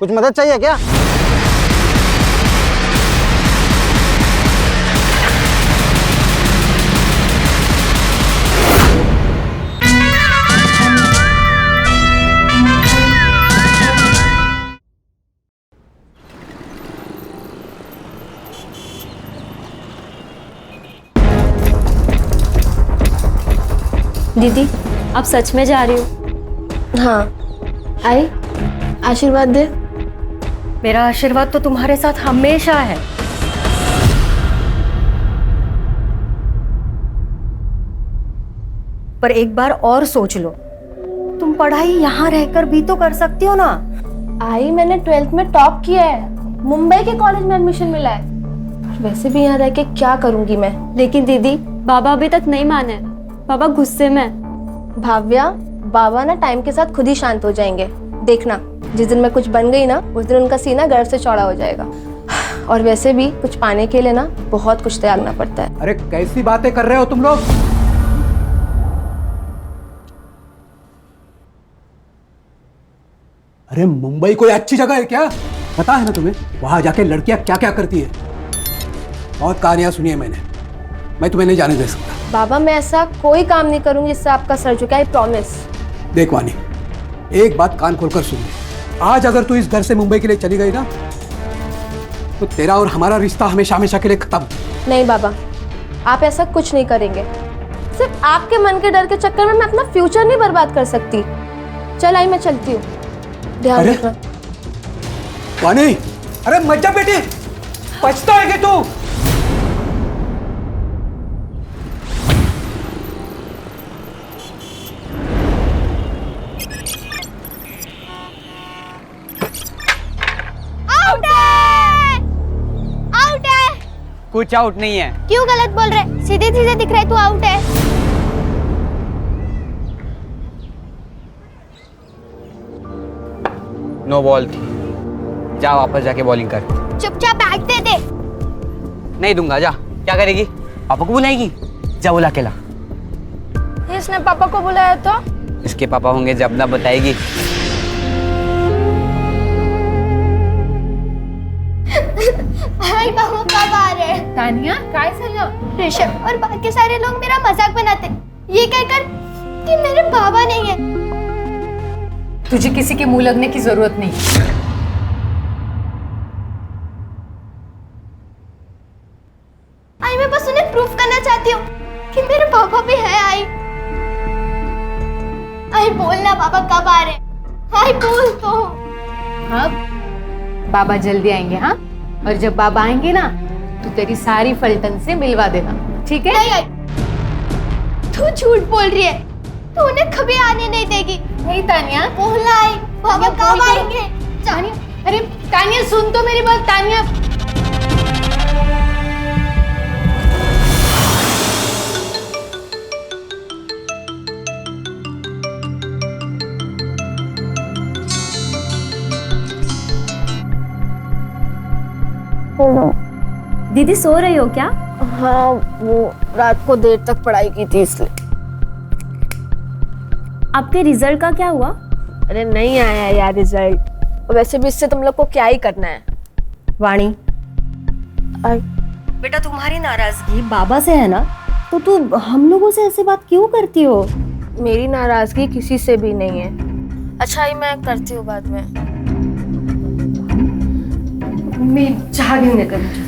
कुछ मदद चाहिए क्या? दीदी, आप सच में जा रही हो? हाँ, आई आशीर्वाद दे। मेरा आशीर्वाद तो तुम्हारे साथ हमेशा है। पर एक बार और सोच लो, तुम पढ़ाई यहाँ रहकर भी तो कर सकती हो ना। आई मैंने 12th में टॉप किया है, मुंबई के कॉलेज में एडमिशन मिला है। वैसे भी यहाँ रह के क्या करूंगी मैं। लेकिन दीदी, बाबा अभी तक नहीं माने। बाबा गुस्से में। भाव्या, बाबा ना टाइम के साथ खुद ही शांत हो जाएंगे, देखना। जिस दिन मैं कुछ बन गई ना, उस दिन उनका सीना गर्व से चौड़ा हो जाएगा। और वैसे भी कुछ पाने के लिए ना बहुत कुछ त्यागना पड़ता है। अरे कैसी बातें कर रहे हो तुम लोग? अरे मुंबई कोई अच्छी जगह है क्या? पता है ना तुम्हें वहां जाके लड़कियां क्या क्या करती है? बहुत कहानियां सुनी है मैंने। मैं तुम्हें नहीं जाने दे सकता। बाबा, मैं ऐसा कोई काम नहीं करूंगी जिससे आपका सर झुके, आई प्रॉमिस। देख वानी, एक बात कान खोलकर सुन ले। आज अगर तू इस घर से मुंबई के लिए चली गई ना, तो तेरा और हमारा रिश्ता हमेशा हमेशा के लिए खत्म। नहीं बाबा, आप ऐसा कुछ नहीं करेंगे। सिर्फ आपके मन के डर के चक्कर में मैं अपना फ्यूचर नहीं बर्बाद कर सकती। चल आई, मैं चलती हूँ, ध्यान अरे रखना। वानी, अरे मत जा बेटी, पछता है तू। कुछ आउट नहीं है। क्यों गलत बोल रहे? सीधे सीधे दिख रहा है, तू आउट है। नो बॉल थी, जा वापस जाके बॉलिंग कर। चुपचाप बैट दे दे। नहीं दूंगा, जा। क्या करेगी? पापा को बुलाएगी? जा बुला के ला। इसने पापा को बुलाया तो? इसके पापा होंगे जब ना बताएगी। हाय बाबू, कब आ रहे हैं? तानिया, काय झालं? ऋषभ और बाकी सारे लोग मेरा मजाक बनाते, ये कहकर कि मेरे बाबा नहीं है। तुझे किसी के मुंह लगने की जरूरत नहीं। आई मैं बस उन्हें प्रूफ करना चाहती हूँ कि मेरे पापा भी है। आई बोलना, बाबा कब आ रहे हैं? आई बोल तो। हाँ, बाबा जल्दी आएंगे। हाँ, और जब बाबा आएंगे ना, तो तेरी सारी फलटन से मिलवा देना, ठीक है? नहीं आई, तू झूठ बोल रही है। तू उन्हें कभी आने नहीं देगी। नहीं तानिया, बोलना आई, बाबा कब आएंगे? तानिया, अरे तानिया सुन तो मेरी बात। तानिया, दीदी सो रही हो क्या? हाँ, वो रात को देर तक पढ़ाई की थी इसलिए। आपके रिजल्ट का क्या हुआ? अरे नहीं आया यार रिजल्ट। वैसे भी इससे तुम लोग को क्या ही करना है। वाणी, बेटा तुम्हारी नाराजगी बाबा से है ना, तो तू हम लोगों से ऐसे बात क्यों करती हो? मेरी नाराजगी किसी से भी नहीं है। अच्छा ही मैं करती हूँ बाद में। मैं चाह घेऊन येते मुझे।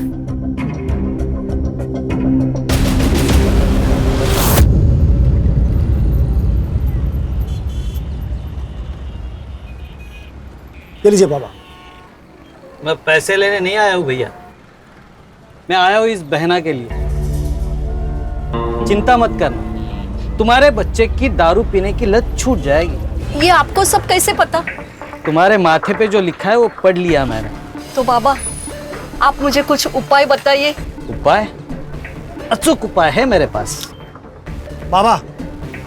ले लीजिए बाबा। मैं पैसे लेने नहीं आया हूँ भैया, मैं आया हूँ इस बहना के लिए। चिंता मत करना, तुम्हारे बच्चे की दारू पीने की लत छूट जाएगी। ये आपको सब कैसे पता? तुम्हारे माथे पे जो लिखा है वो पढ़ लिया मैंने। तो बाबा, आप मुझे कुछ उपाय बताइए। उपाय? अचूक उपाय है मेरे पास। बाबा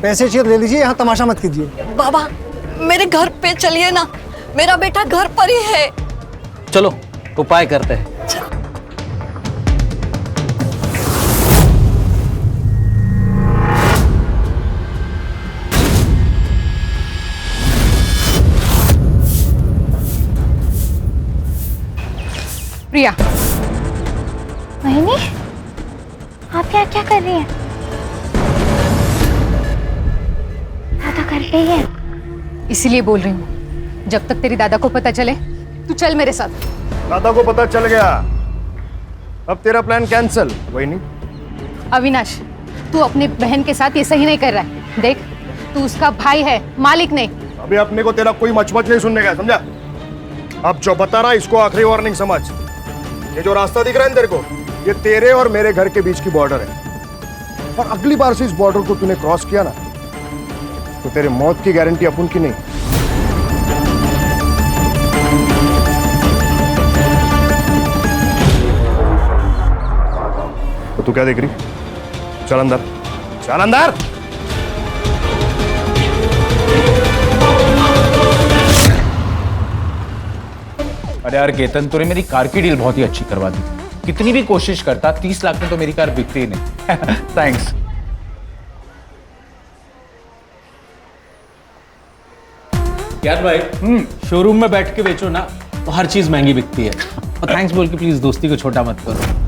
पैसे चाहिए तो ले लीजिए, यहाँ तमाशा मत कीजिए। बाबा, मेरे घर पे चलिए ना, मेरा बेटा घर पर ही है। चलो उपाय करते हैं। प्रिया, मोहिनी, आप यहाँ क्या कर रही हैं? दादा घर पे ही है। इसीलिए बोल रही हूँ, जब तक तेरी दादा को पता चले तू चल मेरे साथ। दादा को पता चल गया, अब तेरा प्लान कैंसिल। वही नहीं, अविनाश, तू अपने बहन के साथ ये सही नहीं कर रहा है। देख, तू उसका भाई है, मालिक नहीं। अभी अपने को तेरा कोई मचमच नहीं सुनने का, समझा? अब जो बता रहा इसको आखिरी वार्निंग समझ। ये जो रास्ता दिख रहा है तेरे को, ये तेरे और मेरे घर के बीच की बॉर्डर है, और अगली बार से इस बॉर्डर को तूने क्रॉस किया ना, तो तेरे मौत की गारंटी अपन की नहीं। तो तू क्या देख रही? चल अंदर, चल अंदर। अरे यार केतन, तूने मेरी कार की डील बहुत ही अच्छी करवा दी। कितनी भी कोशिश करता, 30 लाख में तो मेरी कार बिकती ही नहीं। थैंक्स। यार भाई, शोरूम में बैठ के बेचो ना तो हर चीज महंगी बिकती है। और थैंक्स बोल के प्लीज दोस्ती को छोटा मत करो।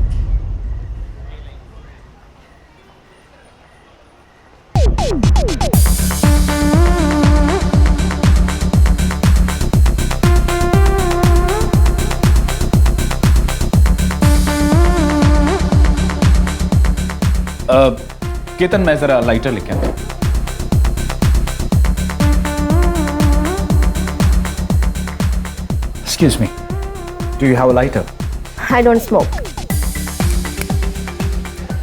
केतन, मैं जरा लाइटर लेके आता हूं। Excuse me, do you have a lighter? I don't smoke.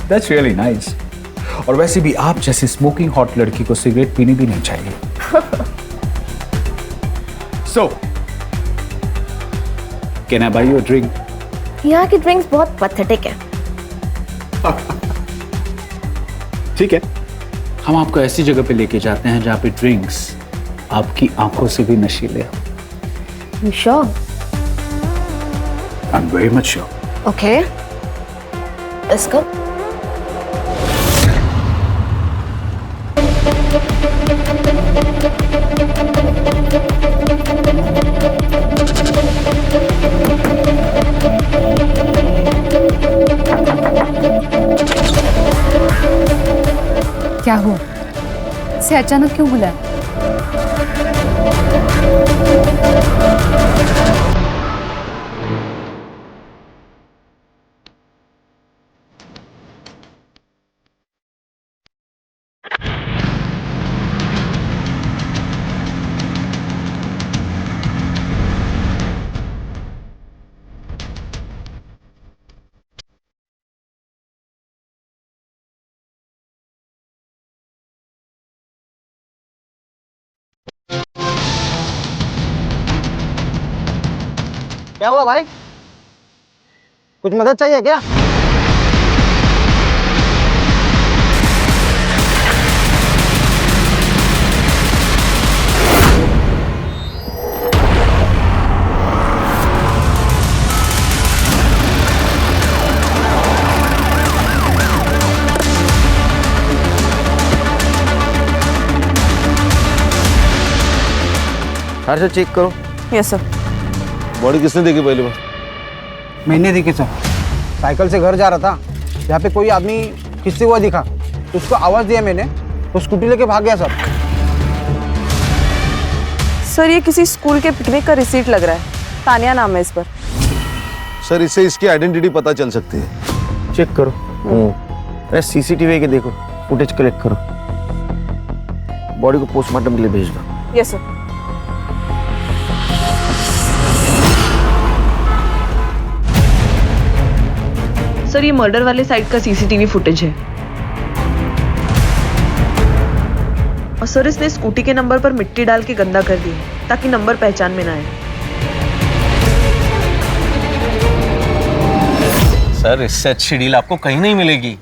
That's really nice. और वैसे भी आप जैसी स्मोकिंग हॉट लड़की को सिगरेट पीनी भी नहीं चाहिए। So, can I buy you a drink? यहाँ की ड्रिंक्स बहुत पैथेटिक है। ठीक है, हम आपको ऐसी जगह पे लेके जाते हैं जहाँ पे ड्रिंक्स आपकी आंखों से भी नशीले हो। You sure? I'm very much sure. Okay. Let's go. क्या हुआ? इसे अचानक क्यों बुलाया? क्या हुआ भाई? कुछ मदद चाहिए क्या? हर चेक करो। Yes sir. बॉडी किसने देखी पहली बार? मैंने देखी सर, साइकिल से घर जा रहा था, यहाँ पे कोई आदमी खिंचते हुआ दिखा, तो उसको आवाज दिया मैंने, तो स्कूटी लेके भाग गया सर। सर ये किसी स्कूल के पिकनिक का रिसीट लग रहा है, तानिया नाम है इस पर। सर इससे इसकी आइडेंटिटी पता चल सकती है। चेक करो। अरे सीसीटीवी के देखो, फुटेज कलेक्ट करो, बॉडी को पोस्टमार्टम के लिए भेज दो। Yes sir. सर ये मर्डर वाले साइट का सीसीटीवी फुटेज है, और सर इसने स्कूटी के नंबर पर मिट्टी डाल के गंदा कर दिया ताकि नंबर पहचान में ना आए। सर इससे अच्छी डील आपको कहीं नहीं मिलेगी।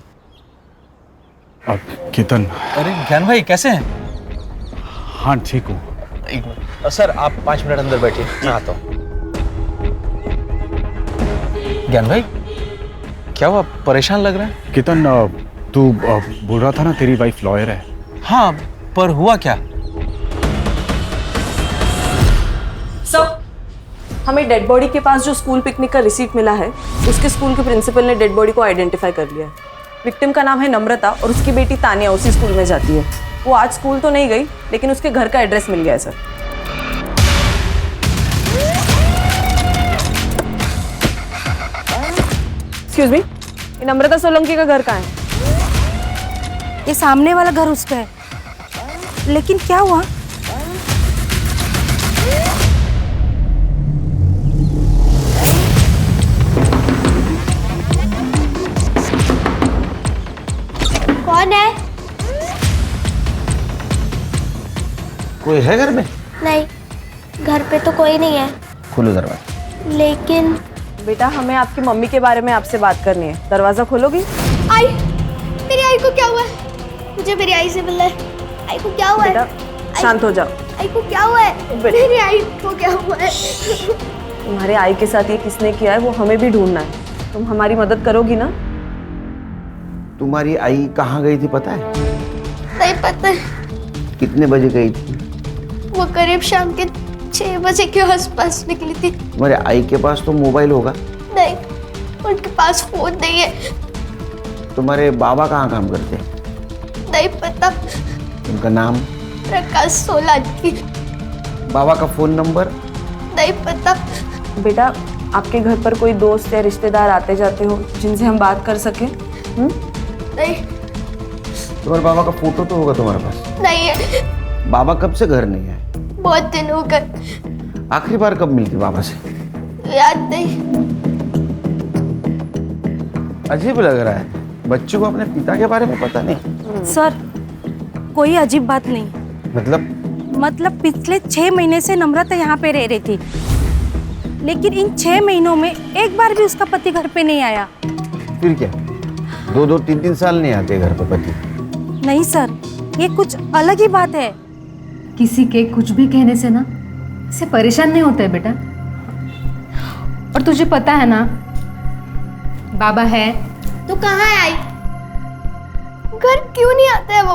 केतन। अरे ज्ञान भाई कैसे हैं? हाँ ठीक हूँ। एक मिनट सर, आप 5 मिनट अंदर बैठिए, मैं आता हूँ। ज्ञान भाई क्या हुआ, परेशान लग रहा है? केतन, तू बोल रहा था ना तेरी वाइफ लॉयर है। हाँ, पर हुआ क्या? हमें डेड बॉडी के पास जो स्कूल पिकनिक का रिसीट मिला है, उसके स्कूल के प्रिंसिपल ने डेड बॉडी को आइडेंटिफाई कर लिया है। विक्टिम का नाम है नम्रता और उसकी बेटी तानिया उसी स्कूल में जाती है। वो आज स्कूल तो नहीं गई, लेकिन उसके घर का एड्रेस मिल गया है सर। एक्सक्यूज मी, ये नम्रता सोलंकी का घर कहाँ है? ये सामने वाला घर उसका है, लेकिन क्या हुआ? कौन है? कोई है घर में? नहीं, घर पे तो कोई नहीं है। खोलो दरवाजा। लेकिन बेटा, हमें आपकी मम्मी के बारे में आपसे बात करनी है। दरवाजा खोलोगी? आई, मेरी आई को क्या हुआ है? मुझे मेरी आई से मिलना है। आई को क्या हुआ है? बेटा शांत हो जाओ। आई को क्या हुआ है? मेरी आई को क्या हुआ है? तुम्हारे आई के साथ ये किसने किया है वो हमें भी ढूंढना है। तुम हमारी मदद करोगी ना? तुम्हारी आई कहाँ गई थी पता है? नहीं पता है। कितने बजे गई थी? वो करीब शाम के 6 बजे के आसपास निकली थी। तुम्हारे आई के पास तो मोबाइल होगा? नहीं, उनके पास फोन नहीं है। तुम्हारे बाबा कहाँ काम करते हैं? नहीं पता। उनका नाम? प्रकाश सोलंकी। बाबा का फोन नंबर? नहीं पता। बेटा, आपके घर पर कोई दोस्त या रिश्तेदार आते जाते हो जिनसे हम बात कर सके? नहीं। तुम्हारे बाबा का फोटो तो होगा तुम्हारे पास? नहीं है। बाबा कब से घर नहीं है? बहुत दिन हो गए। आखिरी बार कब मिली थी बाबा से? याद नहीं। अजीब लग रहा है, बच्चों को अपने पिता के बारे में पता नहीं। सर, कोई अजीब बात नहीं। मतलब पिछले 6 महीने से नम्रता यहाँ पे रह रही थी, लेकिन इन 6 महीनों में एक बार भी उसका पति घर पे नहीं आया। फिर क्या 2-2, 3-3 साल नहीं आते घर पे पति? नहीं सर, ये कुछ अलग ही बात है। किसी के कुछ भी कहने से ना इससे परेशान नहीं होता है बेटा। और तुझे पता है ना, बाबा है तो कहाँ है आई? घर क्यों नहीं आते हैं वो?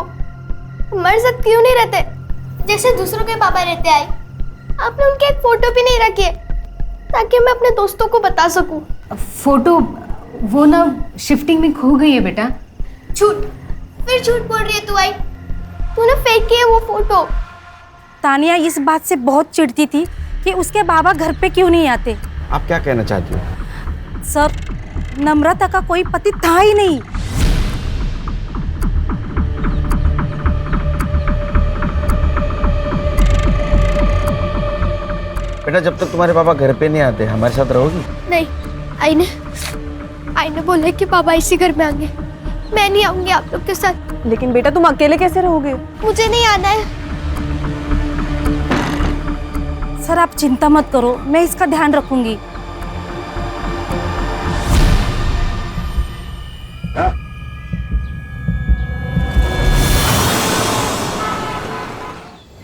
हमारे साथ क्यों नहीं रहते जैसे दूसरों के पापा रहते? आई, आपने उनकी एक फोटो भी नहीं रखी है ताकि मैं अपने दोस्तों को बता सकूं। फोटो वो ना शिफ्टिंग में खो गई है बेटा। झूठ, फिर झूठ बोल रही है तू। आई, तूने फेंकी है वो फोटो। तानिया इस बात से बहुत चिढ़ती थी कि उसके बाबा घर पे क्यों नहीं आते। आप क्या कहना चाहती हो? सर, नम्रता का कोई पति था ही नहीं। बेटा, जब तक तुम्हारे पापा घर पे नहीं आते हमारे साथ रहोगी? नहीं, आई ने बोला कि पापा इसी घर में आएंगे। मैं नहीं आऊंगी आप लोग के साथ। लेकिन बेटा, तुम अकेले कैसे रहोगे? मुझे नहीं आना है। सर, आप चिंता मत करो, मैं इसका ध्यान रखूंगी।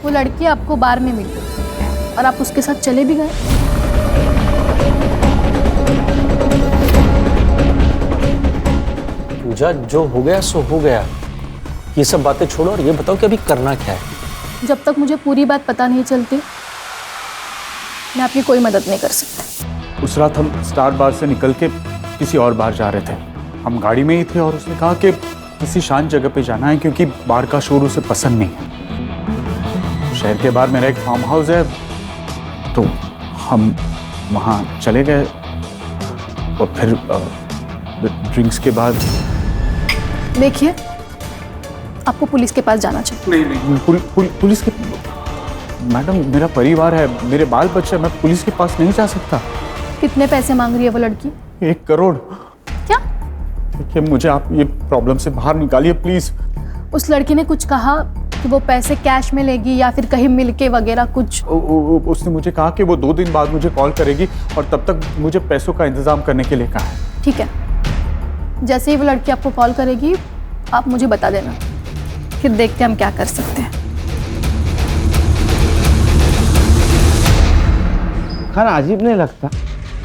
वो लड़की आपको बार में मिली और आप उसके साथ चले भी गए। पूजा, जो हो गया सो हो गया। ये सब बातें छोड़ो और ये बताओ कि अभी करना क्या है? जब तक मुझे पूरी बात पता नहीं चलती, मैं आपकी कोई मदद नहीं कर सकती। उस रात हम स्टार बार से निकल के किसी और बार जा रहे थे। हम गाड़ी में ही थे और उसने कहा कि किसी शांत जगह पे जाना है क्योंकि बार का शोर उसे पसंद नहीं है। शहर के बाहर मेरा एक फार्म हाउस है, तो हम वहाँ चले गए और फिर ड्रिंक्स के बाद। देखिए, आपको पुलिस के पास जाना चाहिए। नहीं, पुलिस के? मैडम, मेरा परिवार है, मेरे बाल बच्चे, मैं पुलिस के पास नहीं जा सकता। कितने पैसे मांग रही है वो लड़की? 1 करोड़। क्या? देखिए, मुझे आप ये प्रॉब्लम से बाहर निकालिए प्लीज। उस लड़की ने कुछ कहा कि वो पैसे कैश में लेगी या फिर कहीं मिलके वगैरह कुछ? उसने मुझे कहा कि वो 2 दिन बाद मुझे कॉल करेगी और तब तक मुझे पैसों का इंतजाम करने के लिए कहा है। ठीक है, जैसे ही वो लड़की आपको कॉल करेगी आप मुझे बता देना, फिर देखते हैं हम क्या कर सकते हैं। खाना अजीब नहीं लगता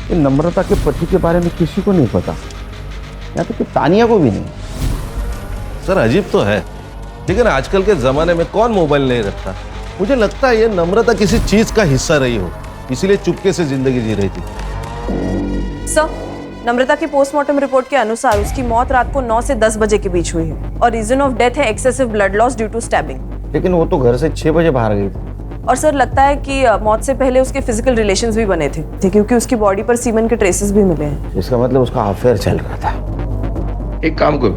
कि नम्रता के पति के बारे में किसी को नहीं पता, या तो कि तानिया को भी नहीं? सर, अजीब तो है, लेकिन आजकल के जमाने में कौन मोबाइल नहीं रखता। मुझे लगता है ये नम्रता किसी चीज का हिस्सा रही हो, इसीलिए चुपके से जिंदगी जी रही थी। सर, नम्रता की पोस्टमार्टम रिपोर्ट के अनुसार उसकी मौत रात को 9 से 10 बजे के बीच हुई है और रीजन ऑफ डेथ है excessive blood loss due to stabbing. लेकिन वो तो घर से 6 बजे बाहर गई थी। और सर लगता है कि मौत से पहले उसके फिजिकल रिलेशंस भी बने थे क्योंकि उसकी बॉडी पर सीमेन के ट्रेसेस भी मिले हैं। इसका मतलब उसका अफेयर चल रहा था। एक काम करो,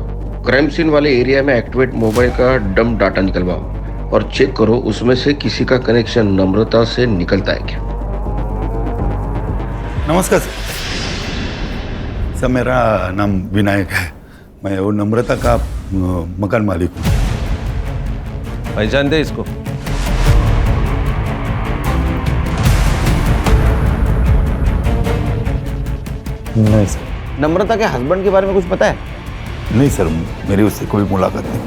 क्राइम सीन वाले एरिया में एक्टिवेट मोबाइल का डंप डाटा निकलवाओ और चेक करो उसमें से किसी का कनेक्शन नम्रता से निकलता है क्या। नमस्कार सर, मेरा नाम विनायक है। मैं वो नम्रता का मकान मालिक हूँ। पहचान दे इसको। नहीं सर। नम्रता के हस्बैंड के बारे में कुछ पता है? नहीं सर, मेरी उससे कोई मुलाकात नहीं।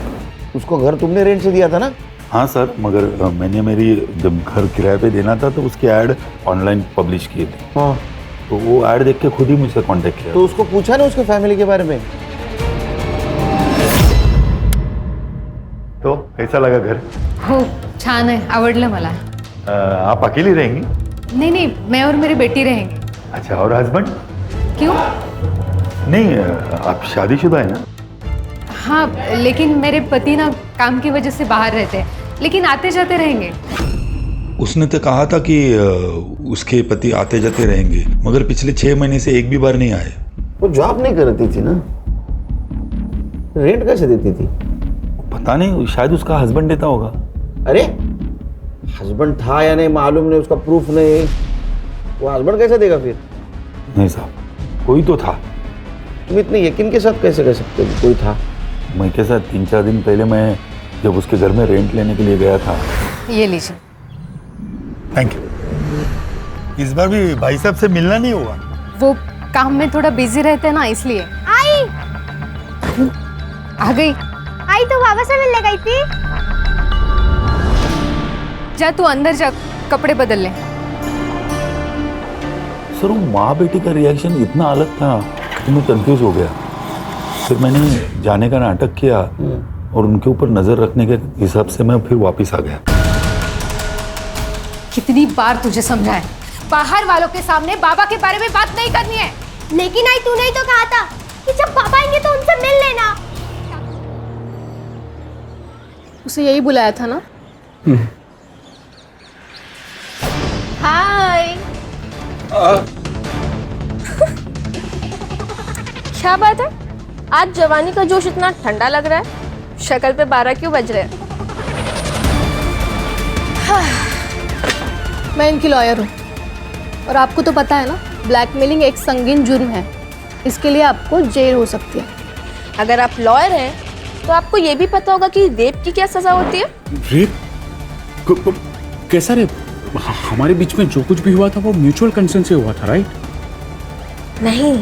उसको घर तुमने रेंट से दिया था ना? हाँ सर, मगर मैंने मेरी जब घर किराए पे देना था तो उसकी ऐड ऑनलाइन पब्लिश किए थे। हाँ। तो वो ऐड देख के खुद ही मुझसे कांटेक्ट किया। तो उसको पूछा ना उसके फैमिली के बारे में? तो कैसा लगा घर? हो छान आहे, आवडलं मला। आप अकेली रहेंगी? नहीं नहीं, मैं और मेरी बेटी रहेंगे। अच्छा, और हस्बैंड? क्यों? नहीं, आप शादीशुदा है ना? हाँ, लेकिन मेरे पति ना काम की वजह से बाहर रहते हैं, लेकिन आते जाते रहेंगे। उसने तो कहा था कि उसके पति आते जाते रहेंगे, मगर पिछले 6 महीने से एक भी बार नहीं आए। वो जॉब नहीं करती थी ना, रेंट कैसे देती थी? पता नहीं, शायद उसका हस्बैंड देता होगा। अरे हस्बैंड था या नहीं मालूम नहीं, उसका प्रूफ नहीं, वो हस्बैंड कैसे देगा फिर? नहीं साहब, कोई तो था। तुम इतने यकीन के साथ कैसे कह सकते हो कोई था? मैं के साथ 3-4 दिन पहले मैं जब उसके घर में रेंट लेने के लिए गया था। ये लीजिए। Thank you. इस बार भी भाई साहब से मिलना नहीं हुआ? वो काम में थोड़ा बिजी रहते हैं ना, इसलिए। आई आ गई। आई तो बाबा से मिलने गई थी। जा तू अंदर जा, कपड़े बदल ले। सर, वो माँ बेटी का रिएक्शन इतना अलग था कि मैं कंफ्यूज हो गया। फिर मैंने जाने का नाटक किया और उनके ऊपर नजर रखने के हिसाब से मैं फिर वापस आ गया। कितनी बार तुझे समझाया, बाहर वालों के सामने बाबा के बारे में बात नहीं करनी है। लेकिन आई तूने ही तो कहा था कि जब पापा आएंगे तो उनसे मिल लेना। उसे यही बुलाया था ना? हाय। क्या बात है, आज जवानी का जोश इतना ठंडा लग रहा है? शक्ल पे 12 क्यों बज रहे हैं? मैं इनकी लॉयर हूँ और आपको तो पता है ना, ब्लैकमेलिंग एक संगीन जुर्म है। इसके लिए आपको जेल हो सकती है। अगर आप लॉयर हैं तो आपको ये भी पता होगा कि रेप की क्या सजा होती है। रेप? कैसा रेप? हमारे बीच में जो कुछ भी हुआ था वो म्यूचुअल कंसेंट से हुआ था, राइट? नहीं,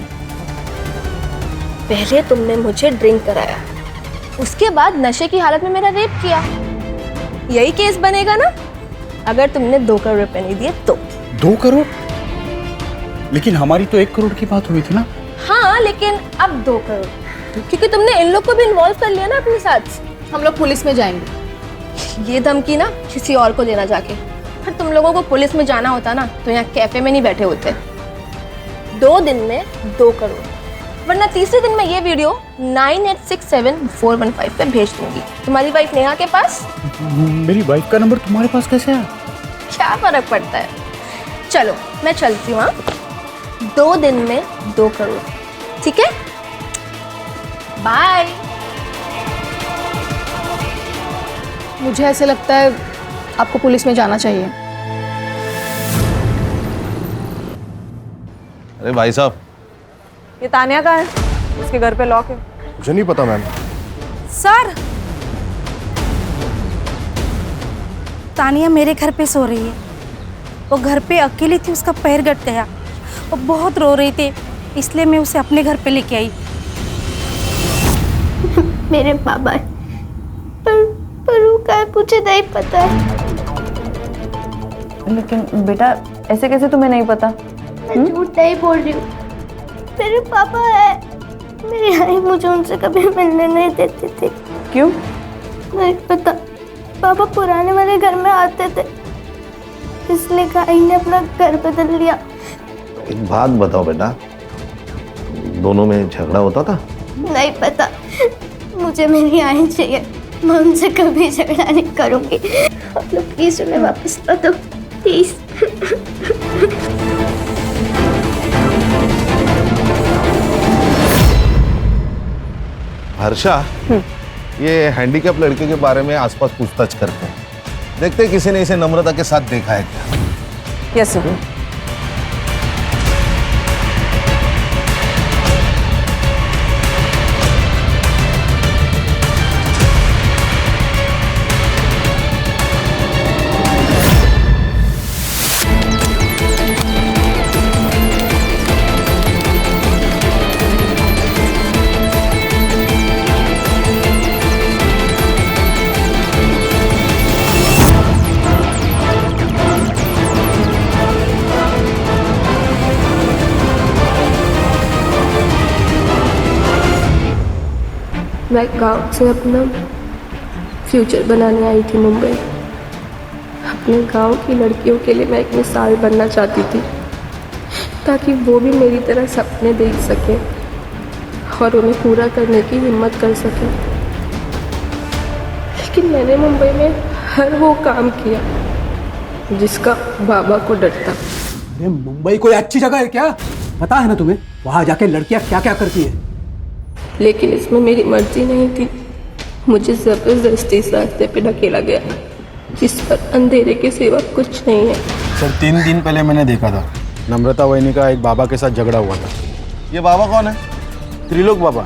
पहले तुमने मुझे ड्रिंक कराया, उसके बाद नशे की हालत में मेरा रेप किया। यही केस बनेगा ना अगर तुमने 2 करोड़ रुपए नहीं दिए तो। 2 करोड़? लेकिन हमारी तो 1 करोड़ की बात हुई थी ना। हाँ, लेकिन अब 2 करोड़, क्योंकि तुमने इन लोग को भी इन्वॉल्व कर लिया ना अपने साथ। हम लोग पुलिस में जाएंगे। ये धमकी ना किसी और को देना जाके। फिर तुम लोगों को पुलिस में जाना होता ना तो यहाँ कैफे में नहीं बैठे होते। 2 दिन में 2 करोड़, वरना तीसरे दिन में ये वीडियो 9867-415 पे भेज दूंगी तुम्हारी वाइफ नेहा के पास। मेरी वाइफ का नंबर तुम्हारे पास कैसे है? क्या फर्क पड़ता है, चलो मैं चलती हूँ। 2 दिन में 2 करोड़, ठीक है? बाय। मुझे ऐसे लगता है आपको पुलिस में जाना चाहिए। अरे भाई साहब, ये तानिया का है, उसके घर पे लॉक है। मुझे नहीं पता मैम। सर, तानिया मेरे घर पे सो रही है। वो घर पे अकेली थी, उसका पैर गट गया, वो बहुत रो रही थी, इसलिए मैं उसे अपने घर पे लेके आई। मेरे पापा पर वो क्या मुझे नहीं पता है। लेकिन बेटा ऐसे कैसे तुम्हें नहीं पता? मैं झूठ नहीं बोल रही हूँ, मेरे पापा है। मेरी आई मुझे उनसे कभी मिलने नहीं देती थी। क्यों? नहीं पता, पापा पुराने वाले घर में आते थे, इसलिए गाई ने अपना घर बदल लिया। एक बात बताओ बेटा, दोनों में झगड़ा होता था? नहीं पता, मुझे मेरी आयन चाहिए, मैं उनसे कभी झगड़ा नहीं करूंगी। आप लोग प्लीज उन्हें वापस ला दो, प्लीज। हर्षा, ये हैंडीकैप लड़के के बारे में आसपास पूछताछ करते हैं, देखते हैं किसी ने इसे नम्रता के साथ देखा है क्या। Yes sir. मैं गांव से अपना फ्यूचर बनाने आई थी मुंबई। अपने गांव की लड़कियों के लिए मैं एक मिसाल बनना चाहती थी, ताकि वो भी मेरी तरह सपने देख सकें और उन्हें पूरा करने की हिम्मत कर सकें। लेकिन मैंने मुंबई में हर वो काम किया जिसका बाबा को डर था। अरे मुंबई कोई अच्छी जगह है क्या? पता है ना तुम्हें वहां जाके लड़कियां क्या क्या करती है? लेकिन इसमें मेरी मर्जी नहीं थी, मुझे जबरदस्ती इस रास्ते पे ढकेला गया जिस पर अंधेरे के सिवा कुछ नहीं है। सर 3 दिन पहले मैंने देखा था, नम्रता वहिनी का एक बाबा के साथ झगड़ा हुआ था। ये बाबा कौन है? त्रिलोक बाबा।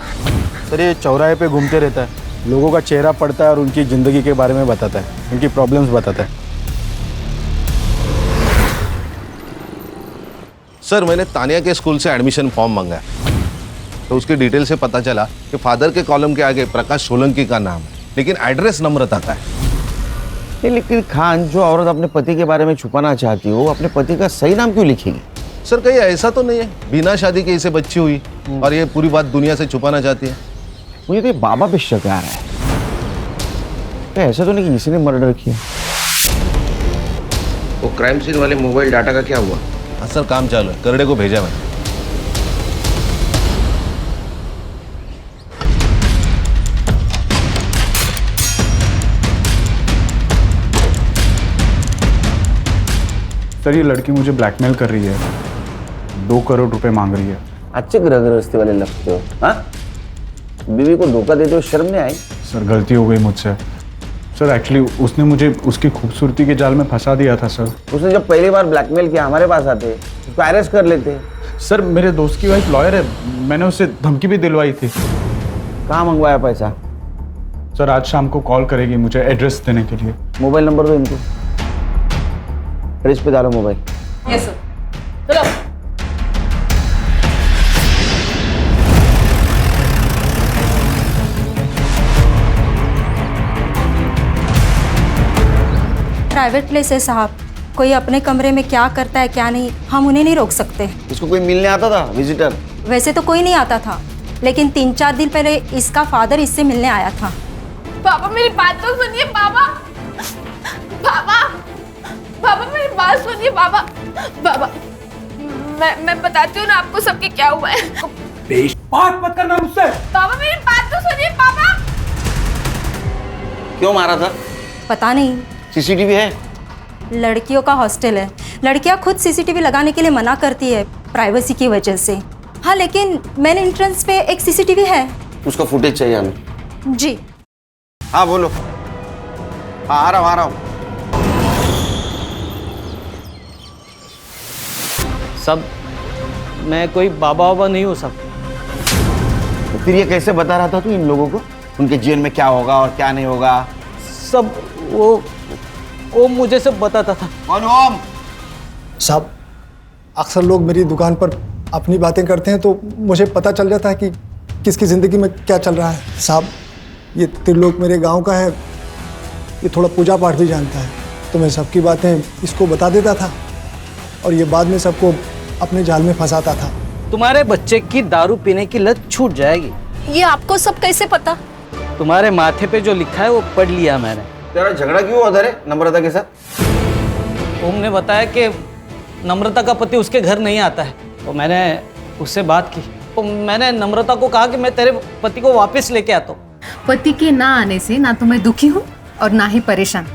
सर ये चौराहे पे घूमते रहता है, लोगों का चेहरा पड़ता है और उनकी ज़िंदगी के बारे में बताता है, उनकी प्रॉब्लम्स बताता है। सर मैंने तानिया के स्कूल से एडमिशन फॉर्म मंगाया, तो उसकी डिटेल से पता चला कि फादर के कॉलम के आगे प्रकाश सोलंकी का नाम है, लेकिन एड्रेस नम्रता का है। लेकिन खान, जो औरत अपने पति के बारे में छुपाना चाहती हो, अपने पति का सही नाम क्यों लिखेगी? सर कहीं ऐसा तो नहीं है बिना शादी के इसे बच्ची हुई और ये पूरी बात दुनिया से छुपाना चाहती है? मुझे तो ये बाबा पे शक आ रहा है। तो ऐसा तो नहीं कि किसी ने मर्डर किया। वो क्राइम सीन वाले मोबाइल डाटा का क्या हुआ? हाँ सर काम चालू है, करड़े को भेजा मैंने। सर ये लड़की मुझे ब्लैकमेल कर रही है, 2 करोड़ रुपए मांग रही है। अच्छे ग्रह गृहस्थी वाले लगते हो, हाँ? बीवी को धोखा देते हो शर्म नहीं आई? सर गलती हो गई मुझसे। सर एक्चुअली उसने मुझे उसकी खूबसूरती के जाल में फंसा दिया था सर। उसने जब पहली बार ब्लैकमेल किया हमारे पास आते, उसको अरेस्ट कर लेते। सर मेरे दोस्त की वाइफ लॉयर है, मैंने उससे धमकी भी दिलवाई थी। कहाँ मंगवाया पैसा? सर आज शाम को कॉल करेगी मुझे एड्रेस देने के लिए। मोबाइल नंबर दो इनको, फ्रिज पे डालो मोबाइल। Yes sir. चलो। प्राइवेट प्लेस है साहब, कोई अपने कमरे में क्या करता है क्या नहीं हम उन्हें नहीं रोक सकते। इसको कोई मिलने आता था विजिटर? वैसे तो कोई नहीं आता था, लेकिन 3-4 दिन पहले इसका फादर इससे मिलने आया था। पापा मेरी बात तो सुनिए पापा। पापा पापा मेरी बात सुनिए पापा। पापा मैं बताती हूँ ना आपको सबके क्या हुआ है। बात मत करना मुझसे। पापा मेरी बात तो सुनिए पापा। क्यों मारा था? पता नहीं। सीसीटीवी है? लड़कियों का हॉस्टल है, लड़कियां खुद सीसीटीवी लगाने के लिए मना करती है प्राइवेसी की वजह से। हाँ लेकिन मेन एंट्रेंस पे एक सीसीटीवी है। उसका फुटेज चाहिए हमें। जी हाँ बोलो। हाँ आ रहा हूँ। सब मैं कोई बाबा वाबा नहीं हो सकता। तो फिर ये कैसे बता रहा था तू इन लोगों को उनके जीवन में क्या होगा और क्या नहीं होगा? सब वो मुझे सब बताता था। कौन ओम? साहब अक्सर लोग मेरी दुकान पर अपनी बातें करते हैं तो मुझे पता चल जाता है कि किसकी ज़िंदगी में क्या चल रहा है। साहब ये त्रिलोक मेरे गांव का है, ये थोड़ा पूजा पाठ भी जानता है, तो मैं सबकी बातें इसको बता देता था और ये बाद में सबको अपने जाल में फंसाता था। तुम्हारे बच्चे की दारू पीने की लत छूट जाएगी। ये आपको सब कैसे पता? तुम्हारे माथे पे जो लिखा है वो पढ़ लिया मैंने। तेरा झगड़ा क्यों हुआ था रे नम्रता के साथ? ओम ने बताया कि नम्रता का पति उसके घर नहीं आता है, तो मैंने उससे बात की। तो मैंने नम्रता को कहा कि मैं तेरे पति को वापस लेके आता हूँ। पति के ना आने से ना तो मैं दुखी हूँ और ना ही परेशान,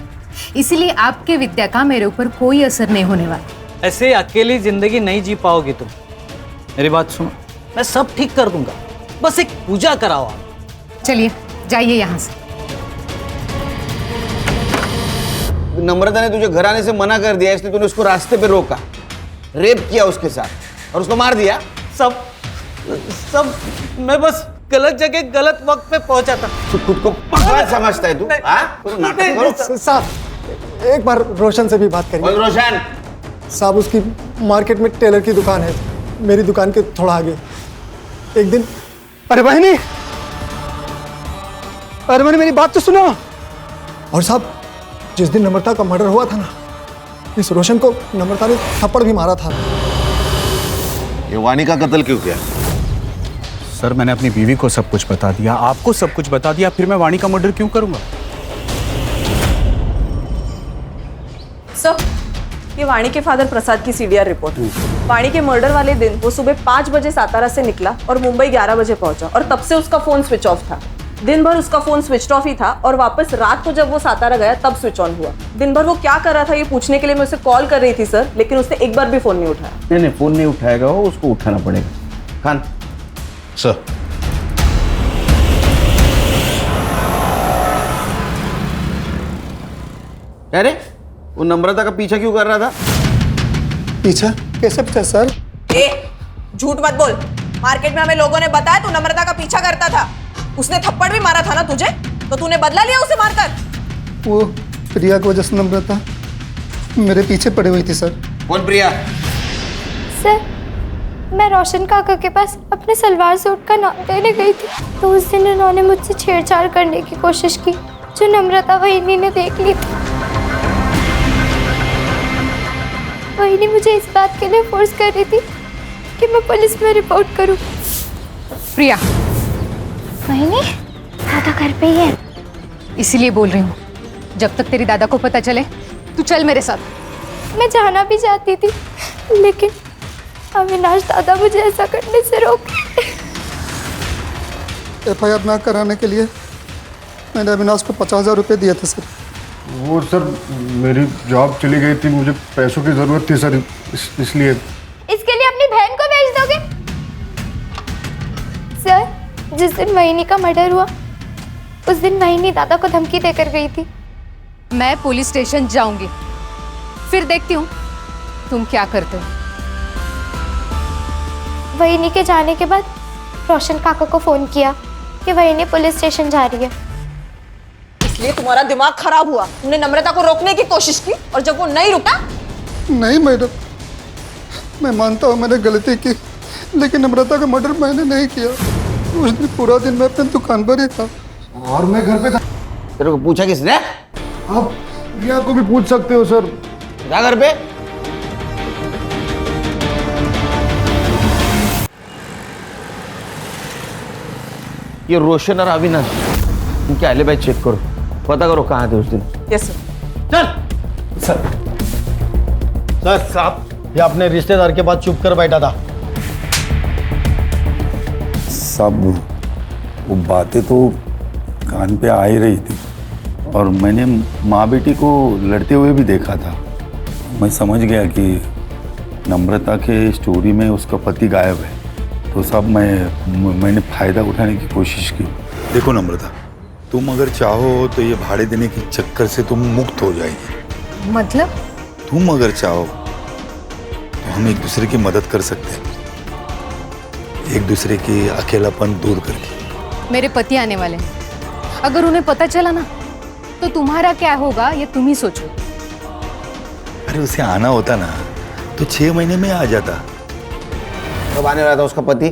इसीलिए आपके विद्या का मेरे ऊपर कोई असर नहीं होने वाला। ऐसे अकेली जिंदगी नहीं जी पाओगी तुम। मेरी बात सुनो, मैं सब ठीक कर दूंगा, बस एक पूजा कराओ आप। चलिए जाइए यहाँ से। नम्रता ने तुझे घर आने से मना कर दिया, इसलिए तूने उसको रास्ते पे रोका, रेप किया उसके साथ और उसको मार दिया। सब मैं बस गलत जगह गलत वक्त पे पहुंचा था। तू खुद को पागल समझता है तू? नाटक करो। साहब एक बार रोशन से भी बात करिए। रोशन साहब उसकी मार्केट में टेलर की दुकान है, मेरी दुकान के थोड़ा आगे। एक दिन अरे बहनी, अरे मैंने मेरी बात तो सुनो। और साहब जिस दिन नम्रता का मर्डर हुआ था ना, इस रोशन को नम्रता ने थप्पड़ भी मारा था। ये वानी का कत्ल क्यों किया? सर मैंने अपनी बीवी को सब कुछ बता दिया, आपको सब कुछ बता दिया, फिर मैं वाणी का मर्डर क्यों करूंगा? सर, ये वाणी के फादर प्रसाद की सीडीआर रिपोर्ट। वाणी के मर्डर वाले दिन वो सुबह 5 बजे सातारा से निकला और मुंबई 11 बजे पहुंचा, और तब से उसका फोन स्विच ऑफ था। दिन भर उसका फोन स्विच ऑफ ही था और वापस रात को जब वो सातारा गया तब स्विच ऑन हुआ। दिन भर वो क्या कर रहा था ये पूछने के लिए मैं उसे कॉल कर रही थी सर, लेकिन उसने एक बार भी फोन नहीं उठाया। नहीं फोन नहीं उठाएगा वो, उसको उठाना पड़ेगा। खान सर, अरे वो नम्रता का पीछा क्यों कर रहा था? पीछा? कैसे पीछा सर? झूठ मत बोल। मार्केट में हमें लोगों ने बताया तू नम्रता का पीछा करता था। उसने थप्पड़ भी मारा था ना तुझे, तो तूने बदला लिया उसे मारकर? वो प्रिया की वजह से नम्रता मेरे पीछे पड़ी हुई थी सर। कौन प्रिया? सर मैं रोशन काका के पास अपने सलवार सूट का नाम देने गई थी, तो उस दिन उन्होंने मुझसे छेड़छाड़ करने की कोशिश की, जो नम्रता वहीनी ने देख ली थी। वहीनी मुझे इस बात के लिए फोर्स कर रही थी कि मैं पुलिस में रिपोर्ट करूं। प्रिया, वहीनी दादा घर पे ही है। इसीलिए बोल रही हूँ, जब तक तेरी दादा को पता चले तू चल मेरे साथ। मैं जाना भी चाहती थी, लेकिन अविनाश दादा मुझे ऐसा करने से रोके। FIR ना कराने के लिए मैंने अविनाश को 50,000 रुपये दिए थे सर। वो सर मेरी जॉब चली गई थी, मुझे पैसों की जरूरत थी सर, इसलिए। इसके लिए अपनी बहन को भेज दोगे? सर जिस दिन वहीनी का मर्डर हुआ उस दिन वहीनी दादा को धमकी देकर गई थी। मैं पुलिस स्टेशन जाऊंगी, फिर देखती हूँ तुम क्या करते हो। वहीनी के जाने के बाद रोशन काका को फोन किया कि वहीनी पुलिस स्टेशन जा रही है। इसलिए तुम्हारा दिमाग खराब हुआ। तुमने नम्रता को रोकने की कोशिश की और जब वो नहीं रुका। नहीं मैडम, मैं मानता हूँ मैंने गलती की, लेकिन नम्रता का मर्डर मैंने नहीं किया। उस दिन पूरा दिन मैं अपनी दुकान पर ही था और मैं घर पे था। तेरे को पूछा किसने? आप प्रिया को भी पूछ सकते हो सर। क्या घर पे? ये रोशन और अविनाश, इनके एलिबाई चेक करो, पता करो कहाँ थे उस दिन। Yes sir. चल सर साहब, ये अपने रिश्तेदार के पास चुप कर बैठा था। साहब वो बातें तो कान पे आ ही रही थी, और मैंने माँ बेटी को लड़ते हुए भी देखा था। मैं समझ गया कि नम्रता के स्टोरी में उसका पति गायब है, तो साहब मैंने फ़ायदा उठाने की कोशिश की। देखो नम्रता, तुम अगर चाहो तो ये भाड़े देने के चक्कर से तुम मुक्त हो जाएगी। मतलब? तुम अगर चाहो तो हम एक दूसरे की मदद कर सकते हैं, एक दूसरे की अकेलापन दूर करके। मेरे पति आने वाले हैं, अगर उन्हें पता चला ना तो तुम्हारा क्या होगा ये तुम ही सोचो। अरे उसे आना होता ना तो 6 महीने में आ जाता। कब आने वाला था उसका पति?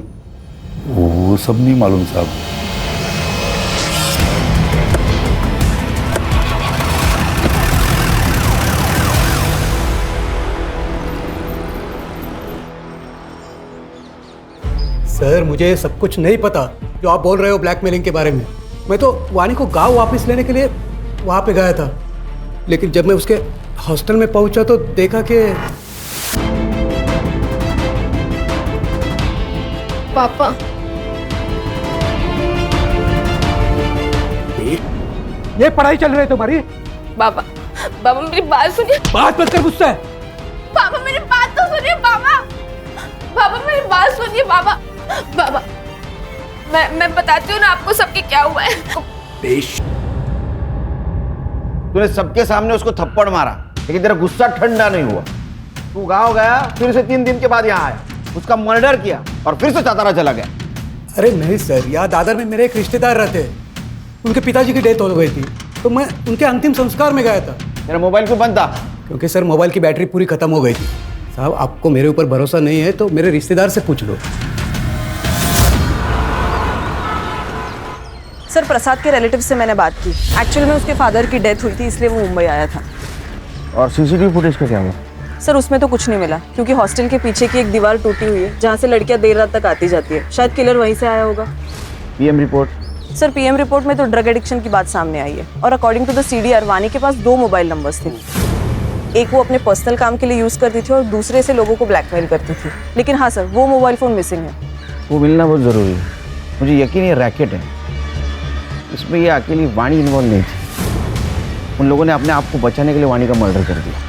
वो सब नहीं मालूम साहब। सर मुझे सब कुछ नहीं पता जो आप बोल रहे हो ब्लैकमेलिंग के बारे में। मैं तो वानी को गांव वापस लेने के लिए वहाँ पे गया था, लेकिन जब मैं उसके हॉस्टल में पहुंचा तो देखा कि पापा ये पढ़ाई चल रही है तुम्हारी? बाबा बाबा मेरी बात सुनिए। बात मत कर मुझसे। पापा मेरी बात तो सुनिए बाबा। बाबा मेरी बात सुनिए बाबा। बाबा मैं बताती हूँ ना आपको सबके क्या हुआ है। तूने सबके सामने उसको थप्पड़ मारा, लेकिन तेरा गुस्सा ठंडा नहीं हुआ। तू गांव गया, फिर से 3 दिन के बाद यहाँ आया, उसका मर्डर किया और फिर से सातारा चला गया। अरे नहीं सर, यहाँ दादर में मेरे एक रिश्तेदार रहते, उनके पिताजी की डेथ हो गई थी, तो मैं उनके अंतिम संस्कार में गया था। मेरा मोबाइल क्यों बंद था? क्योंकि सर मोबाइल की बैटरी पूरी खत्म हो गई थी। साहब आपको मेरे ऊपर भरोसा नहीं है तो मेरे रिश्तेदार से पूछ लो। सर प्रसाद के रिलेटिव से मैंने बात की। एक्चुअल में उसके फादर की डेथ हुई थी, इसलिए वो मुंबई आया था। और सीसीटीवी फुटेज का क्या हुआ? सर उसमें तो कुछ नहीं मिला, क्योंकि हॉस्टल के पीछे की एक दीवार टूटी हुई है, जहाँ से लड़कियां देर रात तक आती जाती है। शायद किलर वहीं से आया होगा। PM report? Sir PM report में तो ड्रग एडिक्शन की बात सामने आई है, और अकॉर्डिंग टू द सीडीआर वानी के पास 2 मोबाइल नंबर्स थे। एक वो अपने पर्सनल काम के लिए यूज़ करती थी और दूसरे से लोगों को ब्लैकमेल करती थी। लेकिन हाँ सर, वो मोबाइल फ़ोन मिसिंग है। वो मिलना बहुत ज़रूरी है। मुझे यकीन है रैकेट है, इसमें ये अकेली वाणी इन्वॉल्व नहीं थी। उन लोगों ने अपने आप को बचाने के लिए वाणी का मर्डर कर दिया।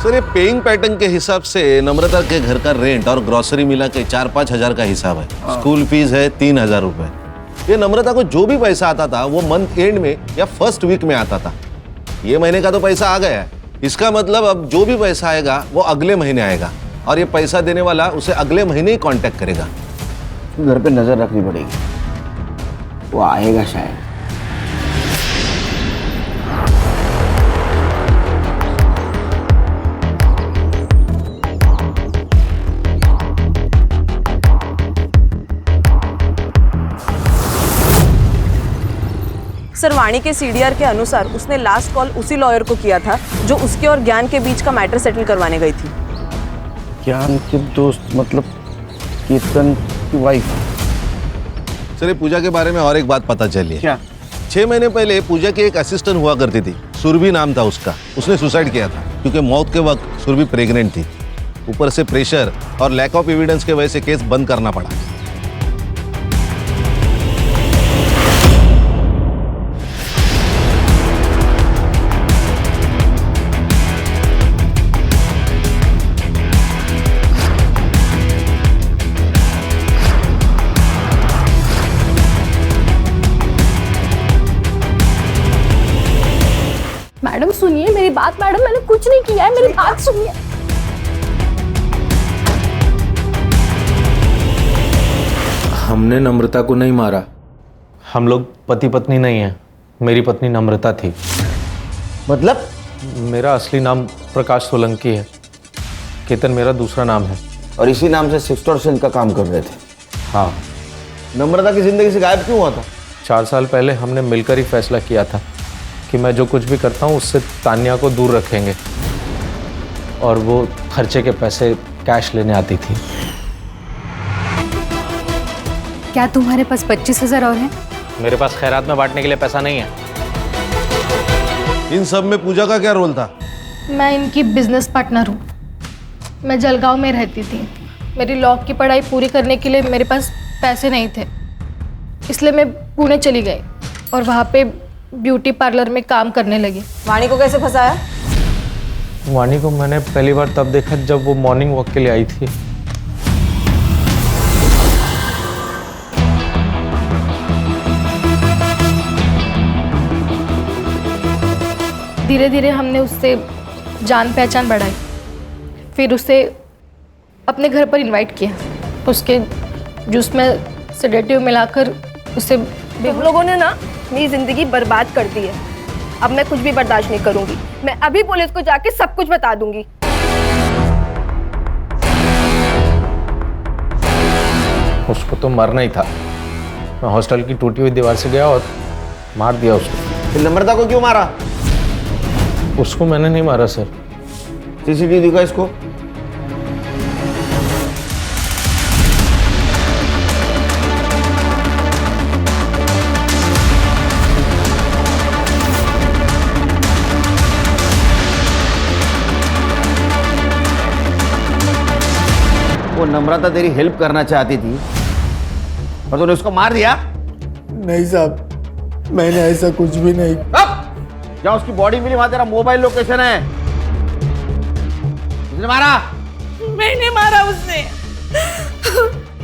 सर ये पेइंग पैटर्न के हिसाब से नम्रता के घर का रेंट और ग्रोसरी मिला के 4-5 हजार का हिसाब है। स्कूल फीस है 3,000 रुपए। ये नम्रता को जो भी पैसा आता था वो मंथ एंड में या फर्स्ट वीक में आता था। ये महीने का तो पैसा आ गया है, इसका मतलब अब जो भी पैसा आएगा वो अगले महीने आएगा, और ये पैसा देने वाला उसे अगले महीने ही कांटेक्ट करेगा। घर पे नजर रखनी पड़ेगी, वो आएगा शायद। सर वाणी के सीडीआर के अनुसार उसने लास्ट कॉल उसी लॉयर को किया था जो उसके और ज्ञान के बीच का मैटर सेटल करवाने गई थी। ज्ञान के दोस्त मतलब कीर्तन की वाइफ? सर ये पूजा के बारे में और एक बात पता चली है। क्या? 6 महीने पहले पूजा की एक असिस्टेंट हुआ करती थी, सुरभि नाम था उसका। उसने सुसाइड किया था क्योंकि मौत के वक्त सुरभि प्रेग्नेंट थी। ऊपर से प्रेशर और लैक ऑफ एविडेंस के वजह से केस बंद करना पड़ा। मैडम सुनिए मेरी बात। मैडम मैंने कुछ नहीं किया है, मेरी बात सुनिए। हमने नम्रता को नहीं मारा। हम लोग पति पत्नी नहीं हैं। मेरी पत्नी नम्रता थी। मतलब? मेरा असली नाम प्रकाश सोलंकी है, केतन मेरा दूसरा नाम है। और इसी नाम से सेक्सटॉर्शन का काम कर रहे थे? हाँ। नम्रता की जिंदगी से गायब क्यों हुआ था? 4 साल पहले हमने मिलकर ही फैसला किया था कि मैं जो कुछ भी करता हूँ उससे तान्या को दूर रखेंगे, और वो खर्चे के पैसे कैश लेने आती थी। क्या तुम्हारे पास 25,000 और हैं? मेरे पास खैरात में बांटने के लिए पैसा नहीं है। इन सब में पूजा का क्या रोल था? मैं इनकी बिजनेस पार्टनर हूँ। मैं जलगांव में रहती थी। मेरी लॉ की पढ़ाई पूरी करने के लिए मेरे पास पैसे नहीं थे, इसलिए मैं पुणे चली गई और वहाँ पे ब्यूटी पार्लर में काम करने लगी। वाणी को कैसे फंसाया? वाणी को मैंने पहली बार तब देखा जब वो मॉर्निंग वॉक के लिए आई थी। धीरे धीरे हमने उससे जान पहचान बढ़ाई, फिर उसे अपने घर पर इनवाइट किया। उसके जूस में सेडेटिव मिलाकर उसे तुम लोगों ने ना मेरी जिंदगी बर्बाद कर दी है। अब मैं कुछ भी बर्दाश्त नहीं करूंगी। मैं अभी पुलिस को जाके सब कुछ बता दूंगी। उसको तो मरना ही था। मैं हॉस्टल की टूटी हुई दीवार से गया और मार दिया उसको। फिर नम्रता को क्यों मारा? उसको मैंने नहीं मारा सर। सीसीटीवी दिखा इसको। वो नम्रता तेरी हेल्प करना चाहती थी और तूने उसको मार दिया? नहीं साहब, मैंने ऐसा कुछ भी नहीं। जहाँ उसकी बॉडी मिली वहां तेरा मोबाइल लोकेशन है। उसने मारा? मैंने मारा उसे।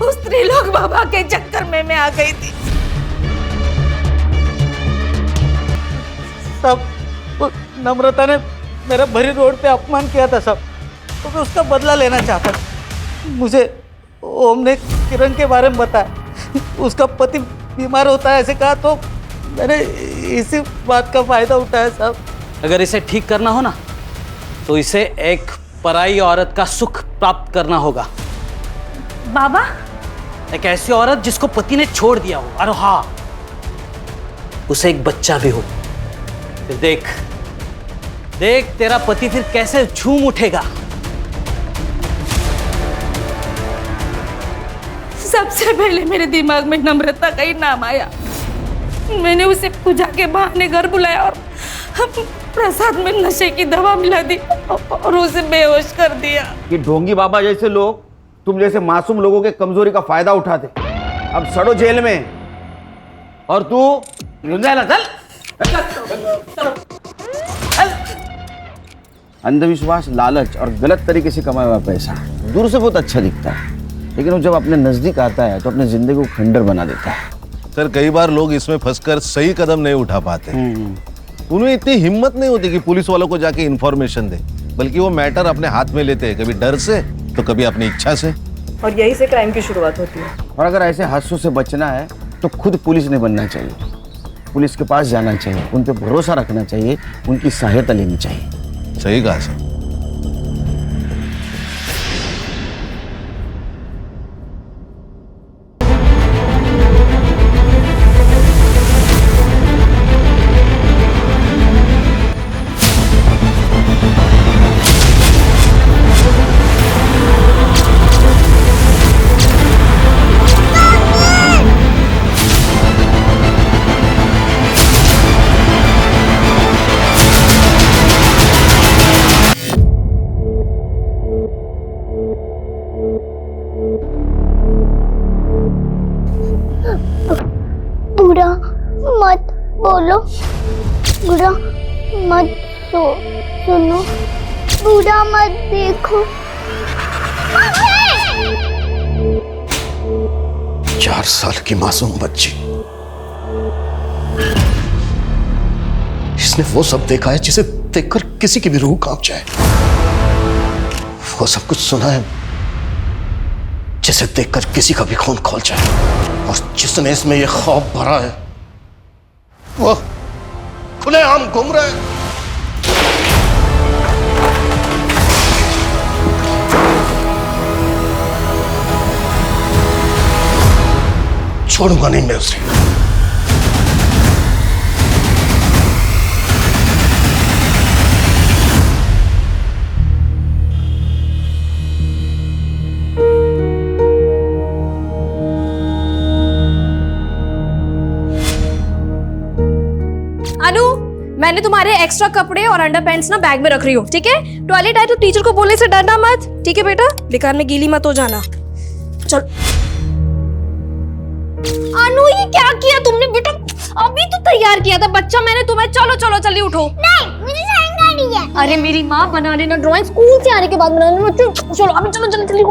उस त्रिलोक बाबा के चक्कर में मैं आ गई थी। सब नम्रता ने मेरा भरी रोड पे अपमान किया था सब, तो मैं उसका बदला लेना चाहता था। मुझे ओम ने किरण के बारे में बताया, उसका पति बीमार होता है ऐसे कहा, तो मैंने इसी बात का फायदा उठाया साहब। अगर इसे ठीक करना हो ना तो इसे एक पराई औरत का सुख प्राप्त करना होगा। बाबा, एक ऐसी औरत जिसको पति ने छोड़ दिया हो, और हाँ उसे एक बच्चा भी हो। फिर देख देख तेरा पति फिर कैसे झूम उठेगा। सबसे पहले मेरे दिमाग में नम्रता का ही नाम आया। मैंने उसे पूजा के बहाने घर बुलाया और प्रसाद में नशे की दवा मिला दी और उसे बेहोश कर दिया। कि ढोंगी बाबा जैसे लोग तुम जैसे मासूम लोगों के कमजोरी का फायदा उठाते, अब सड़ो जेल में और तू चल। अंधविश्वास, लालच और गलत तरीके से कमाया हुआ पैसा दूर से बहुत अच्छा दिखता है, लेकिन वो जब अपने नजदीक आता है तो अपने जिंदगी को खंडर बना देता है। सर कई बार लोग इसमें फंसकर सही कदम नहीं उठा पाते। उन्हें इतनी हिम्मत नहीं होती कि पुलिस वालों को जाके इन्फॉर्मेशन दे, बल्कि वो मैटर अपने हाथ में लेते हैं, कभी डर से तो कभी अपनी इच्छा से। और यही से क्राइम की शुरुआत होती है। और अगर ऐसे हादसों से बचना है तो खुद पुलिस नहीं बनना चाहिए, पुलिस के पास जाना चाहिए, उन पर भरोसा रखना चाहिए, उनकी सहायता लेनी चाहिए। सही कहा सर। बुरा मत बोलो, बुरा मत सुनो, बुरा मत देखो। 4 साल की मासूम बच्ची, इसने वो सब देखा है जिसे देखकर किसी की भी रूह कांप जाए। वो सब कुछ सुना है जिसे देखकर किसी का भी खून खौल जाए। और जिसने इसमें ये खौफ भरा है वो खुलेआम घूम रहा है। छोड़ूंगा नहीं मैं उसे। अनु, मैंने तुम्हारे एक्स्ट्रा कपड़े और अंडरपैंट्स ना बैग में रख रही हूँ, ठीक है? टॉयलेट आए तो टीचर को बोलने से डरना मत, ठीक है बेटा? बेकार में गीली मत हो जाना। चल। अनु, ये क्या किया तुमने बेटा? अभी तो तैयार किया था बच्चा मैंने तुम्हें। चलो चलो जल्दी उठो। नहीं, मुझे ड्राइंग करनी है। अरे मेरी माँ बना लेना ड्राइंग, स्कूल से आने के बाद बना लेना। चलो अभी चलो जल्दी जल्दी।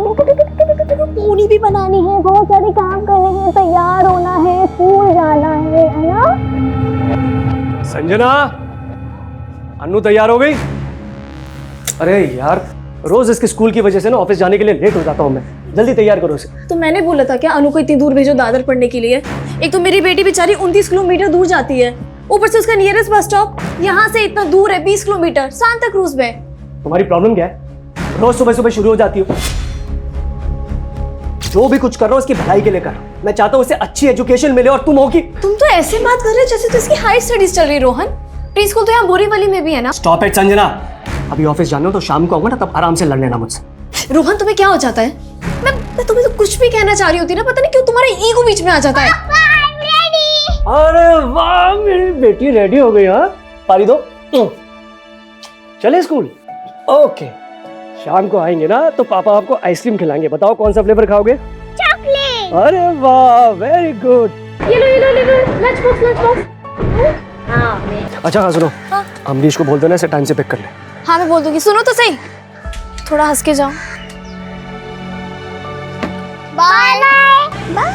पूरी भी बनानी है, बहुत सारे काम करने हैं, तैयार होना है, स्कूल जाना है ना? संजना, अन्नू तैयार हो गई? अरे यार, रोज इसके स्कूल की वजह से ना ऑफिस जाने के लिए लेट हो जाता हूँ मैं। जल्दी तैयार करो उसे। तो मैंने बोला था क्या अनु को इतनी दूर भेजो दादर पढ़ने के लिए? एक तो मेरी बेटी बेचारी 29 किलोमीटर दूर जाती है, ऊपर से उसका नियरेस्ट बस स्टॉप यहाँ से इतना दूर है, 20 किलोमीटर, सांता क्रूज में। तुम्हारी प्रॉब्लम क्या है? रोज सुबह सुबह शुरू हो जाती हो। जो भी कुछ कर रहा हूँ उसकी भलाई के लिए कर। मैं चाहता हूँ उसे अच्छी एजुकेशन मिले और तुम हो कि तुम तो ऐसे बात कर रहे हो जैसे तो इसकी हाई स्टडीज चल रही है। रोहन, प्री स्कूल तो यहाँ बोरीवली में भी है ना? स्टॉप इट संजना, अभी ऑफिस जाना हो तो शाम को आऊंगा ना, तब आराम से लड़ लेना मुझसे। रोहन, तुम्हें क्या हो जाता है? मैं तुम्हें तो कुछ भी कहना चाह रही होती ना, पता नहीं क्यों तुम्हारा ईगो बीच में आ जाता है। अरे वाह, मेरी बेटी रेडी हो गई। हाँ, पारी दो। चले स्कूल? ओके, शाम को आएंगे ना तो पापा आपको आइसक्रीम खिलाएंगे। बताओ कौन सा फ्लेवर खाओगे? चॉकलेट। अरे वाह, वेरी गुड। ये लो लंच बॉक्स। हाँ अच्छा हाँ सुनो, अमरीश को बोल देना इसे टाइम से पिक कर ले। हाँ मैं बोल दूंगी। सुनो तो सही, थोड़ा हंस के जाओ। Bye bye.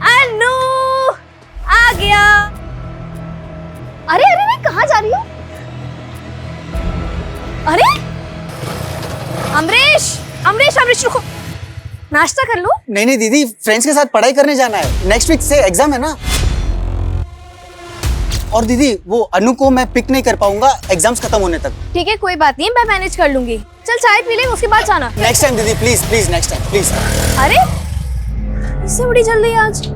अनु आ गया। अरे अरे मैं कहाँ जा रही हूँ? अरे अमरीश रुको, नाश्ता कर लो। नहीं दीदी, फ्रेंड्स के साथ पढ़ाई करने जाना है। नेक्स्ट वीक से एग्जाम है ना। और दीदी वो अनु को मैं पिक नहीं कर पाऊंगा एग्जाम्स खत्म होने तक। ठीक है कोई बात नहीं, मैं मैनेज कर लूंगी। चल चाय पी ले, उसके बाद जाना। नेक्स्ट टाइम दीदी, प्लीज नेक्स्ट टाइम प्लीज। अरे इससे बड़ी जल्दी आज।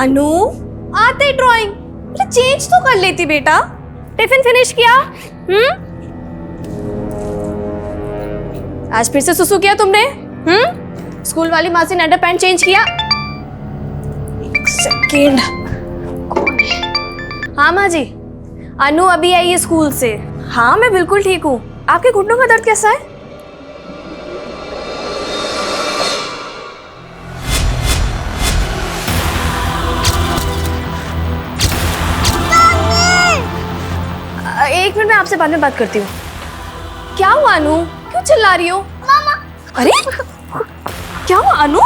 अनु आते ड्राइंग चेंज तो कर लेती बेटा। टिफिन फिनिश किया? आज फिर से सुसु किया तुमने? स्कूल वाली मासी ने अंडर पैंट चेंज किया? एक सेकेंड, कौन है? हाँ माँ जी, अनु अभी आई है स्कूल से। हाँ मैं बिल्कुल ठीक हूँ। आपके घुटनों का दर्द कैसा है? एक मिनट, मैं आपसे बाद में बात करती हूँ। क्या हुआ अनु, क्यों चिल्ला रही हो? मामा। अरे क्या हुआ अनु?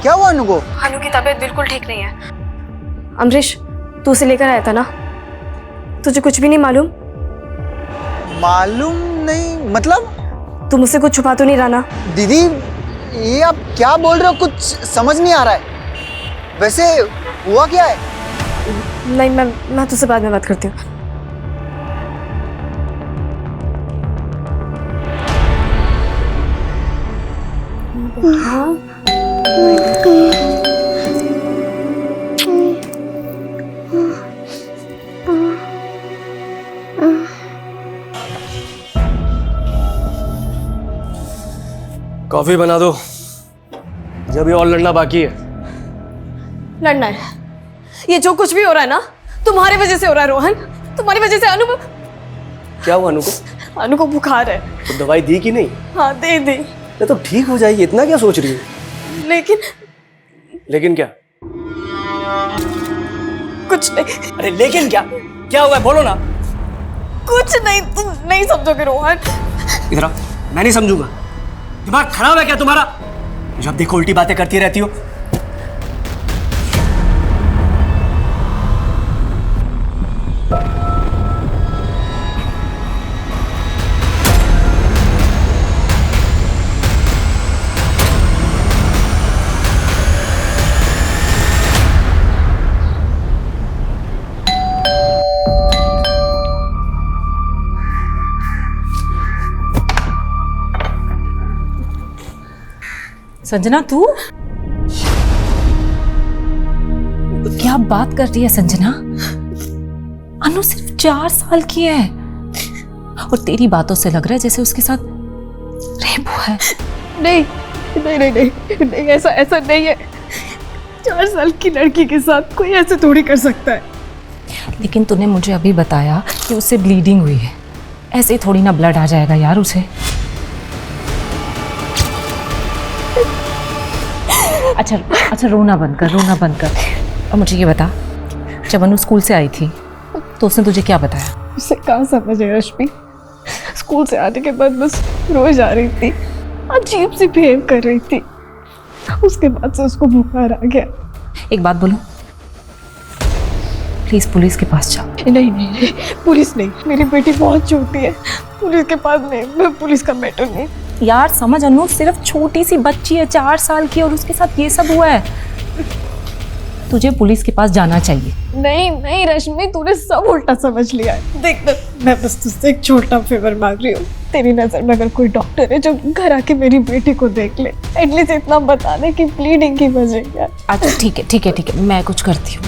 क्या हुआ अनु को? अनु की तबीयत बिल्कुल ठीक नहीं है। अमरीश तू उसे लेकर आया था ना? तुझे कुछ भी नहीं मालूम? मालूम नहीं मतलब? तू मुझसे कुछ छुपा तो नहीं रहा ना? दीदी ये आप क्या बोल रहे हो, कुछ समझ नहीं आ रहा है। वैसे हुआ क्या है? नहीं मैं तुझसे बाद में बात करती हूँ। कॉफी बना दो, जब ये और लड़ना बाकी है। लड़ना है? ये जो कुछ भी हो रहा है ना तुम्हारी वजह से हो रहा है रोहन। तुम्हारी वजह से अनु। क्या हुआ अनु को? अनु को बुखार है। तो दवाई दी कि नहीं? हाँ दे दी। तो ठीक हो जाएगी, इतना क्या सोच रही है? लेकिन क्या? कुछ नहीं। अरे लेकिन क्या? क्या हुआ है बोलो ना। कुछ नहीं, तुम नहीं समझोगे रोहन। इधर आओ, मैं नहीं समझूंगा। दिमाग खराब है क्या तुम्हारा? जब देखो उल्टी बातें करती रहती हो। संजना तू क्या बात कर रही है संजना? अनु सिर्फ 4 साल की है और तेरी बातों से लग रहा है जैसे उसके साथ रेप हुआ है। नहीं नहीं नहीं नहीं, नहीं ऐसा नहीं है। 4 साल की लड़की के साथ कोई ऐसे थोड़ी कर सकता है। लेकिन तूने मुझे अभी बताया कि उससे ब्लीडिंग हुई है। ऐसे थोड़ी ना ब्लड आ जाएगा यार उसे। अच्छा रोना बंद कर। और मुझे ये बता, जब अनु स्कूल से आई थी तो उसने तुझे क्या बताया? उसे कहाँ समझ है रश्मि। स्कूल से आने के बाद बस रोज आ रही थी, अजीब सी बिहेव कर रही थी। उसके बाद से उसको बुखार आ गया। एक बात बोलूं, प्लीज पुलिस के पास जाओ। नहीं, पुलिस नहीं, मेरी बेटी बहुत छोटी है। पुलिस के पास नहीं, मैं पुलिस का मैटर नहीं। यार समझ अनु सिर्फ छोटी सी बच्ची है 4 साल की और उसके साथ ये सब हुआ है। तुझे पुलिस के पास जाना चाहिए। नहीं रश्मि, तूने सब उल्टा समझ लिया है। देख मैं बस तुझसे एक छोटा फेवर मांग रही हूँ। तेरी नजर में अगर कोई डॉक्टर है जो घर आके मेरी बेटी को देख ले, एटलीस्ट इतना बता दे कि ब्लीडिंग की वजह क्या। अच्छा ठीक है, मैं कुछ करती हूँ।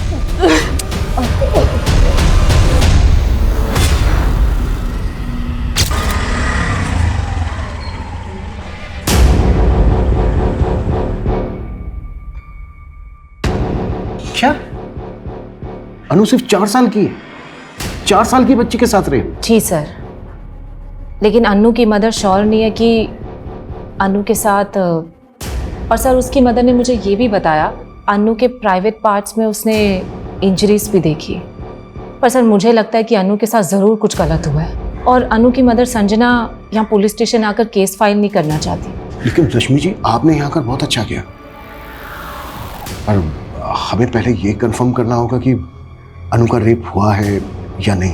अनु सिर्फ 4 साल की है, 4 साल की बच्ची के साथ रहे। जी सर, लेकिन अन्नू की मदर श्योर नहीं है कि अन्नू के साथ, और सर उसकी मदर ने मुझे ये भी बताया अन्नू के प्राइवेट पार्ट्स में उसने इंजरीज भी देखी। पर सर मुझे लगता है कि अन्नू के साथ ज़रूर कुछ गलत हुआ है और अन्नू की मदर संजना यहाँ पुलिस स्टेशन आकर केस फाइल नहीं करना चाहती। लेकिन रश्मि जी, आपने यहाँ आकर बहुत अच्छा किया, पर हमें पहले ये कंफर्म करना होगा कि अनु का रेप हुआ है या नहीं।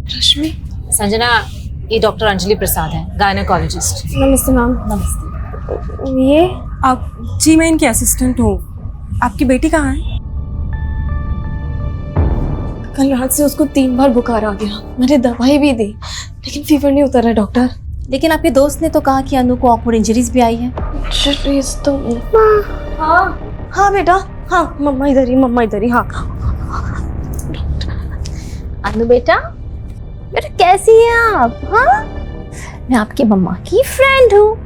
रश्मि, संजना, ये डॉक्टर अंजलि प्रसाद है, गायनेकोलॉजिस्ट। नमस्ते मैम। नमस्ते। ये आप? जी मैं इनकी असिस्टेंट हूँ। आपकी बेटी कहाँ है? कल रात से उसको 3 बार बुखार आ गया। मैंने दवाई भी दी लेकिन फीवर नहीं उतर रहा डॉक्टर। लेकिन आपके दोस्त ने तो कहा कि अनु को ऑकवर्ड इंजरीज भी आई है। इंजरीज तो हाँ बेटा, हाँ मम्मा इधर ही हाँ। अनु बेटा कैसी हैं आप? हाँ, मैं आपकी मम्मा की फ्रेंड हूँ।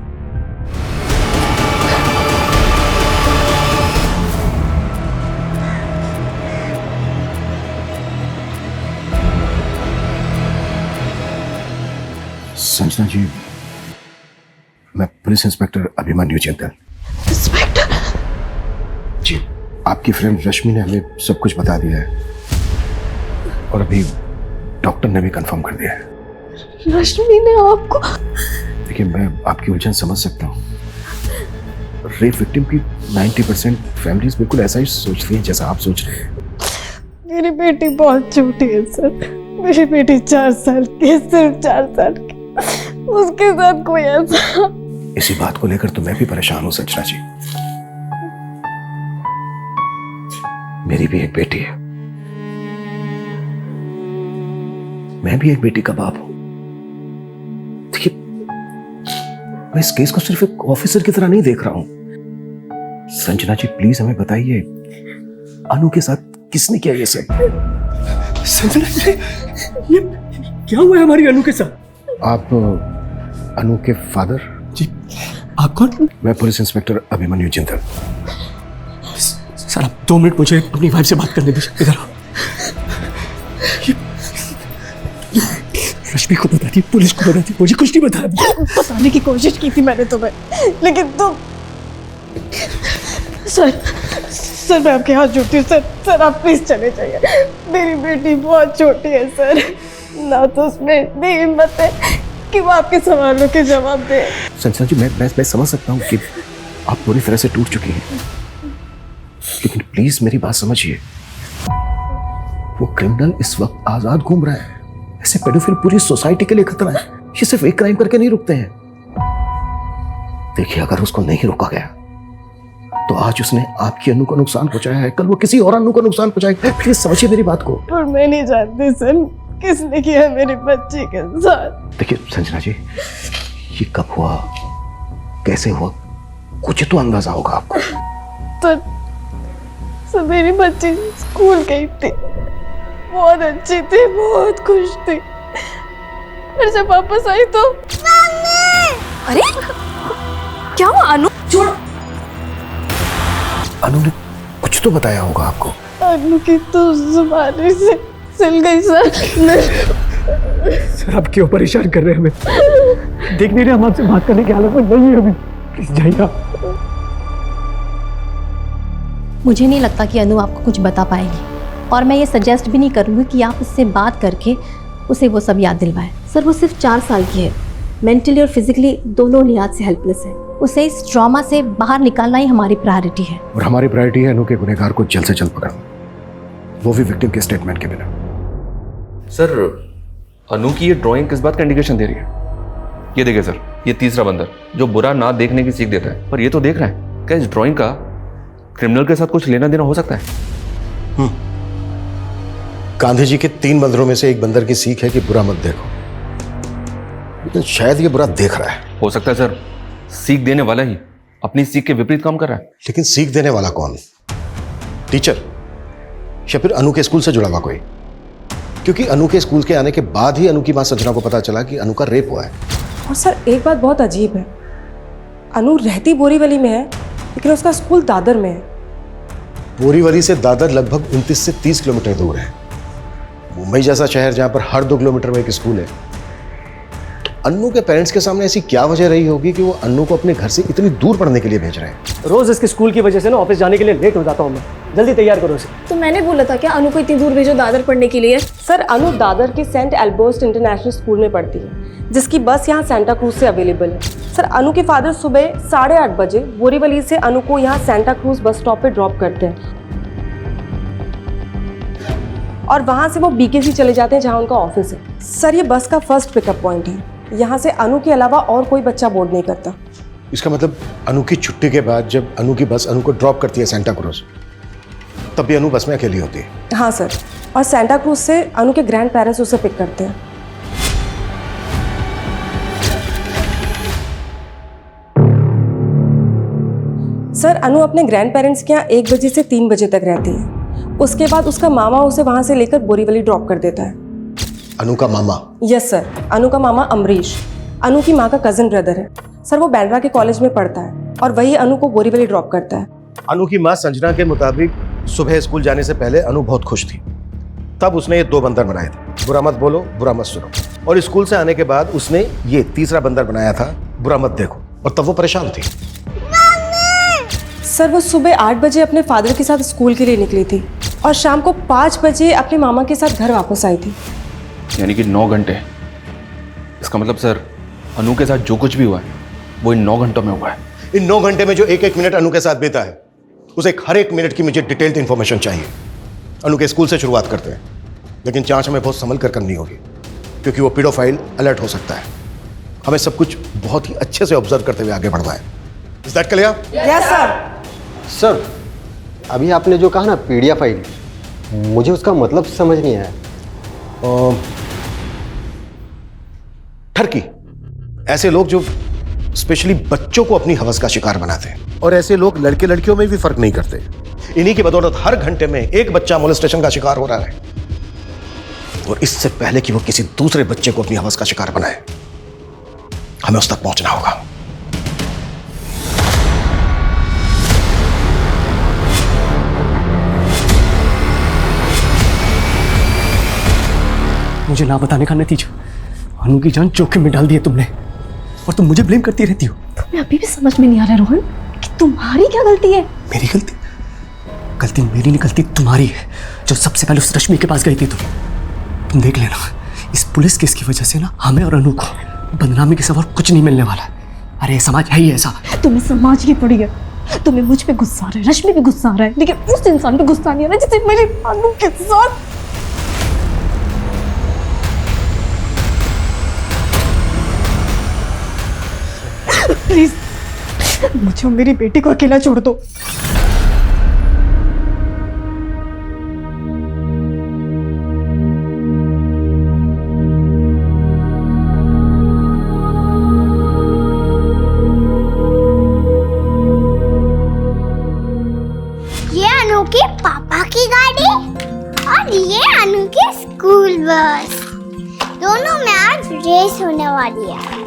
संजना जी, मैं police inspector Abhimanyu Jindal. Inspector ji, आपकी फ्रेंड रश्मि ने हमें सब कुछ बता दिया है और अभी डॉक्टर ने भी कंफर्म कर दिया है। रश्मि ने आपको? देखिए, मैं आपकी उलझन समझ सकता हूँ। रेप विक्टिम की 90% फैमिलीज बिल्कुल ऐसा ही सोचती हैं जैसा आप सोच रहे हैं। मेरी बेटी बहुत छोटी है सर। मेरी बेटी 4 साल की है, सिर्फ 4 साल की। उसके साथ कोई ऐसा। इसी बात को लेकर तो मैं भी परेशान हूँ संजना जी। मेरी भी एक बेटी है, मैं भी एक बेटी का बाप हूं। देखिए, मैं इस केस को सिर्फ एक ऑफिसर की तरह नहीं देख रहा हूं। संजना जी प्लीज हमें बताइए, अनु के साथ किसने किया ये सब? संजना जी, ये क्या हुआ है हमारी अनु के साथ? आप अनु के फादर? जी। आप कौन? मैं police inspector Abhimanyu Jindal. Sir आप 2 मिनट मुझे अपनी वाइफ से बात करने दीजिए। इधर आओ। रश्मि को बता दी, पुलिस को बता दी, मुझे कुछ नहीं बताया। बताने की कोशिश की थी मैंने तुम्हें, लेकिन तुम। सर मैं आपके हाथ जोड़ती हूँ सर आप प्लीज चले जाइए। मेरी बेटी बहुत छोटी है सर, ना तो उसमें इतनी हिम्मत है कि वो आपके सवालों के जवाब दे। संजना जी, मैं समझ सकता हूँ कि आप पूरी तरह से टूट चुकी हैं, लेकिन प्लीज मेरी बात समझिए। वो क्रिमिनल इस वक्त आजाद घूम रहा है। ऐसे पेडोफिल पूरी सोसाइटी के लिए खतरा है। ये सिर्फ एक क्राइम करके नहीं रुकते हैं। देखिए, अगर उसको नहीं रोका गया तो आज उसने आपकी अनु को नुकसान पहुंचाया है, कल वो किसी और अनु को नुकसान पहुंचाएगा। प्लीज समझिए मेरी बात को। पर मैं नहीं जानती सर किसने किया मेरी बच्ची के साथ। देखिए संजना जी, ये कब हुआ, कैसे हुआ, कुछ तो अंदाजा होगा आपको। तो मेरी बच्ची स्कूल गई थी, बहुत अच्छी थी, बहुत खुश थी। फिर जब वापस आई तो अरे क्या हुआ अनु? छोड़। अनु ने कुछ तो बताया होगा आपको। अनु की तो जुबानी से सिल गई सर। सर आप क्यों परेशान कर रहे हैं हमें? देख नहीं रहे हम आपसे बात करने की हालत में नहीं है अभी। प्लीज जाइए आप। मुझे नहीं लगता कि अनु आपको कुछ बता पाएगी, और मैं ये सजेस्ट भी नहीं करूँगी कि आप उससे बात करके उसे वो सब याद दिलवाएं। सर वो सिर्फ 4 साल की है, मेंटली और फिजिकली दोनों लिहाज से हेल्पलेस है। उसे इस ट्रॉमा से बाहर निकालना ही हमारी प्रायोरिटी है। और हमारी प्रायोरिटी है अनु के गुनहगार को जल्द से जल्द पकड़ना, वो भी विक्टिम के स्टेटमेंट के बिना। सर अनु की ये ड्राइंग किस बात का इंडिकेशन दे रही है? ये देखिए सर, ये तीसरा बंदर जो बुरा ना देखने की सीख देता है, पर ये तो देख रहा है। क्या इस ड्राइंग का क्रिमिनल के साथ कुछ लेना देना हो सकता है? गांधी जी के 3 बंदरों में से एक बंदर की सीख है कि बुरा मत देखो, लेकिन शायद ये बुरा देख रहा है। हो सकता है सर सीख देने वाला ही अपनी सीख के विपरीत काम कर रहा है। लेकिन सीख देने वाला कौन? टीचर या फिर अनु के स्कूल से जुड़ा हुआ कोई? क्योंकि अनु के स्कूल के आने के बाद ही अनु की मां संजना को पता चला कि अनु का रेप हुआ है। और सर एक बात बहुत अजीब है, अनु रहती बोरीवली में है लेकिन उसका स्कूल दादर में है। बोरीवली से दादर लगभग 29 से 30 किलोमीटर दूर है। मुंबई जैसा शहर जहां पर हर 2 किलोमीटर में एक स्कूल है, तो अन्नू के पेरेंट्स के सामने ऐसी क्या वजह रही होगी कि वो अन्नू को अपने घर से इतनी दूर पढ़ने के लिए भेज रहे हैं? रोज इसके स्कूल की वजह से ना ऑफिस जाने के लिए लेट हो जाता हूँ मैं। जल्दी तैयार करो इसे। तो मैंने बोला था क्या अनु को इतनी दूर भेजो दादर पढ़ने के लिए? सर अनु दादर के सेंट एल्बर्ट इंटरनेशनल स्कूल में पढ़ती है, जिसकी बस यहाँ सेंटा क्रूज से अवेलेबल है। सर अनु के फादर सुबह 8:30 बजे बोरीवली से अनु को यहाँ सेंटा क्रूज बस स्टॉप पे ड्रॉप करते हैं और वहाँ से वो बीकेसी चले जाते हैं जहाँ उनका ऑफिस है। सर ये बस का फर्स्ट पिकअप पॉइंट है, यहाँ से अनु के अलावा और कोई बच्चा बोर्ड नहीं करता। इसका मतलब अनु की छुट्टी के बाद जब अनु की बस अनु को ड्रॉप करती है सेंटा क्रूज, तब भी अनु बस में अकेली होती है? हाँ सर, और सेंटा क्रूज से अनु के ग्रैंड पेरेंट्स उसे पिक करते हैं। सर अनु अपने ग्रैंड पेरेंट्स के यहाँ 1 बजे से 3 बजे तक रहती है। उसके बाद उसका मामा उसे वहां से लेकर बोरीवली ड्रॉप कर देता है। अनु का मामा? यस सर, अनु का मामा अमरीश अनु की माँ का कजिन ब्रदर है। सर वो बैंड्रा के कॉलेज में पढ़ता है और वही अनु को बोरीवली ड्रॉप करता है। अनु की माँ संजना के मुताबिक सुबह स्कूल जाने से पहले अनु बहुत खुश थी, तब उसने ये 2 बंदर बनाए थे, बुरा मत बोलो बुरा मत सुनो, और स्कूल से आने के बाद उसने ये तीसरा बंदर बनाया था, बुरा मत देखो, और तब वो परेशान थी। सर वो सुबह 8 बजे अपने फादर के साथ स्कूल के लिए निकली थी और शाम को 5 बजे अपने मामा के साथ घर वापस आई थी। यानी कि 9 घंटे। इसका मतलब सर अनु के साथ जो कुछ भी हुआ है वो इन 9 घंटों में हुआ है। इन 9 घंटे में जो एक मिनट अनु के साथ बीता है, उसे हर एक मिनट की मुझे डिटेल्ड इंफॉर्मेशन चाहिए। अनु के स्कूल से शुरुआत करते हैं, लेकिन जांच हमें बहुत संभल कर करनी होगी क्योंकि वो पीडोफाइल अलर्ट हो सकता है। हमें सब कुछ बहुत ही अच्छे से ऑब्जर्व करते हुए आगे बढ़ना है। Is that clear? Yes sir. Sir अभी आपने जो कहा ना पीडिया फाइल, मुझे उसका मतलब समझ नहीं आया। ठरकी, ऐसे लोग जो स्पेशली बच्चों को अपनी हवस का शिकार बनाते हैं, और ऐसे लोग लड़के लड़कियों में भी फर्क नहीं करते। इन्हीं की बदौलत हर घंटे में एक बच्चा मोलेस्टेशन का शिकार हो रहा है, और इससे पहले कि वो किसी दूसरे बच्चे को अपनी हवस का शिकार बनाए, हमें उस तक पहुंचना होगा। मुझे ना बताने का नतीजा अनु की जान जोखिम में डाल दी है तुमने, और तुम मुझे ब्लेम करती रहती हो। तुम्हें अभी भी समझ में नहीं आ रहा रोहन कि तुम्हारी क्या गलती है? मेरी गलती? गलती मेरी नहीं, गलती तुम्हारी है, जो सबसे पहले उस रश्मि के पास गई थी। तुम देख लेना, इस पुलिस केस की वजह से ना हमें और अनु को बदनामी के सिवा और कुछ नहीं मिलने वाला। अरे समाज है ही ऐसा। तुम्हें समाज की पड़ी है, तुम्हें मुझ पे गुस्सा आ रहा है, रश्मि पे गुस्सा आ रहा है, लेकिन उस इंसान पे गुस्सा नहीं आ रहा जिसे मेरी अनु के साथ। प्लीज मुझे और मेरी बेटी को अकेला छोड़ दो। ये अनु के पापा की गाड़ी और ये अनु की स्कूल बस, दोनों में आज रेस होने वाली है।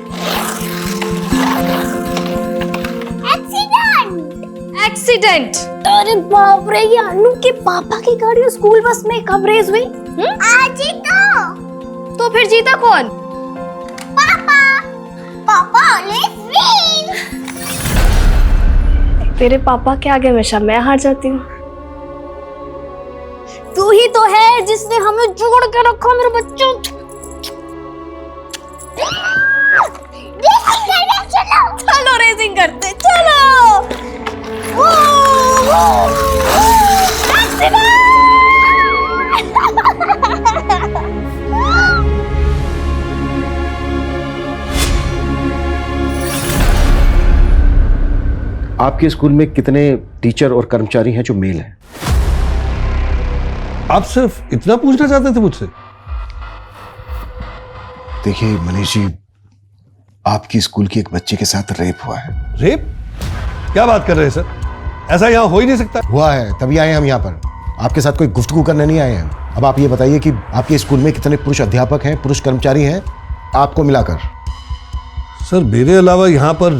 एक्सीडेंट? अरे बाप रे, ये अनु के पापा की गाड़ी और स्कूल बस में कब रेस हुई? आज ही तो फिर जीता कौन? पापा। पापा ऑलवेज विन। तेरे पापा के आगे हमेशा मैं हार जाती हूँ। तू ही तो है जिसने हमें जोड़ के रखा मेरे बच्चों। चलो रेसिंग करते, चलो। आपके स्कूल में कितने टीचर और कर्मचारी हैं जो मेल हैं? आप सिर्फ इतना पूछना चाहते थे मुझसे? देखिए मनीष जी, आपकी स्कूल की एक बच्चे के साथ रेप हुआ है। रेप? क्या बात कर रहे हैं सर? ऐसा यहाँ हो ही नहीं सकता। हुआ है, तभी आए हम यहाँ पर। आपके साथ कोई गुफ्तगू करने नहीं आए हैं। अब आप ये बताइए कि आपके स्कूल में कितने पुरुष अध्यापक हैं, पुरुष कर्मचारी हैं आपको मिलाकर? सर मेरे अलावा यहाँ पर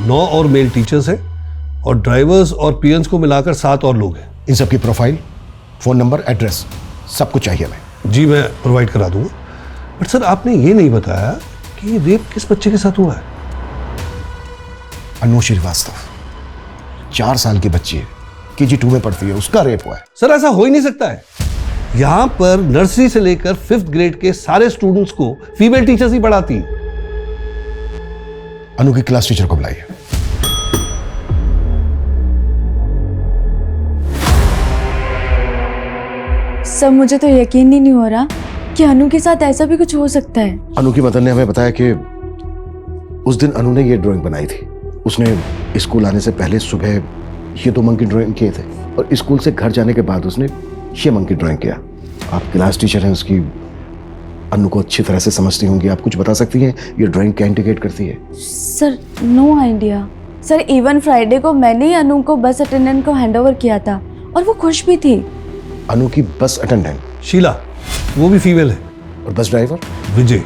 9 और मेल टीचर्स हैं और ड्राइवर्स और पीएन्स को मिलाकर 7 और लोग हैं। इन सबकी प्रोफाइल, फ़ोन नंबर, एड्रेस सब कुछ चाहिए हमें। जी मैं प्रोवाइड करा दूंगा। बट सर आपने ये नहीं बताया कि ये रेप किस बच्चे के साथ हुआ है? अनु श्रीवास्तव, 4 साल की बच्ची है, KG2 में पढ़ती है, उसका रेप हुआ है। सर ऐसा हो ही नहीं सकता है। यहाँ पर नर्सरी से लेकर 5th ग्रेड के सारे स्टूडेंट्स को फीमेल टीचर्स ही पढ़ाती हैं। अनु की क्लास टीचर को बुलाइए। सर मुझे तो यकीन ही नहीं हो रहा कि अनु के साथ ऐसा भी कुछ हो सकता है। अनु की मदर ने हमें बताया कि उस दिन अनु ने ये ड्राइंग बनाई थी। उसने स्कूल आने से पहले सुबह ये 2 मंकी ड्राइंग किए थे और स्कूल से घर जाने के बाद उसने ये मंकी ड्राइंग किया। आप क्लास टीचर हैं उसकी, अनु को अच्छी तरह से समझती होंगी, आप कुछ बता सकती हैं ये ड्राइंग क्या इंडिकेट करती है? Sir no idea. Sir even Friday को मैंने ही अनु को बस अटेंडेंट को हैंडओवर किया था और वो खुश भी थी। अनु की बस अटेंडेंट शीला, वो भी फीमेल है। और बस ड्राइवर विजय,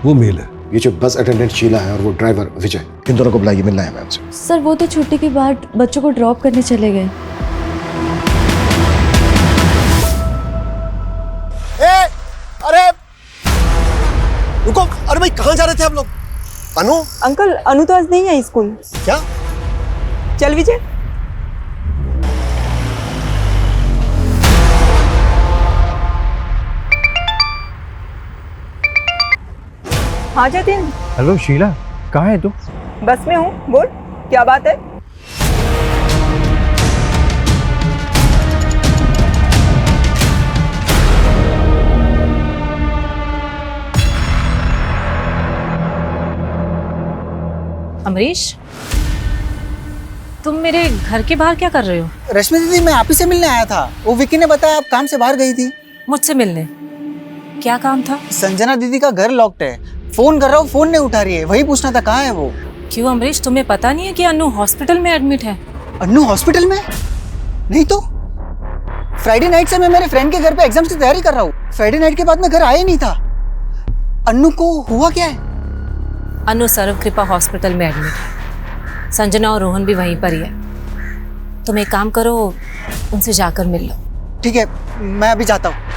वो मेल है। ये जो बस अटेंडेंट शीला है और वो ड्राइवर विजय, इन दोनों को बुलाइए, मिलना है मैम से। सर वो तो छुट्टी के बाद बच्चों को ड्रॉप करने चले गए। अरे रुको, अरे भाई कहाँ जा रहे थे आप लोग? अनु? अंकल अनु तो आज नहीं आई स्कूल। क्या? चल विजय। हाँ जतिन। हेलो शीला, कहाँ है तू? बस में हूँ, बोल क्या बात है? अमरीश, तुम मेरे घर के बाहर क्या कर रहे हो? रश्मि दीदी मैं आप ही से मिलने आया था। वो विकी ने बताया आप काम से बाहर गई थी। मुझसे मिलने? क्या काम था? संजना दीदी का घर लॉक्ड है, फोन कर रहा हूँ फोन नहीं उठा रही है, वही पूछना था कहाँ है वो। क्यों अमरीश, तुम्हें पता नहीं है कि अन्नू हॉस्पिटल में एडमिट है? अन्नू हॉस्पिटल में? नहीं तो फ्राइडे नाइट से मैं मेरे फ्रेंड के घर पे एग्जाम्स की तैयारी कर रहा हूँ। फ्राइडे नाइट के बाद मैं घर आया ही नहीं था। अन्नू को हुआ क्या है? अन्नू सर्व कृपा हॉस्पिटल में एडमिट है। संजना और रोहन भी वहीं पर ही है। तुम एक काम करो, उनसे जाकर मिल लो। ठीक है, मैं अभी जाता हूँ।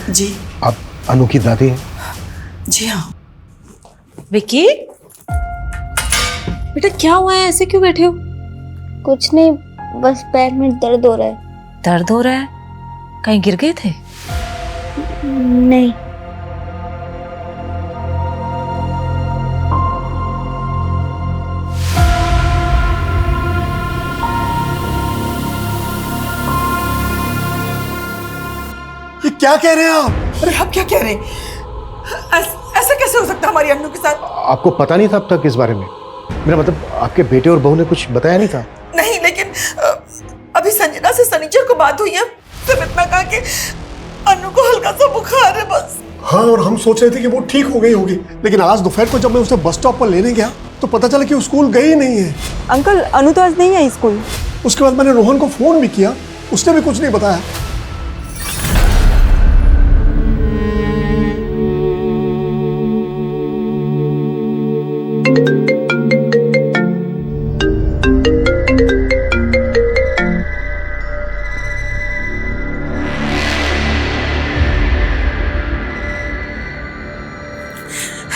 जी आप अनु की दादी हैं? जी हाँ। विकी, बेटा क्या हुआ है, ऐसे क्यों बैठे हो? कुछ नहीं, बस पैर में दर्द हो रहा है। दर्द हो रहा है? कहीं गिर गए थे? नहीं। ये क्या कह रहे हैं आप? अरे आप क्या कह रहे हैं? ऐसा कैसे हो सकता है हमारी अन्नू के साथ? आपको पता नहीं था अब तक इस बारे में? मेरा मतलब आपके बेटे और बहू ने कुछ बताया नहीं था? नहीं, लेकिन अभी संजना से सनीचर को बात हुई है। सिर्फ इतना कहा कि अन्नू को हल्का सा बुखार है बस। हाँ, और हम सोच रहे थे कि वो ठीक हो गई होगी, लेकिन आज दोपहर को जब मैं उसे बस स्टॉप पर लेने गया तो पता चला कि वो स्कूल गई ही नहीं है। अंकल अनु तो आज नहीं आई स्कूल। उसके बाद मैंने रोहन को फोन भी किया, उसने भी कुछ नहीं बताया।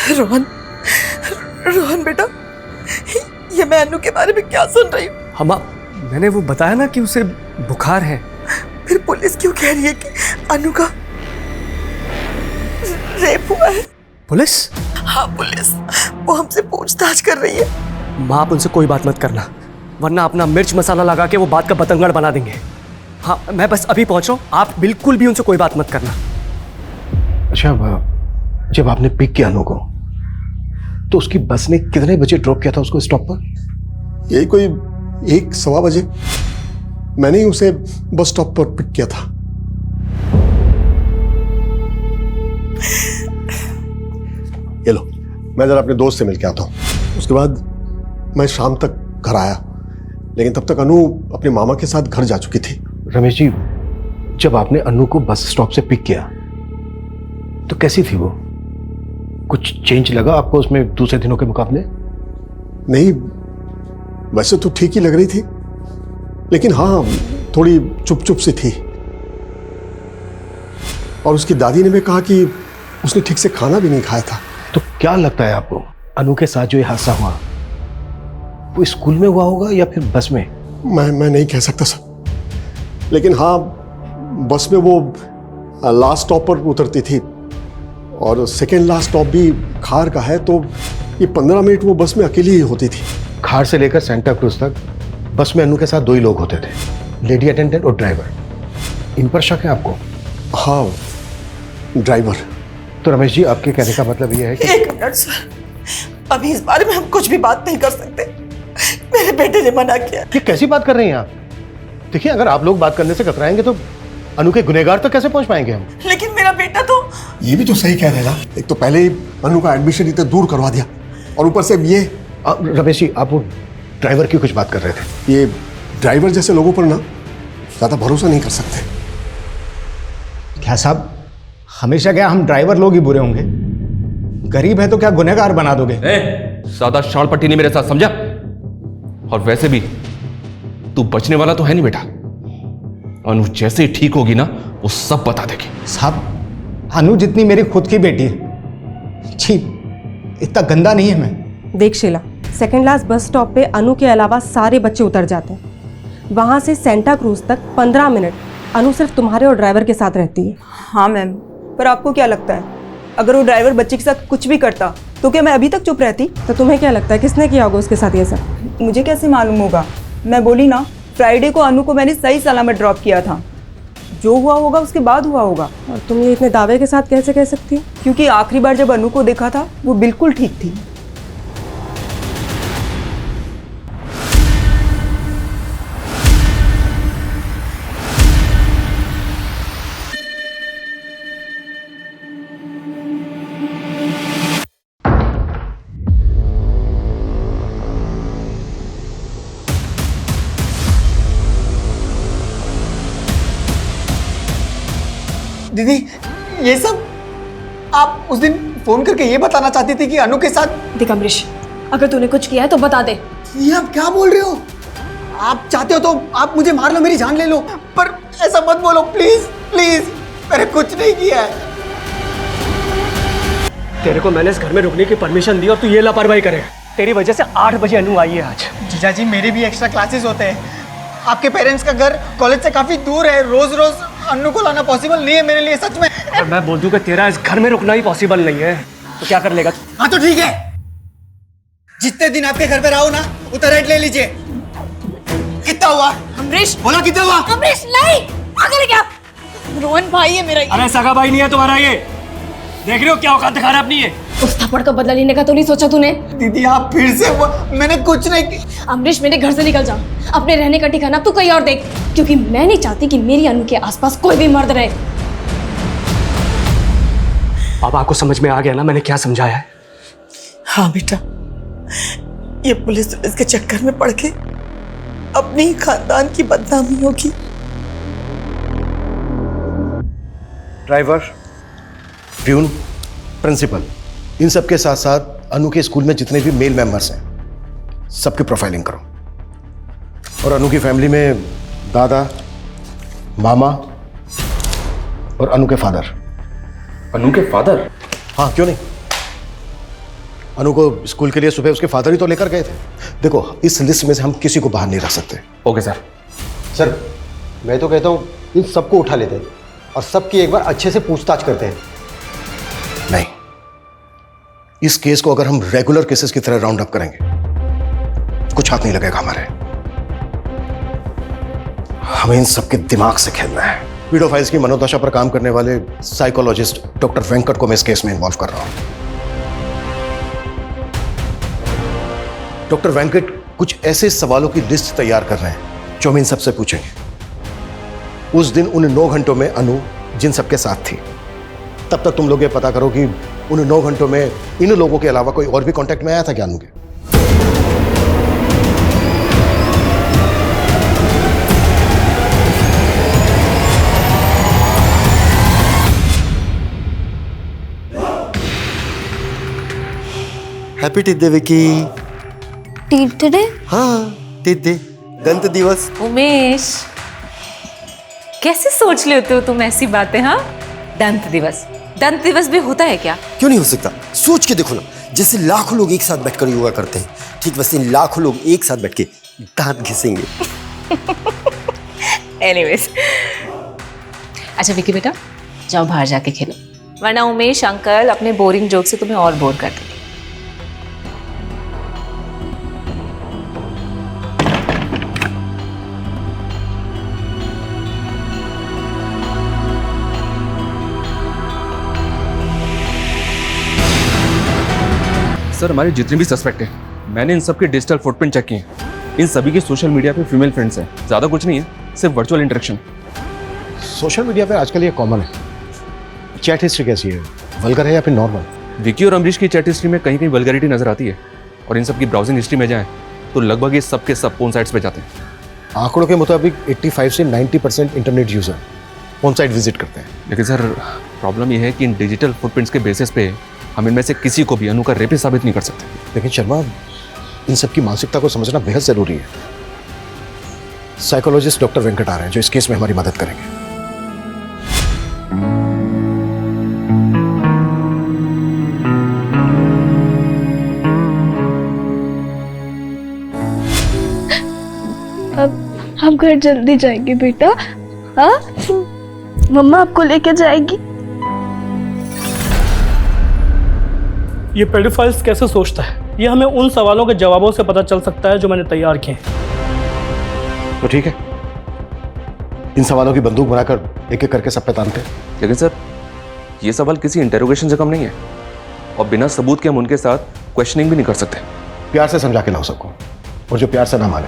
रोहन, रोहन बेटा, ये मैं अनु के बारे में क्या सुन रही हूँ? हम मैंने वो बताया ना कि उसे बुखार है। फिर पुलिस क्यों कह रही है कि अनु का रेप हुआ है? पुलिस? हाँ पुलिस, वो हमसे पूछताछ कर रही है। माँ आप उनसे कोई बात मत करना, वरना अपना मिर्च मसाला लगा के वो बात का बतंगड़ बना देंगे। हाँ मैं बस अभी पहुंच रहा हूँ, आप बिल्कुल भी उनसे कोई बात मत करना। अच्छा, जब आपने पिक किया अनु को तो उसकी बस ने कितने बजे ड्रॉप किया था उसको स्टॉप पर? यही कोई 1-1:15 बजे। मैंने ही उसे बस स्टॉप पर पिक किया था। ये लो, मैं जरा अपने दोस्त से मिल के आता हूँ। उसके बाद मैं शाम तक घर आया, लेकिन तब तक अनु अपने मामा के साथ घर जा चुकी थी। रमेश जी, जब आपने अनु को बस स्टॉप से पिक किया तो कैसी थी वो? कुछ चेंज लगा आपको उसमें दूसरे दिनों के मुकाबले? नहीं, वैसे तो ठीक ही लग रही थी, लेकिन हाँ थोड़ी चुप चुप सी थी। और उसकी दादी ने भी कहा कि उसने ठीक से खाना भी नहीं खाया था। तो क्या लगता है आपको, अनु के साथ जो ये हादसा हुआ वो स्कूल में हुआ होगा या फिर बस में? मैं नहीं कह सकता सर, लेकिन हाँ बस में वो लास्ट स्टॉप पर उतरती थी और सेकेंड लास्ट स्टॉप भी खार का है, तो ये 15 मिनट वो बस में अकेली ही होती थी। खार से लेकर सेंटा क्रूज तक बस में अनु के साथ 2 ही लोग होते थे, लेडी अटेंडेंट और ड्राइवर। इन पर शक है आपको? हाँ, ड्राइवर। तो रमेश जी, आपके कहने का मतलब ये है कि... एक मिनट सर, अभी इस बारे में हम कुछ भी बात नहीं कर सकते। मेरे बेटे ने मना किया। ये कैसी बात कर रही हैं आप? देखिए, अगर आप लोग बात करने से कतराएंगे तो अनु के गुनहगार तक कैसे पहुंच पाएंगे हम? लेकिन मेरा बेटा तो... ये भी तो सही कह रहे ना, एक तो पहले ही अनु का एडमिशन इतना दूर करवा दिया और ऊपर से ये... रमेश जी, आप वो ड्राइवर की कुछ बात कर रहे थे। ये ड्राइवर जैसे लोगों पर ना ज्यादा भरोसा नहीं कर सकते। क्या साहब, हमेशा क्या हम ड्राइवर लोग ही बुरे होंगे? गरीब है तो क्या गुनहगार बना दोगे? ज्यादा शाल पट्टी नहीं मेरे साथ, समझा? और वैसे भी तू बचने वाला तो है नहीं बेटा। अनु जैसे ही ठीक होगी ना, वो सब बता देगी। साहब, अनु जितनी मेरी खुद की बेटी है। छी, इतना गंदा नहीं है मैं। देख Sheela, second last bus stop पे अनु के अलावा सारे बच्चे उतर जाते हैं। वहाँ से सेंटा क्रूज तक 15 मिनट अनु सिर्फ तुम्हारे और ड्राइवर के साथ रहती है। हाँ मैम, पर आपको क्या लगता है, अगर वो ड्राइवर बच्चे के साथ कुछ भी करता तो क्या मैं अभी तक चुप रहती? तो तुम्हें क्या लगता है किसने किया होगा उसके साथ ये सब? मुझे कैसे मालूम होगा? मैं बोली ना, फ्राइडे को अनु को मैंने सही सलामत ड्रॉप किया था। जो हुआ होगा उसके बाद हुआ होगा। और तुम ये इतने दावे के साथ कैसे कह सकती हो? क्योंकि आखिरी बार जब अनु को देखा था वो बिल्कुल ठीक थी। दीदी, ये सब आप उस दिन फोन करके ये बताना चाहती थी कि अनु के साथ... देख अमरीश, अगर तूने कुछ किया है तो बता दे। ये आप क्या बोल रहे हो? आप चाहते हो तो आप मुझे मार लो, मेरी जान ले लो, पर ऐसा मत बोलो प्लीज प्लीज। मैंने कुछ नहीं किया है। तेरे को मैंने इस घर में रुकने की परमिशन दी और तू ये लापरवाही करे। तेरी वजह से 8 बजे अनु आई है आज। जीजा जी, मेरे भी एक्स्ट्रा क्लासेस होते हैं। आपके पेरेंट्स का घर कॉलेज से काफी दूर है, रोज रोज अनु को लाना पॉसिबल नहीं है मेरे लिए, सच में। और मैं बोल दूं कि तेरा इस घर में रुकना ही पॉसिबल नहीं है तो क्या कर लेगा? हाँ तो ठीक है, जितने दिन आपके घर पे रहो ना, उतना रेंट ले लीजिए। कितना हुआ? अमरीश, बोला कितना हुआ? अमरीश नहीं, पागल है क्या? रोहन भाई है मेरा। अरे सगा भाई नहीं है तुम्हारा ये। देख रहे हो क्या औकात दिखा रहा है अपनी ये? उस थप्पड़ का बदला लेने का तो नहीं सोचा तूने? दीदी आप फिर से मैंने कुछ नहीं की। अमरीश, मेरे घर से निकल जा। अपने रहने का ठिकाना तू कहीं और देख, क्योंकि मैं नहीं चाहती कि मेरी अनु के आसपास कोई भी मर्द रहे। पापा को समझ में आ गया ना मैंने क्या समझाया है? हाँ बेटा, ये पुलिस के चक्कर में पड़ के अपने ही खानदान की बदनामी होगी। ड्राइवर, प्यून, प्रिंसिपल, इन सब के साथ साथ अनु के स्कूल में जितने भी मेल मेंबर्स हैं सबकी प्रोफाइलिंग करो। और अनु की फैमिली में दादा, मामा और अनु के फादर। अनु के फादर? हाँ, क्यों नहीं। अनु को स्कूल के लिए सुबह उसके फादर ही तो लेकर गए थे। देखो, इस लिस्ट में से हम किसी को बाहर नहीं रख सकते। Okay sir. सर, मैं तो कहता हूँ इन सबको उठा लेते हैं और सबकी एक बार अच्छे से पूछताछ करते हैं। नहीं, इस केस को अगर हम रेगुलर केसेस की तरह राउंड अप करेंगे कुछ हाथ नहीं लगेगा हमारे। हमें इन सबके दिमाग से खेलना है। पीडोफाइल्स की मनोदशा पर काम करने वाले साइकोलॉजिस्ट डॉक्टर वेंकट को मैं इस केस में इन्वॉल्व कर रहा हूं। डॉक्टर वेंकट कुछ ऐसे सवालों की लिस्ट तैयार कर रहे हैं जो हम इन सबसे पूछेंगे। उस दिन उन 9 घंटों में अनु जिन सबके साथ थी, तब तक तुम लोग ये पता करो कि उन 9 घंटों में इन लोगों के अलावा कोई और भी कांटेक्ट में आया था क्या अनु के? Happy teeth day Vicky. Teeth day? हाँ, टीथ डे, दंत दिवस। उमेश, कैसे सोच लेते हो तुम ऐसी बातें? हाँ, दंत दिवस भी होता है क्या? क्यों नहीं हो सकता? सोच के देखो ना, जैसे लाखों लोग एक साथ बैठकर योगा करते हैं, ठीक वैसे लाखों लोग एक साथ बैठ के दांत घिसेंगे। एनीवेज, अच्छा विकी बेटा, जाओ बाहर जाके खेलो, वरना उमेश अंकल अपने बोरिंग जोक से तुम्हें और बोर कर देंगे। सर, हमारे जितने भी सस्पेक्ट हैं, मैंने इन सब के डिजिटल फुटप्रिंट चेक किए हैं। इन सभी के सोशल मीडिया पे फीमेल फ्रेंड्स हैं। ज़्यादा कुछ नहीं है, सिर्फ वर्चुअल इंटरेक्शन। सोशल मीडिया पे आजकल ये कॉमन है। चैट हिस्ट्री कैसी है, वल्गर है या फिर नॉर्मल? विकी और अमरीश की चैट हिस्ट्री में कहीं कहीं वल्गैरिटी नजर आती है, और इन सब की ब्राउजिंग हिस्ट्री में जाएं तो लगभग ये सब के सब पोर्न साइट्स पे जाते हैं। आंकड़ों के मुताबिक 85 से 90% internet user porn site visit करते हैं। लेकिन सर, प्रॉब्लम ये है कि इन डिजिटल फुटप्रिंट्स के बेसिस पे हम इनमें से किसी को भी अनु का रेपिस्ट साबित नहीं कर सकते। लेकिन शर्मा, इन सब की मानसिकता को समझना बेहद जरूरी है। साइकोलॉजिस्ट डॉक्टर वेंकट आ रहे हैं जो इस केस में हमारी मदद करेंगे। अब हम घर जल्दी जाएंगे बेटा। हाँ, मम्मा आपको लेके जाएगी। ये पेडोफाइल्स कैसे सोचता है, ये हमें उन सवालों के जवाबों से पता चल सकता है जो मैंने तैयार किए हैं। तो ठीक है, इन सवालों की बंदूक बनाकर एक एक करके सब पे तानते हैं। लेकिन सर, ये सवाल किसी इंटेरोगेशन से कम नहीं है, और बिना सबूत के हम उनके साथ क्वेश्चनिंग भी नहीं कर सकते। प्यार से समझा के लाओ सबको, और जो प्यार से ना माने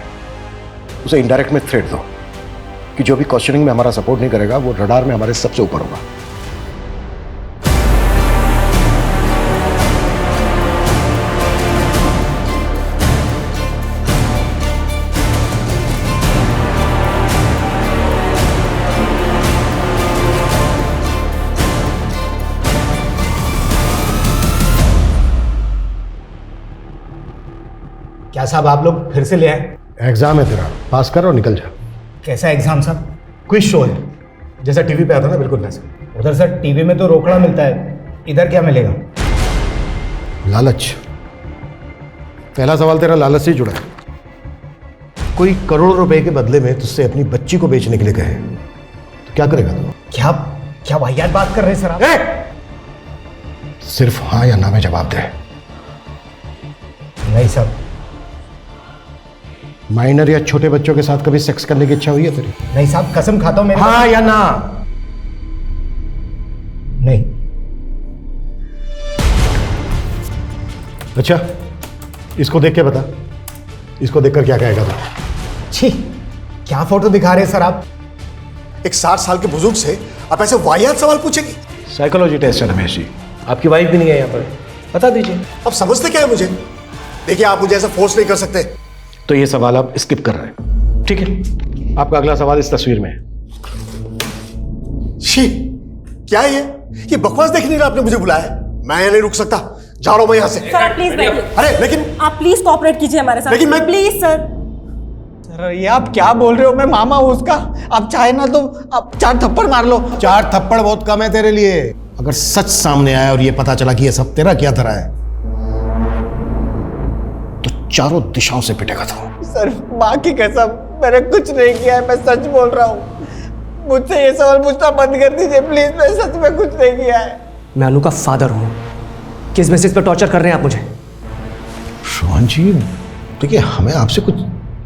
उसे इनडायरेक्ट में थ्रेट दो कि जो भी क्वेश्चनिंग में हमारा सपोर्ट नहीं करेगा वो रडार में हमारे सबसे ऊपर होगा। क्या साहब, आप लोग फिर से ले आए? एग्जाम है तेरा, पास कर और निकल जा। कैसा एग्जाम साहब? क्विज शो है, जैसा टीवी पे आता ना, बिल्कुल वैसा। उधर सर टीवी में तो रोकड़ा मिलता है, इधर क्या मिलेगा? लालच। पहला सवाल तेरा लालच से जुड़ा है। कोई करोड़ रुपए के बदले में तुझसे अपनी बच्ची को बेचने के लिए कहे तो क्या करेगा तू? क्या वाहियात बात कर रहे हैं सर आप? सिर्फ हाँ या ना में जवाब दे। नहीं साहब। माइनर या छोटे बच्चों के साथ कभी सेक्स करने की इच्छा हुई है तेरी? नहीं साहब, कसम खाता हूं मेरे। हाँ या ना? नहीं। अच्छा, इसको देख के बता, इसको देखकर क्या कहेगा तू? छी, क्या फोटो दिखा रहे हैं सर आप? एक 60 साल के बुजुर्ग से आप ऐसे वाहियात सवाल पूछेंगे? साइकोलॉजी टेस्ट है रमेश जी। आपकी वाइफ भी नहीं है यहाँ पर, बता दीजिए। अब समझते क्या है मुझे? देखिए, आप मुझे ऐसा फोर्स नहीं कर सकते। तो ये सवाल आप स्किप कर रहे हैं, ठीक है? आपका अगला सवाल इस तस्वीर में है। छी, क्या है ये बकवास देखने के लिए आपने मुझे बुलाया है? मैं यहाँ नहीं रुक सकता, जा रहा हूं मैं यहाँ से। सर प्लीज बैठिए। अरे लेकिन आप प्लीज कोऑपरेट कीजिए हमारे साथ। लेकिन मैं प्लीज सर। सर ये आप क्या बोल रहे हो? मैं मामा हूं उसका। आप चाहे ना तो आप 4 थप्पड़ मार लो। 4 थप्पड़ बहुत कम है तेरे लिए। अगर सच सामने आया और ये पता चला कि ये सब तेरा क्या धरा है तो चारों दिशाओं से पिटेगा तू। सर माँ की कसम, मैंने कुछ नहीं किया है, मैं सच बोल रहा हूँ। मुझसे ये सवाल पूछना बंद कर दीजिए प्लीज, मैं सच में कुछ नहीं किया है। मैं अनु का फादर हूँ। किस बेसिस पर टॉर्चर कर रहे हैं आप मुझे? रोहन जी, देखिए हमें आपसे कुछ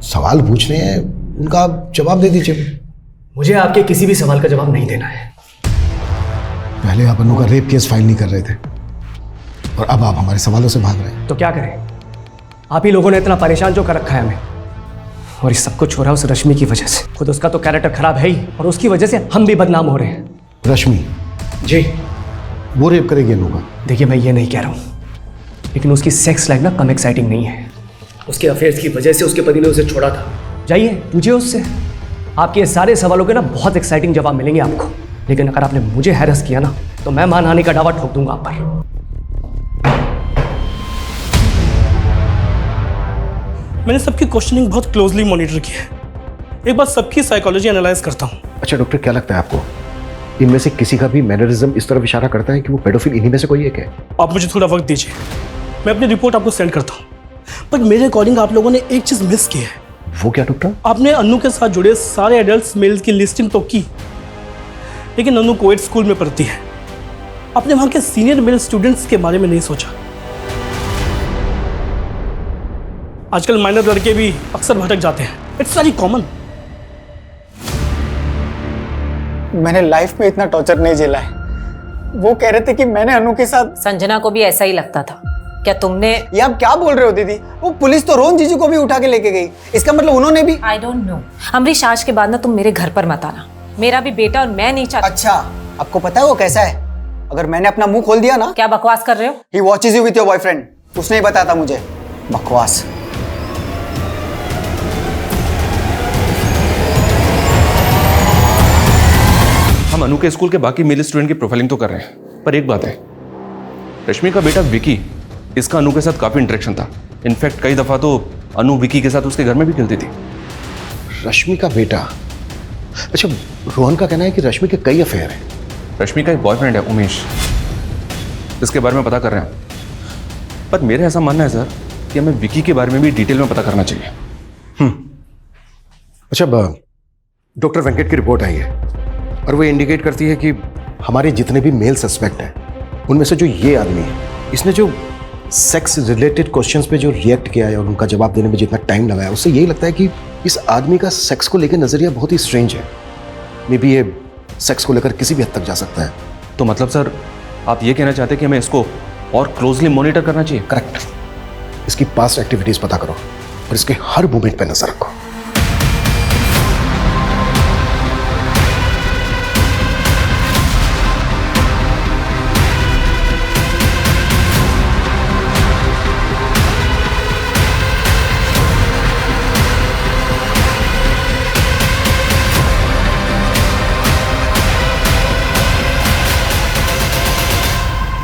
सवाल पूछने हैं, उनका आप जवाब दे दीजिए। मुझे आपके किसी भी सवाल का जवाब नहीं देना है। पहले आप अनु का रेप केस फाइल नहीं कर रहे थे और अब आप हमारे सवालों से भाग रहे हैं। तो क्या करें? आप ही लोगों ने इतना परेशान जो कर रखा है हमें। और ये सब कुछ हो रहा है उस रश्मि की वजह से। खुद उसका तो कैरेक्टर खराब है ही, और उसकी वजह से हम भी बदनाम हो रहे हैं। रश्मि जी, वो रेप करेगी अनु का? देखिए मैं ये नहीं कह रहा हूँ, लेकिन उसकी सेक्स लाइफ ना कम एक्साइटिंग नहीं है। उसके अफेयर्स की वजह से उसके पति ने उसे छोड़ा था। जाइए पूछिए उससे, आपके ये सारे सवालों के ना बहुत एक्साइटिंग जवाब मिलेंगे आपको। लेकिन अगर आपने मुझे हैरेस किया ना तो मैं मानहानि का दावा ठोक दूंगा आप पर। मैंने सबकी क्वेश्चनिंग बहुत क्लोजली मॉनिटर की है। एक बार सबकी साइकोलॉजी एनालाइज करता हूँ। अच्छा डॉक्टर, क्या लगता है आपको इनमें से किसी का भी मैनरिज्म इस तरफ इशारा करता है कि वो पेडोफिल इन्हीं में से कोई एक है? आप मुझे थोड़ा वक्त दीजिए, मैं अपनी रिपोर्ट आपको सेंड करता हूँ। बट मेरे अकॉर्डिंग आप लोगों ने एक चीज मिस की है। वो क्या डॉक्टर? आपने अनु के साथ जुड़े सारे एडल्ट मेल्स की लिस्टिंग तो की, लेकिन अनु कोएड स्कूल में पढ़ती है। आपने वहां के सीनियर मेल स्टूडेंट्स के बारे में नहीं सोचा। आजकल माइनर लड़के भी अक्सर भटक जाते हैं, इट्स वेरी कॉमन। मैंने लाइफ में इतना टॉर्चर नहीं झेला है। वो कह रहे थे कि मैंने अनु के साथ। संजना को भी ऐसा ही लगता था। क्या तुमने? ये आप क्या बोल रहे हो दीदी? वो पुलिस तो रोहन जीजू को भी उठा के लेके गई, इसका मतलब उन्होंने भी। आई डोंट नो अमरीश, आज के बाद ना तुम मेरे घर पर मत आना। मेरा भी बेटा और मैं नहीं चाहती। अच्छा, आपको पता है वो कैसा है? अगर मैंने अपना मुंह खोल दिया ना। क्या बकवास कर रहे हो? He watches you with your boyfriend. उसने ही बताया था मुझे। बकवास। हम अनु के स्कूल के बाकी मेल स्टूडेंट की प्रोफाइलिंग तो कर रहे हैं, पर एक बात है, रश्मि का बेटा विकी, इसका अनु के साथ काफी इंटरेक्शन था। इनफैक्ट कई दफा तो अनु विकी के साथ उसके घर में भी खेलती थी। रश्मि का बेटा? अच्छा, रोहन का कहना है कि रश्मि के कई अफेयर हैं। रश्मि का एक बॉयफ्रेंड है उमेश, इसके बारे में पता कर रहे हैं। पर मेरा ऐसा मानना है सर कि हमें विकी के बारे में भी डिटेल में पता करना चाहिए। अच्छा, डॉक्टर वेंकट की रिपोर्ट आई है और वो इंडिकेट करती है कि हमारे जितने भी मेल सस्पेक्ट हैं उनमें से जो ये आदमी है, इसने जो सेक्स रिलेटेड क्वेश्चंस पे जो रिएक्ट किया है और उनका जवाब देने में जितना टाइम लगाया, उससे यही लगता है कि इस आदमी का सेक्स को लेकर नजरिया बहुत ही स्ट्रेंज है। मे बी ये सेक्स को लेकर किसी भी हद तक जा सकता है। तो मतलब सर आप ये कहना चाहते हैं कि हमें इसको और क्लोजली मॉनिटर करना चाहिए? करेक्ट। इसकी पास्ट एक्टिविटीज पता करो और इसके हर मूवमेंट पे नजर रखो।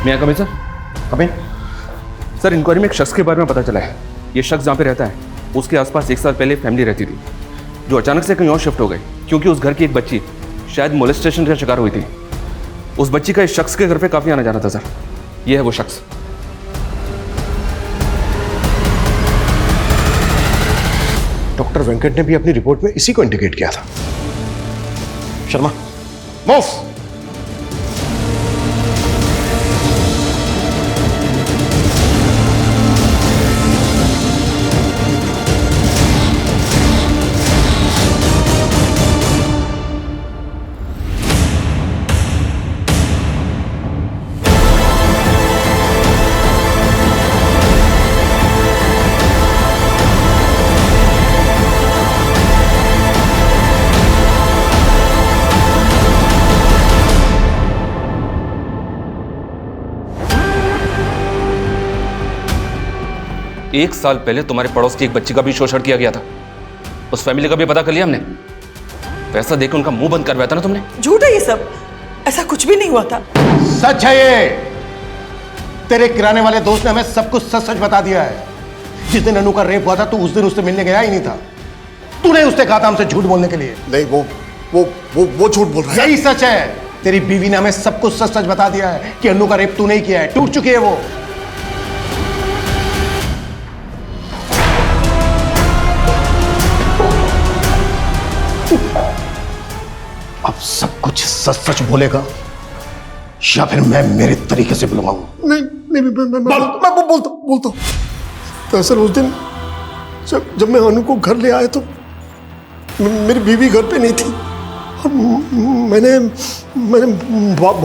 मैं coming sir? Coming sir, inquiry में एक शख्स के बारे में पता चला है। ये शख्स जहाँ पे रहता है उसके आसपास 1 साल पहले फैमिली रहती थी, जो अचानक से कहीं और शिफ्ट हो गई क्योंकि उस घर की एक बच्ची शायद मोलेस्टेशन का शिकार हुई थी। उस बच्ची का इस शख्स के घर पे काफ़ी आना जाना था सर। ये है वो शख्स। डॉक्टर वेंकट ने भी अपनी रिपोर्ट में इसी को इंडिकेट किया था। शर्मा, मूव। एक साल पहले तुम्हारे पड़ोस की एक बच्ची का भी शोषण किया गया था। उस फैमिली का भी पता कर लिया हमने। पैसा देकर उनका मुंह बंद करवाया था ना तुमने। झूठ है ये सब, ऐसा कुछ भी नहीं हुआ था। सच है ये। तेरे किराने वाले दोस्त ने हमें सब कुछ सच सच बता दिया है। जिस दिन अनु का रेप हुआ था तो उस दिन उससे मिलने गया ही नहीं था। तूने उससे कहा था हमसे झूठ बोलने के लिए। नहीं, वो झूठ बोल रहा है। यही सच है। तेरी बीवी ने हमें सब कुछ सच सच बता दिया है कि अनु का रेप तूने ही किया है। टूट चुकी है वो। अब सब कुछ सच सच बोलेगा या फिर मैं मेरे तरीके से बुलवाऊं? नहीं, मैं बोलता हूं। दरअसल उस दिन जब मैं अनु को घर ले आया तो मेरी बीवी घर पे नहीं थी और मैंने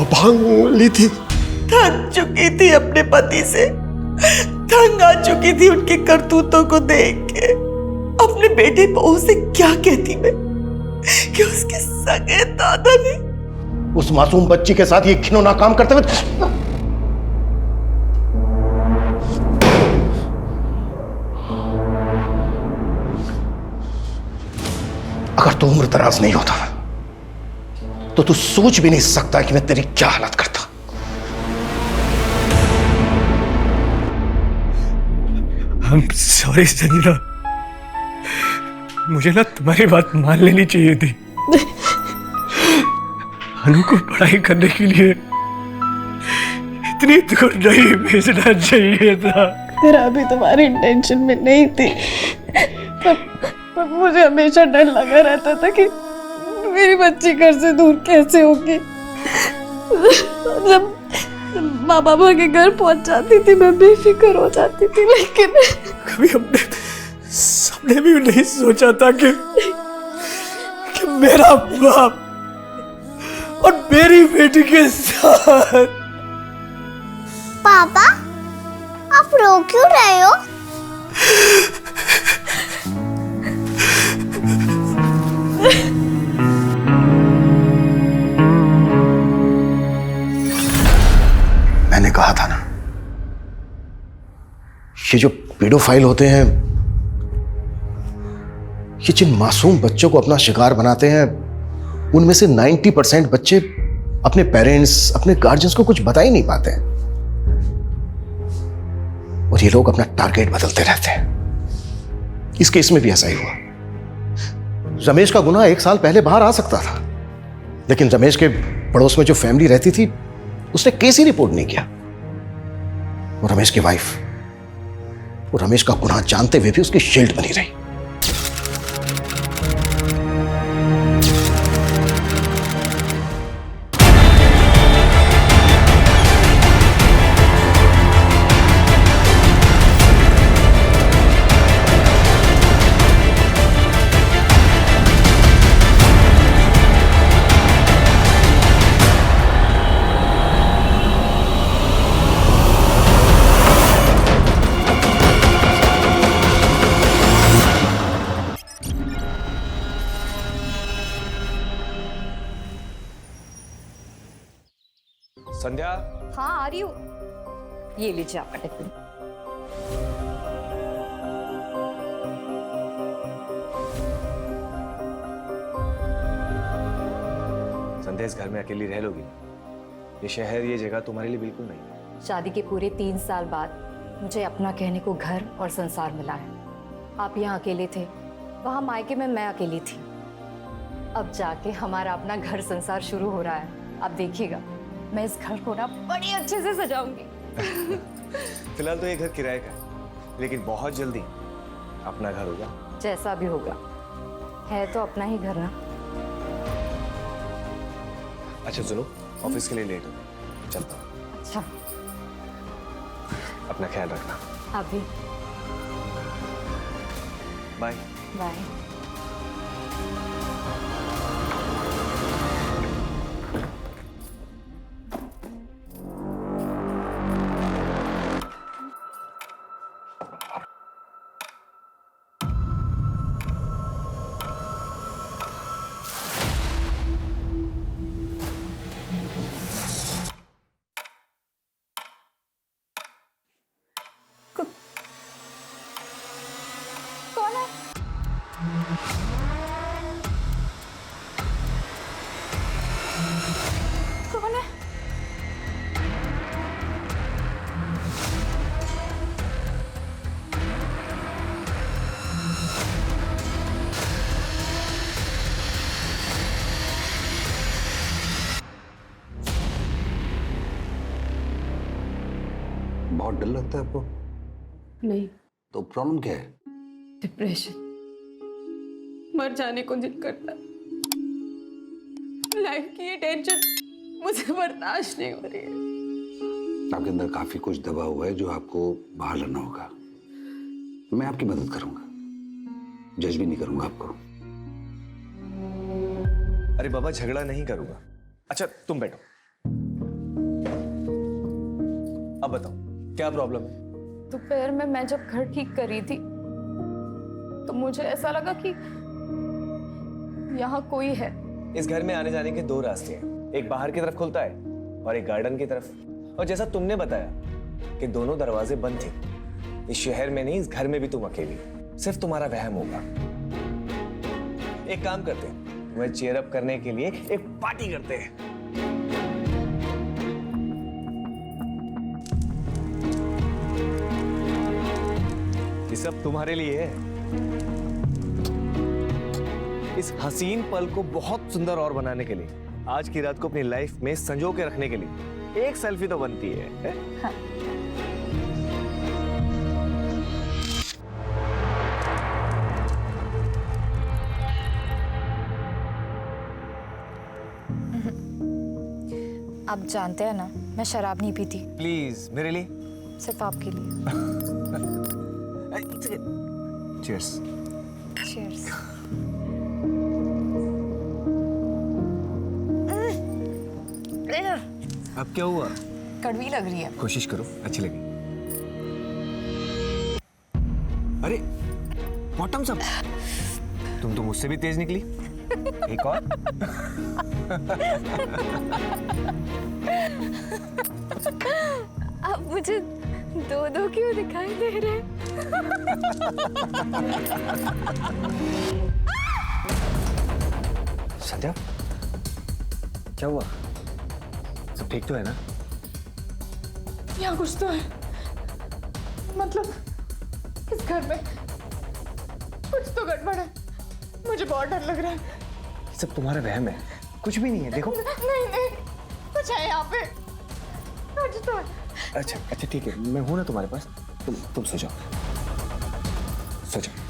भांग ली थी। थक चुकी थी अपने पति से, तंग आ चुकी थी उनकी करतूतों को देख के। अब अपने बेटे बहू से क्या कहती मैं कि उसके सगे दादा ने उस मासूम बच्ची के साथ ये घिनौना काम करते हुए। अगर तू उम्र दराज नहीं होता तो तू सोच भी नहीं सकता कि मैं तेरी क्या हालत करता। I'm sorry संजना, मुझे ना तुम्हारी बात मान लेनी चाहिए थी। अनु को पढ़ाई करने के लिए इतनी दूर नहीं भेजना चाहिए था। तेरा भी तुम्हारी इंटेंशन में नहीं थी, पर मुझे हमेशा डर लगा रहता था कि मेरी बच्ची घर से दूर कैसे होगी। जब माँ बाबा के घर पहुंच जाती थी मैं बेफिक्र हो जाती थी, लेकिन कभी हमने सबने भी नहीं सोचा था कि मेरा बाप और मेरी बेटी के साथ। पापा, आप रो क्यों रहे हो? मैंने कहा था ना, ये जो पेडोफाइल होते हैं, ये जिन मासूम बच्चों को अपना शिकार बनाते हैं, उनमें से 90% बच्चे अपने पेरेंट्स, अपने गार्जियंस को कुछ बता ही नहीं पाते हैं। और ये लोग अपना टारगेट बदलते रहते हैं। इस केस में भी ऐसा ही हुआ। रमेश का गुनाह 1 साल पहले बाहर आ सकता था, लेकिन रमेश के पड़ोस में जो फैमिली रहती थी उसने केस ही रिपोर्ट नहीं किया। और रमेश की वाइफ, वो रमेश का गुनाह जानते हुए भी उसकी शील्ड बनी रही। संध्या। हाँ आ रही हूँ। ये लीजिए आपका टिफिन। संध्या, इस घर में अकेली रह लोगी? ये शहर, ये जगह तुम्हारे लिए बिल्कुल नहीं है। शादी के पूरे 3 साल बाद मुझे अपना कहने को घर और संसार मिला है। आप यहाँ अकेले थे, वहाँ मायके में मैं अकेली थी। अब जाके हमारा अपना घर संसार शुरू हो रहा है। आप देखिएगा, मैं इस घर को ना बड़ी अच्छे से सजाऊंगी। फिलहाल तो ये घर किराए का है, लेकिन बहुत जल्दी अपना घर होगा। जैसा भी होगा, है तो अपना ही घर ना। अच्छा सुनो, ऑफिस के लिए लेट हो गया, चलता हूँ। अच्छा, अपना ख्याल रखना। आप भी। Bye bye. कौन है? कौन है? बहुत डर लगता है आपको? नहीं, तो प्रॉब्लम क्या है? डिप्रेशन। मर जाने को दिल करता है। लाइफ की ये टेंशन मुझे बर्दाश्त नहीं हो रही है। आपके अंदर काफी कुछ दबा हुआ है जो आपको बाहर लाना होगा। मैं आपकी मदद करूंगा, जज भी नहीं करूंगा आपको। अरे बाबा, झगड़ा नहीं करूंगा। अच्छा तुम बैठो। अब बताओ क्या प्रॉब्लम है? दोपहर में मैं जब घर ठीक कर रही थी तो मुझे ऐसा लगा कि यहाँ कोई है। इस घर में आने जाने के दो रास्ते हैं, एक बाहर की तरफ खुलता है और एक गार्डन की तरफ। और जैसा तुमने बताया कि दोनों दरवाजे बंद थे, इस शहर में नहीं, इस घर में भी तुम अकेली, सिर्फ तुम्हारा वहम होगा। एक काम करते हैं, तुम्हें चीयर अप करने के लिए एक पार्टी करते हैं। ये सब तुम्हारे लिए है। इस हसीन पल को बहुत सुंदर और बनाने के लिए, आज की रात को अपनी लाइफ में संजो के रखने के लिए एक सेल्फी तो बनती है? हाँ। आप जानते हैं ना, मैं शराब नहीं पीती। प्लीज मेरे लिए, सिर्फ आपके लिए। चीयर्स। चीयर्स। अब क्या हुआ? कड़वी लग रही है। कोशिश करो अच्छी लगे। अरे बॉटम्स अप, तुम तो मुझसे भी तेज निकली। एक और। अब मुझे दो दो क्यों दिखाई दे रहे? संध्या, क्या हुआ? सब ठीक तो है ना? यहाँ कुछ तो है, मतलब इस घर में कुछ तो गड़बड़ है। मुझे बहुत डर लग रहा है। ये सब तुम्हारा वहम है, कुछ भी नहीं है। देखो नहीं नहीं, कुछ है यहाँ पे, कुछ तो है। अच्छा अच्छा ठीक है, मैं हूं ना तुम्हारे पास। तुम सो जाओ, सो जाओ।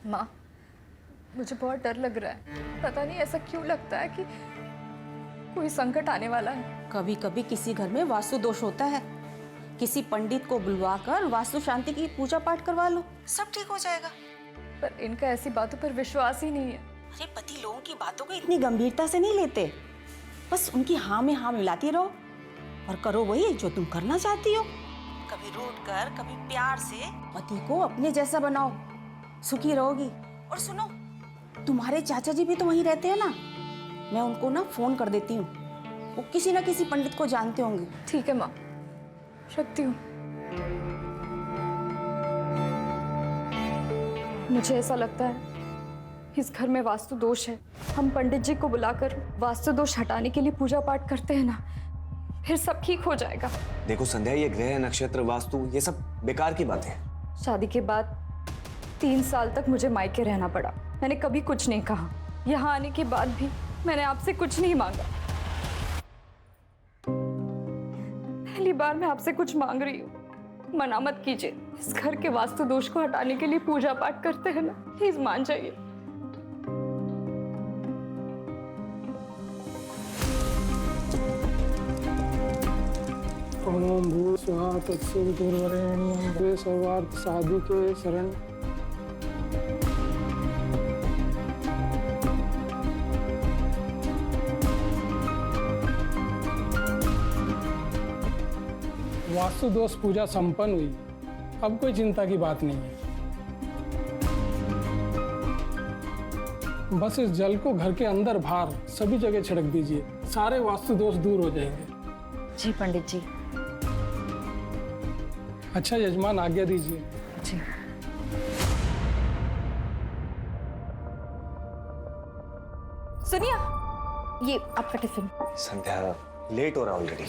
माँ, मुझे बहुत डर लग रहा है। पता नहीं ऐसा क्यों लगता है कि कोई संकट आने वाला है। कभी कभी किसी घर में वास्तु दोष होता है, किसी पंडित को बुलवाकर वास्तु शांति की पूजा पाठ करवा लो, सब ठीक हो जाएगा। पर इनका ऐसी बातों पर विश्वास ही नहीं है। अरे पति लोगों की बातों को इतनी गंभीरता से नहीं लेते, बस उनकी हाँ में हाँ मिलाती रहो और करो वही जो तुम करना चाहती हो। कभी रूठ कर, कभी प्यार से पति को अपने जैसा बनाओ, सुखी रहोगी। और सुनो, तुम्हारे चाचा जी भी तो वहीं रहते हैं ना, मैं उनको ना फोन कर देती हूँ, वो किसी ना किसी पंडित को जानते होंगे। ठीक है माँ, रखती हूँ। मुझे ऐसा लगता है इस घर में वास्तु दोष है। हम पंडित जी को बुलाकर वास्तु दोष हटाने के लिए पूजा पाठ करते हैं ना, फिर सब ठीक हो जाएगा। देखो संध्या, ये ग्रह नक्षत्र वास्तु ये सब बेकार की बात है। शादी के बाद 3 साल तक मुझे मायके रहना पड़ा। मैंने कभी कुछ नहीं कहा। यहाँ आने के बाद भी मैंने आपसे कुछ नहीं मांगा। पहली बार मैं आपसे कुछ मांग रही हूँ, मना मत कीजिए। इस घर के वास्तु दोष को हटाने के लिए पूजा पाठ करते हैं ना, प्लीज मान जाइए। ओम भू स्वाहा तत्सवितुर्वरेण्यं भवे सर्वार्थ साधिके शरण। वास्तु दोष पूजा संपन्न हुई, अब कोई चिंता की बात नहीं है। बस इस जल को घर के अंदर बाहर सभी जगह छिड़क दीजिए, सारे वास्तु दोष दूर हो जाएंगे। जी पंडित जी। अच्छा यजमान, आज्ञा दीजिए। जी। सुनिए, ये आपका टिफिन। संध्या, लेट हो रहा ऑलरेडी।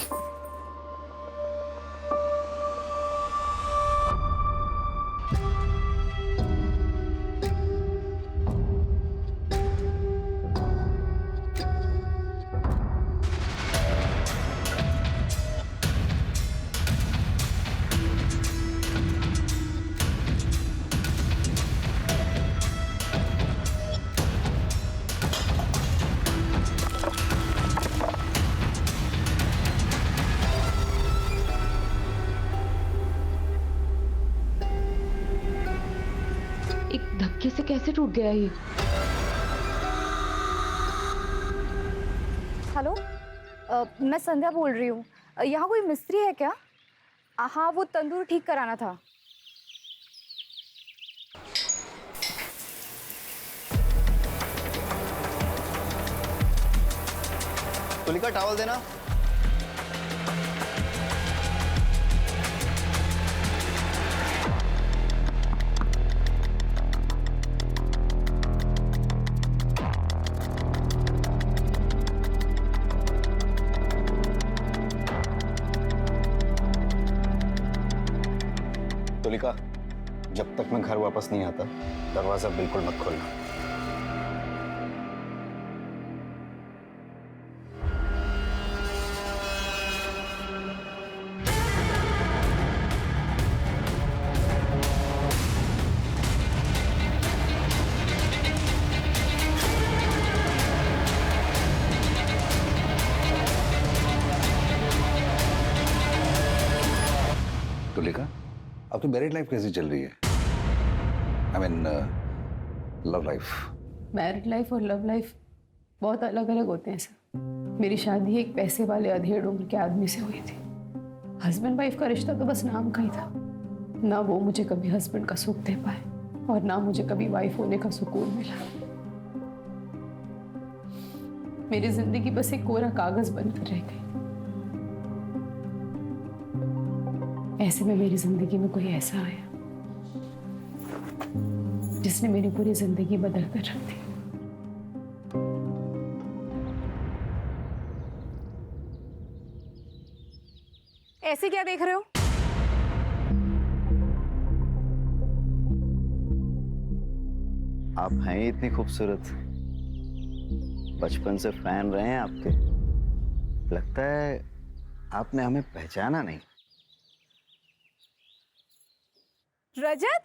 धक्के से कैसे टूट गया ये? हेलो, मैं संध्या बोल रही हूँ। यहाँ कोई मिस्त्री है क्या? हाँ, वो तंदूर ठीक कराना था। तुलिका, टॉवल देना। तुलिका, जब तक मैं घर वापस नहीं आता दरवाजा बिल्कुल मत खोलना। तुलिका, अब तो मैरिड लाइफ कैसी चल रही है? I mean love life. Married life और लव लाइफ बहुत अलग अलग होते हैं सर। मेरी शादी एक पैसे वाले अधेड़ उम्र के आदमी से हुई थी। हस्बैंड वाइफ का रिश्ता तो बस नाम का ही था। ना वो मुझे कभी हस्बैंड का सुख दे पाए और ना मुझे कभी वाइफ होने का सुकून मिला। मेरी जिंदगी बस एक कोरा कागज बनकर रह गई। ऐसे में मेरी जिंदगी में कोई ऐसा आया जिसने मेरी पूरी जिंदगी बदल कर रख दी। ऐसे क्या देख रहे हो? आप हैं ही इतनी खूबसूरत, बचपन से फैन रहे हैं आपके। लगता है आपने हमें पहचाना नहीं। रजत?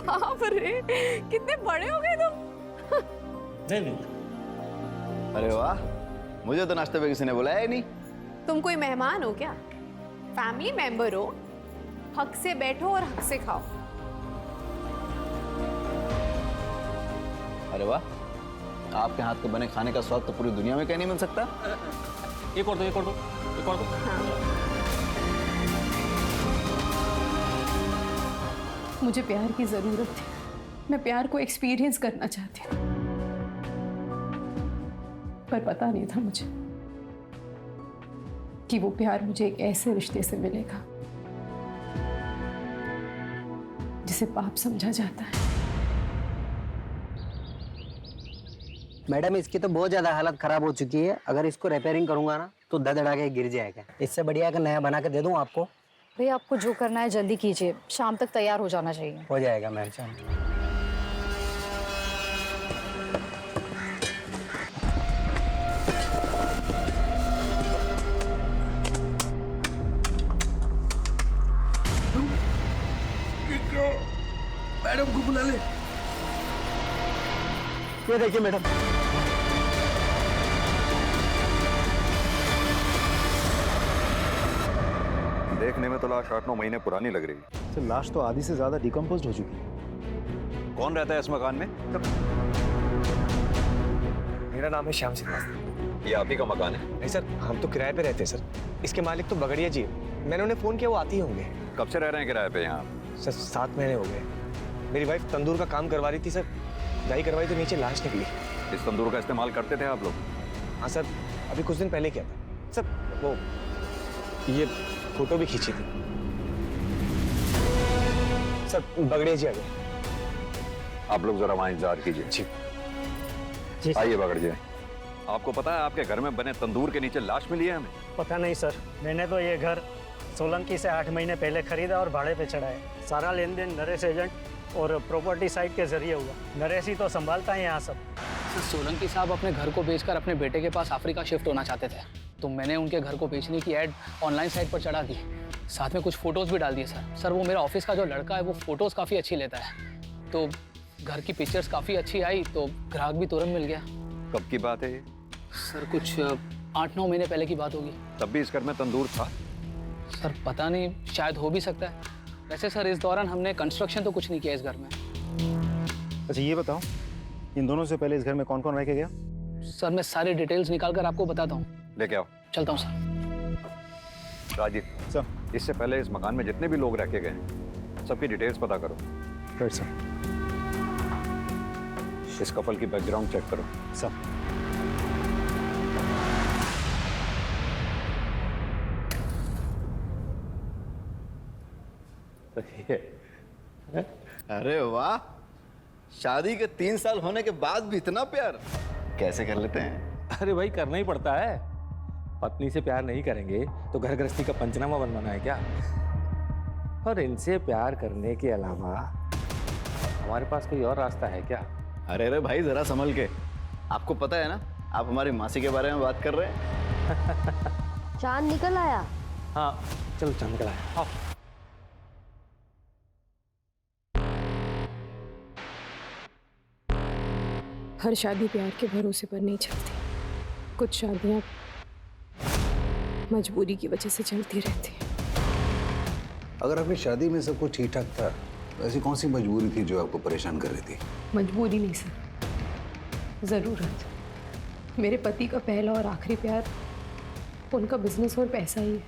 बाप रे, कितने बड़े हो गए तुम। नहीं। अरे वाह, मुझे तो नाश्ते पे किसी ने बुलाया ही नहीं। तुम कोई मेहमान हो क्या? फैमिली मेंबर हो। हक से बैठो और हक से खाओ। अरे वाह, आपके हाथ के बने खाने का स्वाद तो पूरी दुनिया में कहीं नहीं मिल सकता। एक और दो, एक और दो, एक और दो। मुझे प्यार की जरूरत थी। मैं प्यार को एक्सपीरियंस करना चाहती थी, पर पता नहीं था मुझे कि वो प्यार मुझे एक ऐसे रिश्ते से मिलेगा जिसे पाप समझा जाता है। मैडम, इसकी तो बहुत ज्यादा हालत खराब हो चुकी है। अगर इसको रिपेयरिंग करूंगा ना तो धड़धड़ा के गिर जाएगा। इससे बढ़िया है नया बना के दे दूं आपको। भैया, आपको जो करना है जल्दी कीजिए, शाम तक तैयार हो जाना चाहिए। हो जाएगा मैम, शाम। मैडम को बुला ले। ये देखिए मैडम। देखने में तो लाश 8-9 महीने पुरानी लग रही है। तो लाश तो आधी से ज्यादा डिकम्पोज हो चुकी है। कौन रहता है इस मकान में? मेरा नाम है श्याम श्रीवास्तव। ये आप ही का मकान है? नहीं सर, हम तो किराए पे रहते हैं सर। इसके मालिक तो बगड़िया जी है। मैंने उन्हें फोन किया, वो आती ही होंगे। कब से रह रहे हैं किराए पे यहाँ? सर 7 महीने हो गए। मेरी वाइफ तंदूर का काम करवा रही थी सर। दाई करवाई तो नीचे लाश निकली। इस तंदूर का इस्तेमाल करते थे आप लोग? हाँ सर, अभी कुछ दिन पहले किया था सर। वो ये फोटो भी खींची थी सर। बगड़िया जी आ गए। आप लोग जरा वहाँ इंतजार कीजिए। जी आइए बगड़ जी। आपको पता है आपके घर में बने तंदूर के नीचे लाश मिली है हमें? पता नहीं सर, मैंने तो ये घर सोलंकी से 8 महीने पहले खरीदा और भाड़े पे चढ़ाया। सारा लेन देन नरेश एजेंट और प्रॉपर्टी साइट के जरिए हुआ। नरेश ही तो संभालता है यहाँ सब। सोलंकी साहब अपने घर को बेचकर अपने बेटे के पास अफ्रीका शिफ्ट होना चाहते थे, तो मैंने उनके घर को बेचने की ऐड ऑनलाइन साइट पर चढ़ा दी। साथ में कुछ फोटोज़ भी डाल दिए सर। वो मेरा ऑफिस का जो लड़का है वो फ़ोटोज़ काफ़ी अच्छी लेता है, तो घर की पिक्चर्स काफ़ी अच्छी आई तो ग्राहक भी तुरंत मिल गया। कब की बात है ये? सर कुछ 8-9 महीने पहले की बात होगी। तब भी इस घर में तंदूर था? सर पता नहीं, शायद हो भी सकता है। वैसे सर इस दौरान हमने कंस्ट्रक्शन तो कुछ नहीं किया इस घर में। अच्छा ये बताओ, इन दोनों से पहले इस घर में कौन कौन रह के गया? सर मैं सारी डिटेल्स निकाल कर आपको बताता हूँ। लेके आओ। चलता हूँ सर। राजीव सर, इससे पहले इस मकान में जितने भी लोग रह के गए सबकी डिटेल्स पता करो। Right sir. इस कपल की बैकग्राउंड चेक करो। सर। अरे वाह, शादी के 3 साल होने के बाद भी इतना प्यार कैसे कर लेते हैं? अरे भाई करना ही पड़ता है, पत्नी से प्यार नहीं करेंगे तो घर गृहस्थी का पंचनामा बनवाना है क्या? और इनसे प्यार करने के अलावा हमारे पास कोई और रास्ता है क्या? अरे अरे भाई जरा संभल के, आपको पता है ना आप हमारी मासी के बारे में बात कर रहे हैं। चांद निकल आया। हाँ चलो चांद निकल आया। आओ। हर शादी प्यार के भरोसे पर नहीं चलती, कुछ शादियां मजबूरी की वजह से चलती रहती हैं। अगर आपकी शादी में सब कुछ ठीक ठाक था तो ऐसी कौन सी मजबूरी थी जो आपको परेशान कर रही थी? मजबूरी नहीं सर, ज़रूरत। मेरे पति का पहला और आखिरी प्यार उनका बिजनेस और पैसा ही है।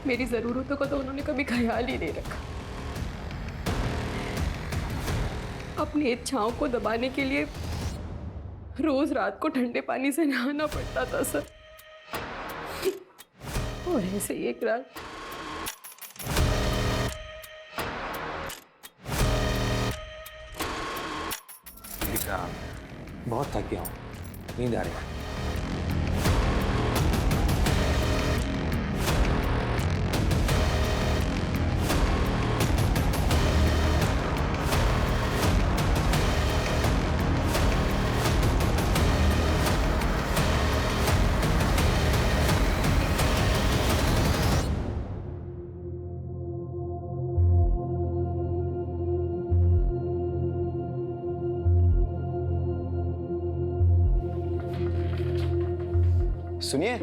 मेरी ज़रूरतों का तो उन्होंने कभी ख्याल ही नहीं रखा। अपनी इच्छाओं को दबाने के लिए रोज रात को ठंडे पानी से नहाना पड़ता था सर। और ऐसे ही एक रात बहुत थक गया हूँ, नींद आ रही है। सुनिए,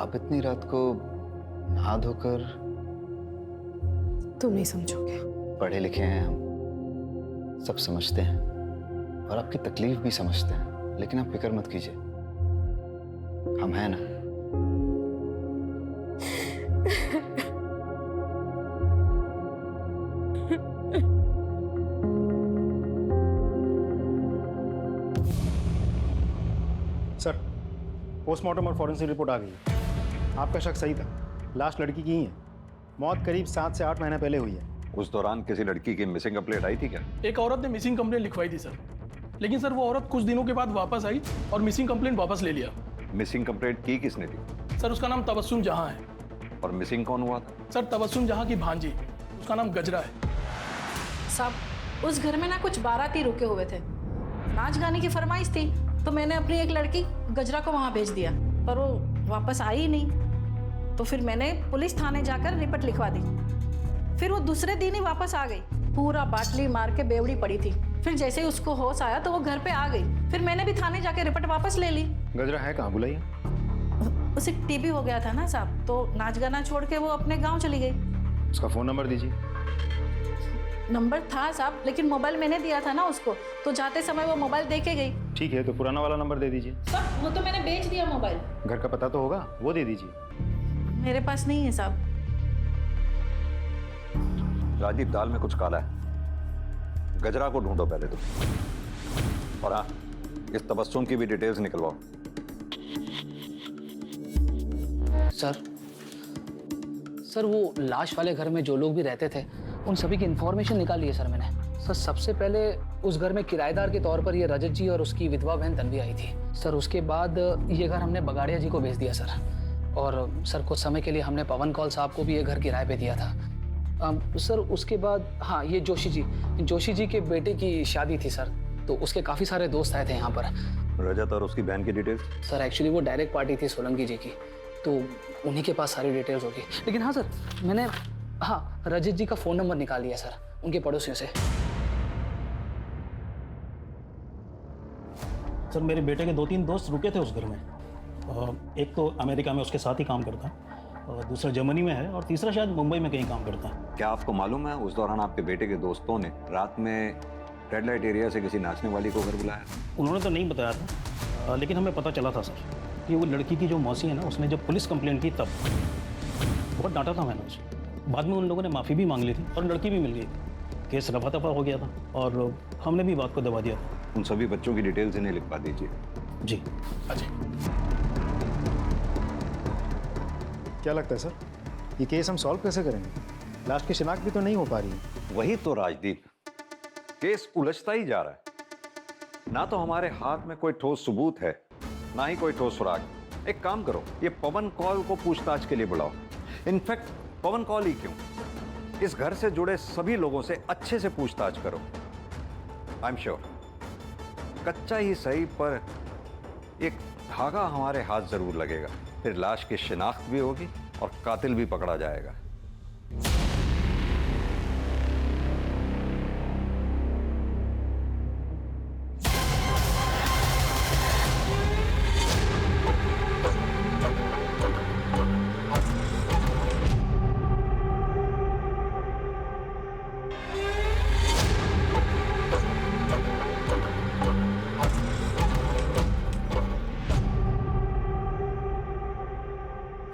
आप इतनी रात को नहा धोकर? तुम नहीं समझोगे। पढ़े लिखे हैं हम, सब समझते हैं और आपकी तकलीफ भी समझते हैं, लेकिन आप फिक्र मत कीजिए, हम हैं ना। सर, पोस्टमार्टम और फॉरेंसिक रिपोर्ट आ गई है। आपका शक सही था, लास्ट लड़की की ही है। मौत करीब 7 से 8 महीने पहले हुई है। उस दौरान किसी लड़की की मिसिंग कंप्लेंट आई थी क्या? एक औरत ने मिसिंग कंप्लेंट लिखवाई थी सर, लेकिन सर वो औरत कुछ दिनों के बाद वापस आई और मिसिंग कंप्लेंट वापस ले लिया। मिसिंग कंप्लेंट की किसने थी? सर उसका नाम तबस्सुम जहां है। और मिसिंग कौन हुआ था? सर तबस्सुम जहां की भांजी, उसका नाम गजरा है। साहब उस घर में ना कुछ बाराती रुके हुए थे, नाच गाने की फरमाइश थी, तो मैंने अपनी एक लड़की गजरा को वहाँ भेज दिया, पर वो वापस आई ही नहीं। तो फिर मैंने पुलिस थाने जाकर रिपोर्ट लिखवा दी। फिर वो दूसरे दिन ही वापस आ गई, पूरा बाटली मार के बेवड़ी पड़ी थी। फिर जैसे ही उसको होश आया तो वो घर पे आ गई। फिर मैंने भी थाने जाकर रिपोर्ट वापस ले ली। गजरा है कहाँ, बुलाइए। उसे टीबी हो गया था ना साहब, तो नाच गाना छोड़ के वो अपने गाँव चली गई। उसका फ़ोन नंबर दीजिए। नंबर था साहब, लेकिन मोबाइल मैंने दिया था ना उसको, तो जाते समय वो मोबाइल दे के गई। ठीक है, तो पुराना वाला नंबर दे दीजिए। साहब वो तो मैंने बेच दिया मोबाइल। घर का पता तो होगा, वो दे दीजिए। मेरे पास नहीं है साहब। राजीव, दाल में कुछ काला है, गजरा को ढूंढो पहले तो। और हाँ, इस तबस्सुम की भी डिटेल्स निकलवाओ। सर वो लाश वाले घर में जो लोग भी रहते थे उन सभी की इंफॉर्मेशन निकाली है सर मैंने। सर सबसे पहले उस घर में किराएदार के तौर पर ये रजत जी और उसकी विधवा बहन तन्वी आई थी सर। उसके बाद ये घर हमने बगाड़िया जी को भेज दिया सर। और सर कुछ समय के लिए हमने पवन कौल साहब को भी ये घर किराए पे दिया था सर। उसके बाद हाँ, ये जोशी जी के बेटे की शादी थी सर, तो उसके काफ़ी सारे दोस्त आए थे यहाँ पर। रजत और उसकी बहन की डिटेल्स? सर एक्चुअली वो डायरेक्ट पार्टी थी सोलंकी जी की, तो उन्हीं के पास सारी डिटेल्स होगी। लेकिन हाँ सर, मैंने हाँ रजत जी का फ़ोन नंबर निकाल लिया सर उनके पड़ोसियों से। सर मेरे बेटे के 2-3 दोस्त रुके थे उस घर में। एक तो अमेरिका में उसके साथ ही काम करता है, और दूसरा जर्मनी में है, और तीसरा शायद मुंबई में कहीं काम करता है। क्या आपको मालूम है उस दौरान आपके बेटे के दोस्तों ने रात में रेड लाइट एरिया से किसी नाचने वाली को घर बुलाया था? उन्होंने तो नहीं बताया था, लेकिन हमें पता चला था सर कि वो लड़की की जो मौसी है ना, उसने जब पुलिस कंप्लेंट की तब बहुत डांटा था मैंने उसे। बाद में उन लोगों ने माफ़ी भी मांग ली थी और लड़की भी मिल गई थी। केस रफा दफा हो गया था और हमने भी बात को दबा दिया था। उन सभी बच्चों की डिटेल्स इन्हें लिखवा दीजिए। जी। अजय, क्या लगता है सर, ये केस हम सॉल्व कैसे करेंगे? लाश की शिनाख्त भी तो नहीं हो पा रही है। वही तो राजदीप, केस उलझता ही जा रहा है। ना तो हमारे हाथ में कोई ठोस सबूत है, ना ही कोई ठोस सुराग। एक काम करो, ये पवन कौल को पूछताछ के लिए बुलाओ। इनफैक्ट पवन कौल ही क्यों, इस घर से जुड़े सभी लोगों से अच्छे से पूछताछ करो। आई एम श्योर, कच्चा ही सही पर एक धागा हमारे हाथ जरूर लगेगा। फिर लाश की शिनाख्त भी होगी और कातिल भी पकड़ा जाएगा।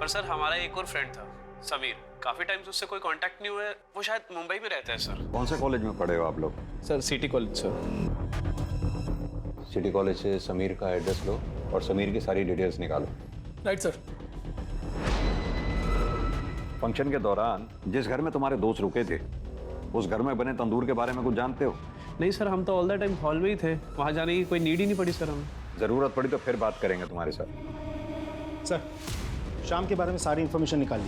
पर सर हमारा एक और फ्रेंड था समीर, काफी टाइम से उससे कोई कांटेक्ट नहीं हुआ है। वो शायद मुंबई में रहता है सर। कौन से कॉलेज में पढ़े हो आप लोग? Sir city college sir. City college से समीर का एड्रेस लो और समीर की सारी डिटेल्स निकालो। Right sir. फंक्शन के दौरान जिस घर में तुम्हारे दोस्त रुके थे, उस घर में बने तंदूर के बारे में कुछ जानते हो? नहीं सर, हम तो ऑल द टाइम हॉल में ही थे, वहाँ जाने की कोई नीड ही नहीं पड़ी सर हमें। जरूरत पड़ी तो फिर बात करेंगे तुम्हारे साथ। सर, शाम के बारे में सारी इन्फॉर्मेशन निकाल ली।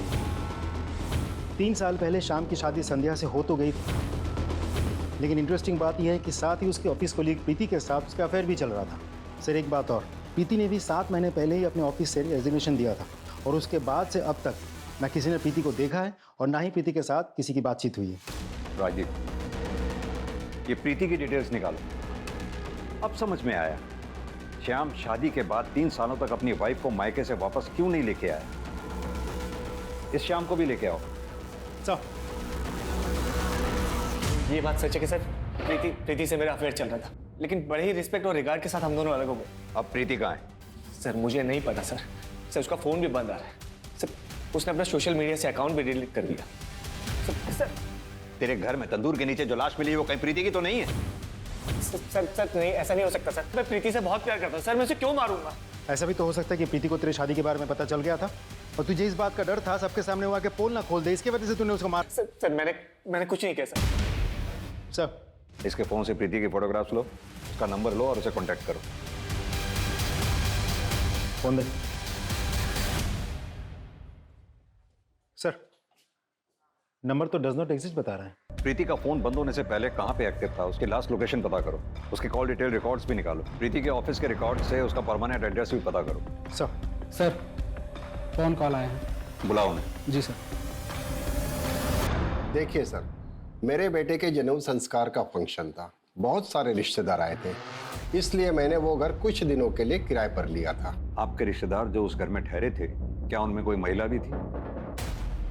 3 साल पहले शाम की शादी संध्या से हो तो गई थी, लेकिन इंटरेस्टिंग बात यह है कि साथ ही उसके ऑफिस कोलीग प्रीति के साथ उसका अफेयर भी चल रहा था। सर एक बात और, प्रीति ने भी 7 महीने पहले ही अपने ऑफिस से रेजिग्नेशन दिया था और उसके बाद से अब तक ना किसी ने प्रीति को देखा है और ना ही प्रीति के साथ किसी की बातचीत हुई है। राजीव, ये प्रीति की डिटेल्स निकालो। अब समझ में आया श्याम शादी के बाद 3 सालों तक अपनी वाइफ को मायके से वापस क्यों नहीं लेके आया। इस श्याम को भी लेके आओ। सर, ये बात सच है कि सर प्रीति से मेरा अफेयर चल रहा था, लेकिन बड़े ही रिस्पेक्ट और रिगार्ड के साथ हम दोनों अलग हो गए। अब प्रीति कहाँ है? सर मुझे नहीं पता सर। सर उसका फोन भी बंद आ रहा है सर। उसने अपना सोशल मीडिया से अकाउंट भी डिलीट कर दिया। सर तेरे घर में तंदूर के नीचे जो लाश मिली है वो कहीं प्रीति की तो नहीं है? सर नहीं, ऐसा नहीं हो सकता सर। मैं प्रीति से बहुत प्यार करता हूँ सर, मैं उसे क्यों मारूंगा? ऐसा भी तो हो सकता है कि प्रीति को तेरे शादी के बारे में पता चल गया था और तुझे इस बात का डर था सबके सामने हुआ कि पोल ना खोल दे, इसके वजह से तूने उसको मार। सर मैंने कुछ नहीं किया सर। सर, इसके फोन से प्रीति की फोटोग्राफ्स लो, उसका नंबर लो और उसे कांटेक्ट करो। फोन दे। सर, नंबर तो डज नॉट एग्जिस्ट बता रहा है। प्रीति का फोन बंद होने से पहले कहाँ पे एक्टिव था, उसकी लास्ट लोकेशन पता करो, उसके कॉल डिटेल रिकॉर्ड्स भी निकालो, प्रीति के ऑफिस के रिकॉर्ड से उसका परमानेंट एड्रेस भी पता करो। सर फोन कॉल आया है, बुलाओ उन्हें। जी सर। देखिए सर, मेरे बेटे के जनेऊ संस्कार का फंक्शन था, बहुत सारे रिश्तेदार आए थे, इसलिए मैंने वो घर कुछ दिनों के लिए किराए पर लिया था। आपके रिश्तेदार जो उस घर में ठहरे थे, क्या उनमें कोई महिला भी थी?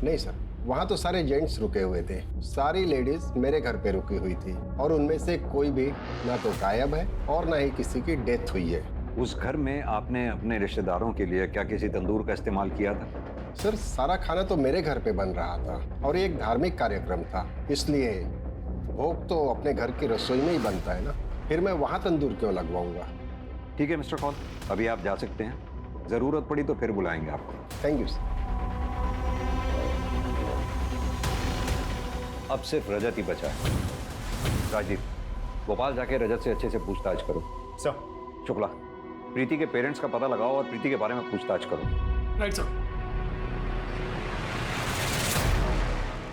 नहीं सर, वहाँ तो सारे जेंट्स रुके हुए थे। सारी लेडीज मेरे घर पे रुकी हुई थी और उनमें से कोई भी ना तो गायब है और ना ही किसी की डेथ हुई है। उस घर में आपने अपने रिश्तेदारों के लिए क्या किसी तंदूर का इस्तेमाल किया था? सर सारा खाना तो मेरे घर पे बन रहा था और ये एक धार्मिक कार्यक्रम था, इसलिए भोग तो अपने घर की रसोई में ही बनता है ना, फिर मैं वहाँ तंदूर क्यों लगवाऊंगा। ठीक है मिस्टर कौल, अभी आप जा सकते हैं, जरूरत पड़ी तो फिर बुलाएंगे आपको। Thank you sir. अब सिर्फ रजत ही बचा है। राजीव, भोपाल जाके रजत से अच्छे से पूछताछ करो। सर। शुक्ला, प्रीति के पेरेंट्स का पता लगाओ और प्रीति के बारे में पूछताछ करो। Right sir.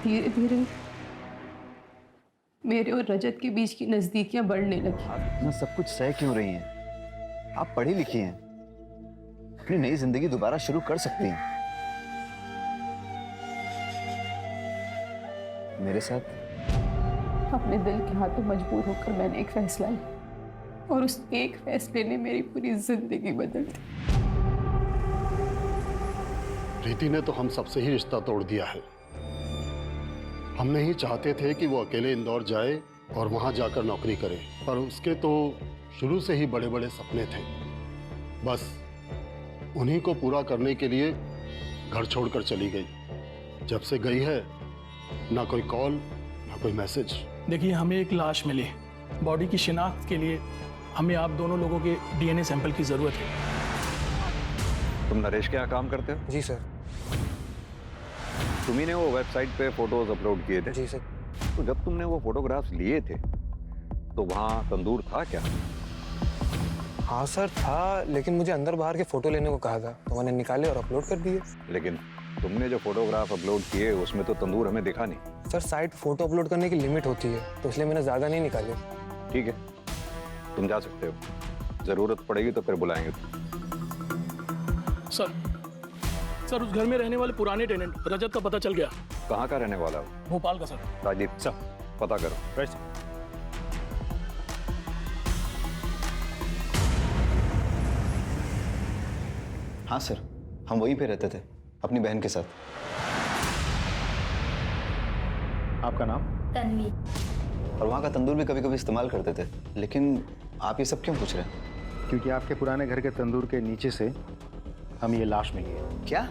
धीरे धीरे मेरे और रजत के बीच की नजदीकियां बढ़ने लगी। आप इतना सब कुछ सह क्यों रही हैं? आप पढ़ी लिखी हैं, अपनी नई जिंदगी दोबारा शुरू कर सकती हैं। मेरे साथ अपने दिल के हाथों मजबूर होकर मैंने एक फैसला लिया और उस एक फैसले ने मेरी पूरी जिंदगी बदल दी। प्रीति ने तो हम सबसे ही रिश्ता तोड़ दिया है। हम नहीं चाहते थे कि वो अकेले इंदौर जाए और वहाँ जाकर नौकरी करे, पर उसके तो शुरू से ही बड़े बड़े सपने थे। बस उन्हीं को पूरा करने के लिए घर छोड़कर चली गई। जब से गई है ना कोई कॉल ना कोई मैसेज। देखिए, हमें एक लाश मिली, बॉडी की शिनाख्त के लिए हमें आप दोनों लोगों के डीएनए सैंपल की जरूरत है। तुम नरेश के यहाँ काम करते हो? जी सर। तुम्ही ने वो वेबसाइट पे फोटोज अपलोड किए थे? जी सर। तो जब तुमने वो फोटोग्राफ्स लिए थे तो वहाँ तंदूर था क्या? हाँ सर था, लेकिन मुझे अंदर बाहर के फोटो लेने को कहा था तो मैंने निकाले और अपलोड कर दिए। लेकिन तुमने जो फोटोग्राफ अपलोड किए उसमें तो तंदूर हमें दिखा नहीं। सर साइट फोटो अपलोड करने की लिमिट होती है तो इसलिए मैंने ज़्यादा नहीं निकाले। ठीक है, तुम जा सकते हो, जरूरत पड़ेगी तो फिर बुलाएंगे। सर उस घर में रहने वाले पुराने टेनेंट रजत का पता चल गया। कहाँ का रहने वाला हो? भोपाल का सर। राजदीप सर पता करो। राइट। हाँ सर, हम वहीं पे रहते थे अपनी बहन के साथ। आपका नाम? तन्वी। और वहाँ का तंदूर भी कभी कभी इस्तेमाल करते थे। लेकिन आप ये सब क्यों पूछ रहे हैं? क्योंकि आपके पुराने घर के तंदूर के नीचे से हमें ये लाश मिली है। क्या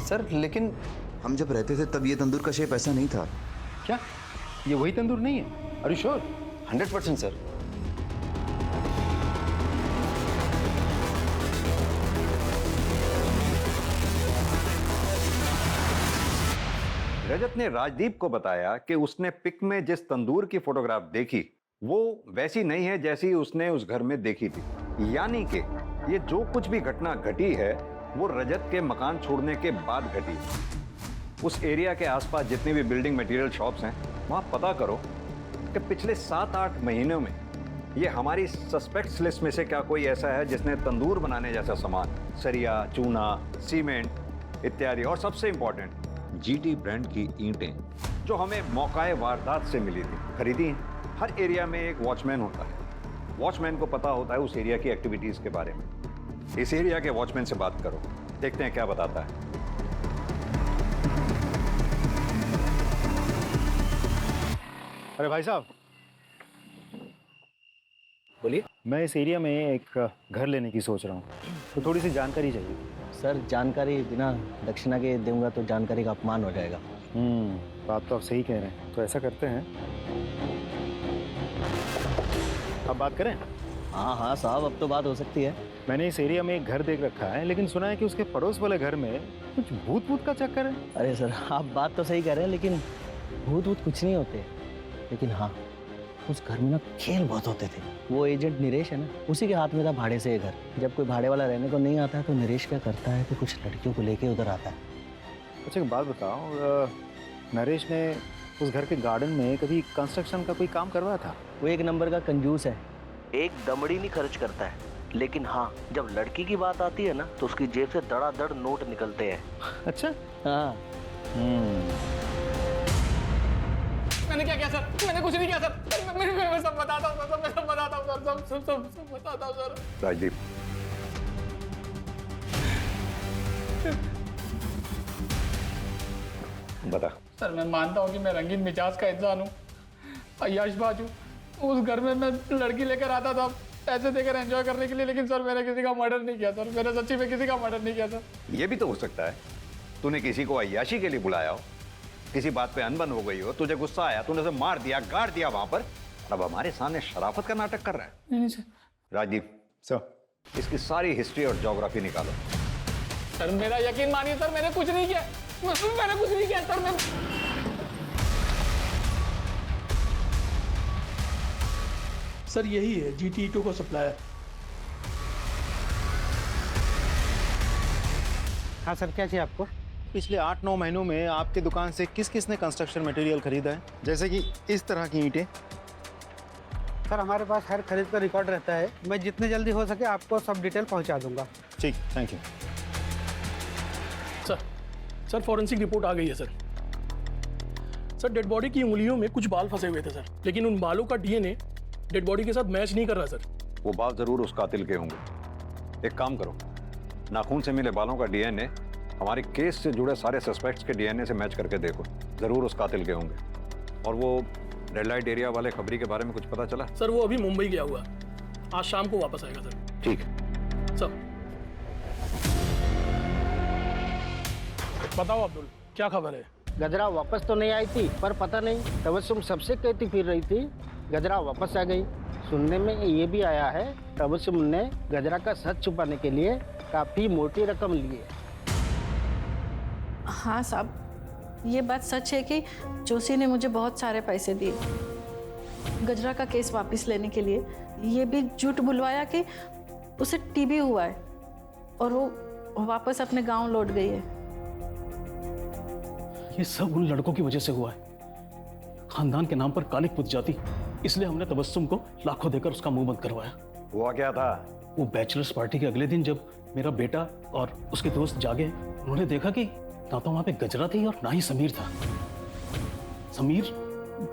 सर? लेकिन हम जब रहते थे तब ये तंदूर का शेप ऐसा नहीं था। क्या ये वही तंदूर नहीं है? Are you sure? 100% sir. Rajat ने राजदीप को बताया कि उसने पिक में जिस तंदूर की फोटोग्राफ देखी वो वैसी नहीं है जैसी उसने उस घर में देखी थी। यानी कि ये जो कुछ भी घटना घटी है वो रजत के मकान छोड़ने के बाद घटी। उस एरिया के आसपास जितनी भी बिल्डिंग मटेरियल शॉप्स हैं वहां पता करो कि पिछले 7-8 महीनों में ये हमारी सस्पेक्ट्स लिस्ट में से क्या कोई ऐसा है जिसने तंदूर बनाने जैसा सामान, सरिया, चूना, सीमेंट इत्यादि, और सबसे इंपॉर्टेंट जीटी ब्रांड की ईंटें जो हमें मौकाए वारदात से मिली थी, खरीदी हैं। हर एरिया में एक वॉचमैन होता है। वॉचमैन को पता होता है उस एरिया की एक्टिविटीज के बारे में। इस एरिया के वॉचमैन से बात करो, देखते हैं क्या बताता है। अरे भाई साहब, बोलिए। मैं इस एरिया में एक घर लेने की सोच रहा हूँ, तो थोड़ी सी जानकारी चाहिए। सर जानकारी बिना दक्षिणा के दूंगा तो जानकारी का अपमान हो जाएगा। बात तो आप सही कह रहे हैं। तो ऐसा करते हैं, अब बात करें? हाँ हाँ साहब, अब तो बात हो सकती है। मैंने इस एरिया में एक घर देख रखा है, लेकिन सुना है कि उसके पड़ोस वाले घर में कुछ भूत का चक्कर है। अरे सर आप बात तो सही कह रहे हैं, लेकिन भूत कुछ नहीं होते। लेकिन हाँ, उस घर में ना खेल बहुत होते थे। वो एजेंट नरेश है ना, उसी के हाथ में था भाड़े से ये घर। जब कोई भाड़े वाला रहने को नहीं आता है तो नरेश क्या करता है कि कुछ लड़कियों को लेके उधर आता है। अच्छा एक बात बताओ, नरेश ने उस घर के गार्डन में कभी कंस्ट्रक्शन का कोई काम करवाया था? वो एक नंबर का कंजूस है, एक दमड़ी नहीं खर्च करता है। लेकिन हाँ, जब लड़की की बात आती है ना तो उसकी जेब से धड़ाधड़ नोट निकलते हैं। अच्छा। हाँ। मैंने क्या किया सर? मैंने कुछ नहीं किया सर। मैं सब बताता हूँ सर, मैं सब बताता हूँ सर, सब बताता हूँ सर। राजदीप, बता। सर मैं मानता हूँ कि मैं रंगीन मिजाज का इंसान हूँ, अय्याशबाज हूँ। उस घर में मैं लड़की लेकर आता था पैसे देकर एंजॉय करने के लिए, लेकिन सर मैंने किसी का मर्डर नहीं किया सर। मैंने सच्ची में किसी का मर्डर नहीं किया सर। ये भी तो हो सकता है तूने किसी को अय्याशी के लिए बुलाया हो, किसी बात पे अनबन हो गई हो, तुझे गुस्सा आया, तूने उसे मार दिया, गाड़ दिया वहां पर, अब हमारे सामने शराफत का नाटक कर रहा है। नहीं सर। राजदीप सर, इसकी सारी हिस्ट्री और ज्योग्राफी निकालो। सर मेरा यकीन मानिए सर, मैंने कुछ नहीं किया। मैंने कुछ नहीं किया सर। मैं सर यही है GT2 का सप्लायर। हाँ सर, क्या चाहिए आपको? पिछले 8-9 महीनों में आपके दुकान से किस किस ने कंस्ट्रक्शन मटेरियल खरीदा है, जैसे कि इस तरह की ईंटें? सर हमारे पास हर खरीद का रिकॉर्ड रहता है। मैं जितनी जल्दी हो सके आपको सब डिटेल पहुंचा दूंगा। ठीक, thank you. Sir forensic report आ गई है सर। डेड बॉडी की उंगलियों में कुछ बाल फंसे हुए थे सर, लेकिन उन बालों का DNA डेड बॉडी के साथ मैच नहीं कर रहा सर। वो बाल जरूर उस कातिल के होंगे। एक काम करो, नाखून से मिले बालों का DNA हमारे केस से जुड़े सारे सस्पेक्ट्स के DNA से मैच करके देखो, जरूर उस कातिल के होंगे। और वो रेड लाइट एरिया वाले खबरी के बारे में कुछ पता चला? सर वो अभी मुंबई गया हुआ है, आज शाम को वापस आएगा सर। ठीक है सर। बताओ अब्दुल, क्या खबर है? गजरा वापस तो नहीं आई थी, पर पता नहीं तबस्सुम सबसे कहती फिर रही थी गजरा वापस आ गई। सुनने में ये भी आया है तबस्सुम ने गजरा का सच छुपाने के लिए काफी मोटी रकम ली है। हाँ साहब, ये बात सच है कि जोशी ने मुझे बहुत सारे पैसे दिए गजरा का केस वापस लेने के लिए। ये भी झूठ बुलवाया कि उसे टीबी हुआ है और वो वापस अपने गांव लौट गई है। ये सब उन लड़कों की वजह से हुआ है। खानदान के नाम पर कालिक पुत जाती, इसलिए हमने तबस्सुम को लाखों देकर उसका मुंह बंद करवाया। हुआ क्या था? वो बैचलर्स पार्टी के अगले दिन जब मेरा बेटा और उसके दोस्त जागे, उन्होंने देखा कि ना तो वहां पे गजरा थी और ना ही समीर था। समीर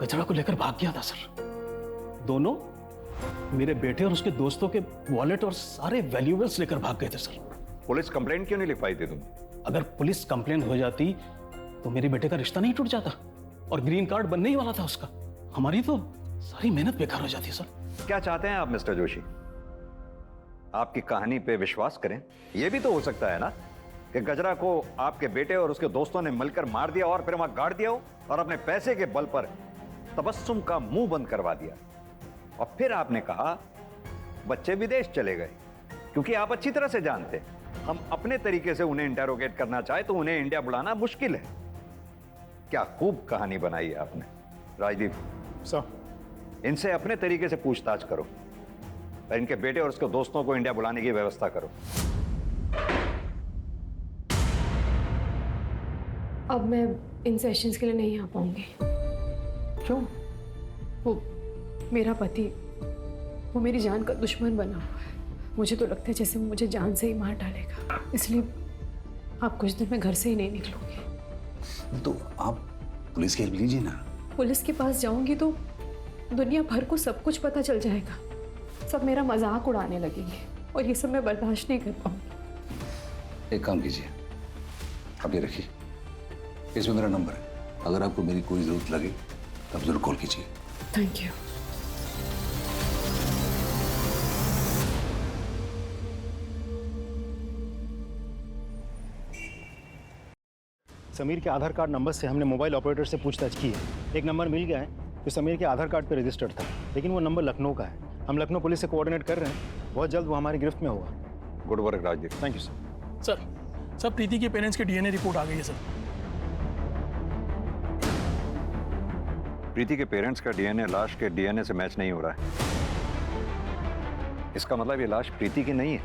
गजरा को लेकर भाग गया था सर। दोनों मेरे बेटे और उसके दोस्तों के वॉलेट और सारे वैल्यूएबल्स लेकर भाग गए थे सर। पुलिस कंप्लेंट क्यों नहीं लिखवाई थी तुम? अगर पुलिस कंप्लेंट हो जाती तो मेरे बेटे का रिश्ता नहीं टूट जाता और ग्रीन कार्ड बनने ही वाला था उसका। हमारी तो सारी मेहनत बेकार हो जाती सर। क्या चाहते हैं आप मिस्टर जोशी? आपकी कहानी पे विश्वास करें? यह भी तो हो सकता है ना कि गजरा को आपके बेटे और उसके दोस्तों ने मिलकर मार दिया और फिर वहां गाड़ दिया हो और अपने पैसे के बल पर तबस्सुम का मुंह बंद करवा दिया, और फिर आपने कहा बच्चे विदेश चले गए, क्योंकि आप अच्छी तरह से जानते हैं हम अपने तरीके से उन्हें इंटेरोगेट करना चाहे तो उन्हें इंडिया बुलाना मुश्किल है। क्या खूब कहानी बनाई है आपने। राजदीप सर, इनसे अपने तरीके से पूछताछ करो और इनके बेटे और उसके दोस्तों को इंडिया बुलाने की व्यवस्था करो। अब मैं इन सेशंस के लिए नहीं आ पाऊंगी। क्यों? वो मेरा पति, वो मेरी जान का दुश्मन बना हुआ है। मुझे तो लगता है जैसे वो मुझे जान से ही मार डालेगा, इसलिए आप कुछ दिन में घर से ही नहीं निकलूंगी। तो आप पुलिस की हेल्प लीजिए ना। पुलिस के पास जाऊंगी तो दुनिया भर को सब कुछ पता चल जाएगा, सब मेरा मजाक उड़ाने लगेंगे और ये सब मैं बर्दाश्त नहीं कर पाऊंगी। एक काम कीजिए, आप ये रखिए, इसमें मेरा नंबर है, अगर आपको मेरी कोई जरूरत लगे तो आप जरूर कॉल कीजिए। Thank you. समीर के आधार कार्ड नंबर से हमने मोबाइल ऑपरेटर से पूछताछ की है। एक नंबर मिल गया है जो समीर के आधार कार्ड पर रजिस्टर्ड था, लेकिन वो नंबर लखनऊ का है। हम लखनऊ पुलिस से कोऑर्डिनेट कर रहे हैं, बहुत जल्द वो हमारी गिरफ्त में होगा। Good work Rajdeep. Thank you sir. Sir Preeti के पेरेंट्स की डीएनए रिपोर्ट आ गई है सर। प्रीति के पेरेंट्स का डीएनए लाश के डीएनए से मैच नहीं हो रहा है। इसका मतलब ये लाश प्रीति की नहीं है।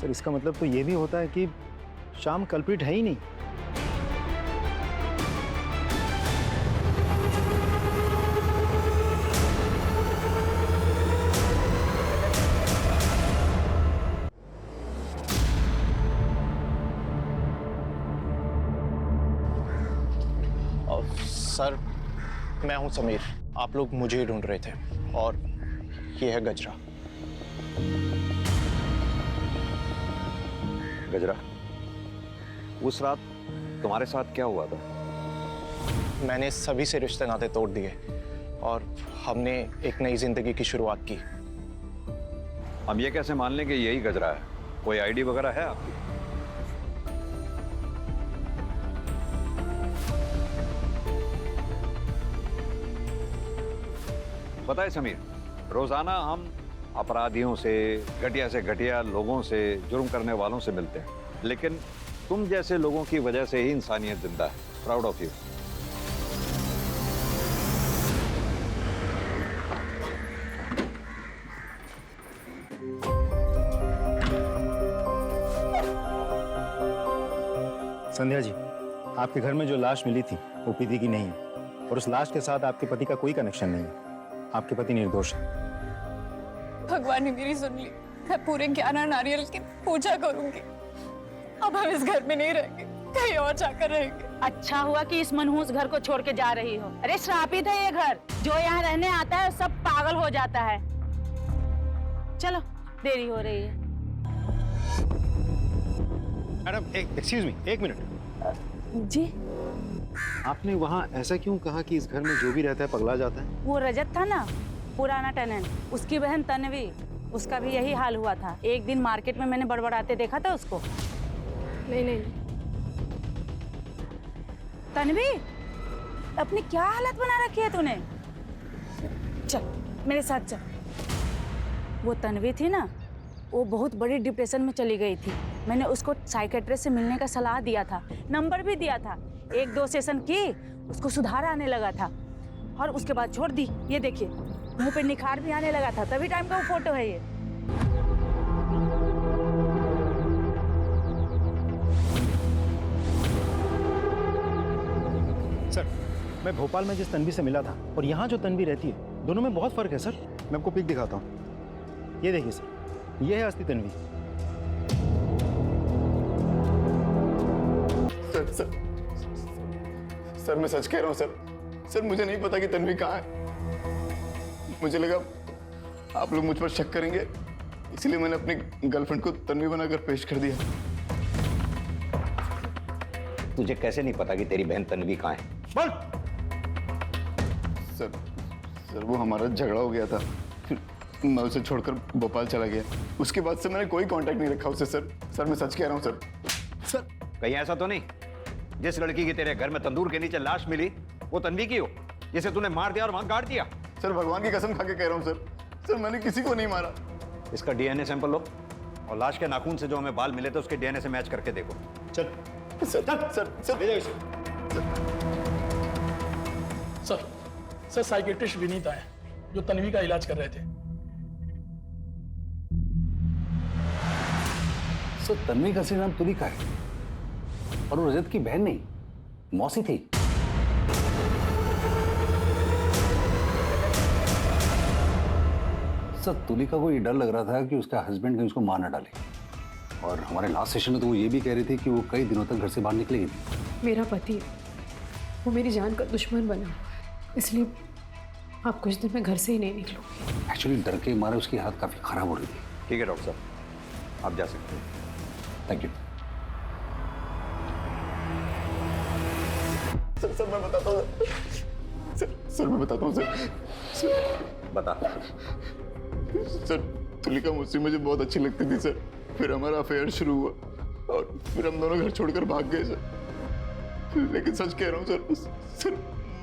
सर इसका मतलब तो ये भी होता है कि श्याम कल्प्रिट है ही नहीं। सर मैं हूं समीर, आप लोग मुझे ही ढूंढ रहे थे और ये है गजरा। गजरा, उस रात तुम्हारे साथ क्या हुआ था? मैंने सभी से रिश्ते नाते तोड़ दिए और हमने एक नई जिंदगी की शुरुआत की। हम ये कैसे मान लें कि यही गजरा है? कोई आईडी वगैरह है आपकी? पता है समीर, रोजाना हम अपराधियों से, घटिया लोगों से, जुर्म करने वालों से मिलते हैं, लेकिन तुम जैसे लोगों की वजह से ही इंसानियत जिंदा है। Proud of you. Sandhya ji, आपके घर में जो लाश मिली थी वो प्रीति की नहीं है और उस लाश के साथ आपके पति का कोई कनेक्शन नहीं है। आपके पति निर्दोष है। भगवान ने मेरी सुन ली। मैं पूरे 11 नारियल की पूजा करूंगी। अब हम इस घर में नहीं रहेंगे, कहीं और जाकर रहेंगे। अच्छा हुआ कि इस मनहूस घर को छोड़ के जा रही हो। अरे श्रापित है ये घर, जो यहाँ रहने आता है सब पागल हो जाता है। चलो देरी हो रही है। मैडम एक्सक्यूज मी, एक मिनट। जी आपने वहाँ ऐसा क्यों कहा कि इस घर में जो भी रहता है पगला जाता है? वो रजत था ना, पुराना टेनेंट, उसकी बहन तन्वी, उसका भी यही हाल हुआ था। एक दिन मार्केट में मैंने बड़बड़ाते देखा था उसको। नहीं, तन्वी, अपनी क्या हालत बना रखी है तूने? चल मेरे साथ चल। वो तन्वी थी ना, वो बहुत बड़ी डिप्रेशन में चली गई थी। मैंने उसको साइकेट्रिस्ट से मिलने का सलाह दिया था, नंबर भी दिया था। 1-2 सेशन की, उसको सुधार आने लगा था और उसके बाद छोड़ दी। ये देखिए, मुंह पे निखार भी आने लगा था। तभी टाइम का वो फोटो है ये। सर, मैं भोपाल में जिस तन्वी से मिला था और यहाँ जो तन्वी रहती है, दोनों में बहुत फर्क है सर। मैं आपको पिक दिखाता हूँ। ये देखिए सर, ये है असली तन्वी। सर मैं सच कह रहा हूँ सर, मुझे नहीं पता कि तन्वी कहाँ है। मुझे लगा आप लोग मुझ पर शक करेंगे, इसलिए मैंने अपनी गर्लफ्रेंड को तन्वी बनाकर पेश कर दिया। तुझे कैसे नहीं पता कि तेरी बहन तन्वी कहाँ है? बोल। सर वो हमारा झगड़ा हो गया था, फिर मैं उसे छोड़कर भोपाल चला गया। उसके बाद से मैंने कोई कांटेक्ट नहीं रखा उससे सर मैं सच कह रहा हूँ सर। कहीं ऐसा तो नहीं जिस लड़की की तेरे घर में तंदूर के नीचे लाश मिली वो तन्वी की हो, जिसे तूने मार दिया और वहां गाड़ दिया? सर भगवान की कसम खा के कह रहा हूँ सर मैंने किसी को नहीं मारा। इसका डीएनए सैंपल लो और लाश के नाखून से जो हमें बाल मिले थे उसके डीएनए से मैच करके देखो। सर साइकेट्रिस्ट विनीत आए जो तन्वी का इलाज कर रहे थे। सर तन्वी का असली नाम तुलिका है और वो रजत की बहन नहीं, मौसी थी। सर तुलिका को ये डर लग रहा था कि उसका हस्बैंड कहीं उसको मार न डाले, और हमारे लास्ट सेशन में तो वो ये भी कह रही थी कि वो कई दिनों तक घर से बाहर निकलेगी नहीं। मेरा पति, वो मेरी जान का दुश्मन बना, इसलिए आप कुछ दिन में घर से ही नहीं निकलूंगी। एक्चुअली डर के मारे उसकी हालत काफी खराब हो रही थी। ठीक है डॉक्टर साहब, आप जा सकते हैं। Thank you. सर मैं बताता हूँ सर मैं बताता हूँ सर। बता। सर तुलिका मुझे बहुत अच्छी लगती थी सर। फिर हमारा अफेयर शुरू हुआ और फिर हम दोनों घर छोड़कर भाग गए सर। लेकिन सच कह रहा हूँ सर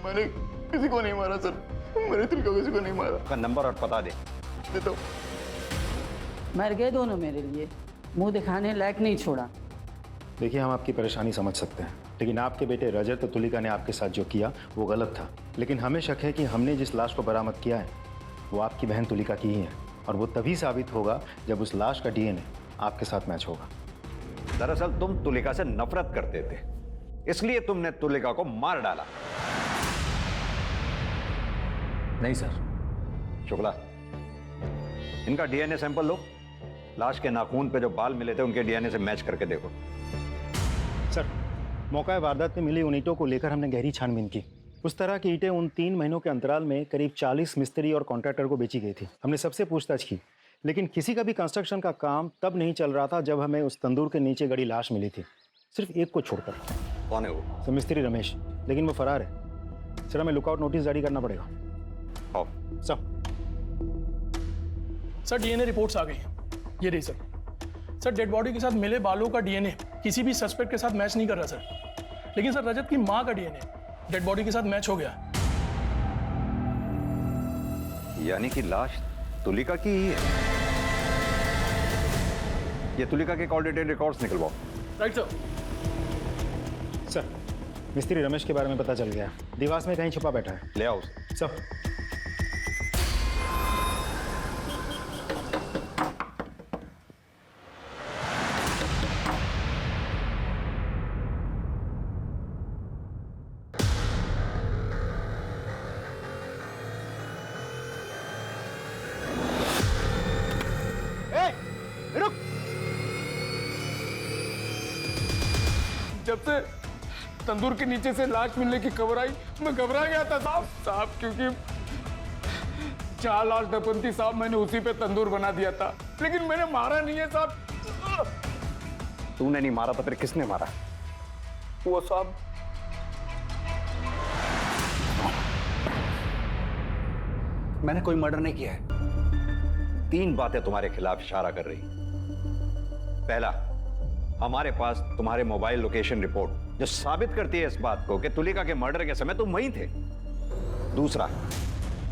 मैंने किसी को नहीं मारा सर। मैंने तुलिका किसी को नहीं मारा। का नंबर और पता दे। देता हूँ। मर गए दोनों मेरे लिए, मुंह दिखाने लायक नहीं छोड़ा। देखिए, हम आपकी परेशानी समझ सकते हैं, लेकिन आपके बेटे रजत और तुलिका ने आपके साथ जो किया वो गलत था। लेकिन हमें शक है कि हमने जिस लाश को बरामद किया है वो आपकी बहन तुलिका की ही है, और वो तभी साबित होगा जब उस लाश का डीएनए आपके साथ मैच होगा। दरअसल तुम तुलिका से नफरत करते थे, इसलिए तुमने तुलिका को मार डाला। नहीं सर। शुक्ला, इनका डीएनए सैंपल लो, लाश के नाखून पे जो बाल मिले थे उनके डीएनए से मैच करके देखो। सर, मौका वारदात में मिली उन ईंटों को लेकर हमने गहरी छानबीन की। उस तरह की ईंटें उन 3 महीनों के अंतराल में करीब 40 मिस्त्री और कॉन्ट्रैक्टर को बेची गई थी। हमने सबसे पूछताछ की, लेकिन किसी का भी कंस्ट्रक्शन का काम तब नहीं चल रहा था जब हमें उस तंदूर के नीचे गड़ी लाश मिली थी, सिर्फ एक को छोड़कर। कौन है वो? सर, मिस्त्री रमेश, लेकिन वो फरार है। सर, हमें लुकआउट नोटिस जारी करना पड़ेगा। हाँ सर डीएनए रिपोर्ट्स आ गई हैं, ये रही सर। सर डेड बॉडी के साथ मिले बालों का डीएनए किसी भी सस्पेक्ट के साथ मैच नहीं कर रहा सर, लेकिन सर रजत की मां का डीएनए डेड बॉडी के साथ मैच हो गया। यानी कि लाश तुलिका की ही है। ये तुलिका के कॉल डिटेल रिकॉर्ड्स निकलवाओ। Right sir. सर, मिस्त्री रमेश के बारे में पता चल गया, दीवार में कहीं छुपा बैठा है। ले आओ सर। जब से तंदूर के नीचे से लाश मिलने की खबर आई मैं घबरा गया था साहब, क्योंकि 4 लाश दफन थी साहब। मैंने उसी पे तंदूर बना दिया था, लेकिन मैंने मारा नहीं है साहब। तूने नहीं मारा तो फिर किसने मारा? वो साहब मैंने कोई मर्डर नहीं किया है। 3 बातें तुम्हारे खिलाफ इशारा कर रही। पहला, हमारे पास तुम्हारे मोबाइल लोकेशन रिपोर्ट जो साबित करती है इस बात को कि तुलिका के मर्डर के समय तुम वहीं थे। दूसरा,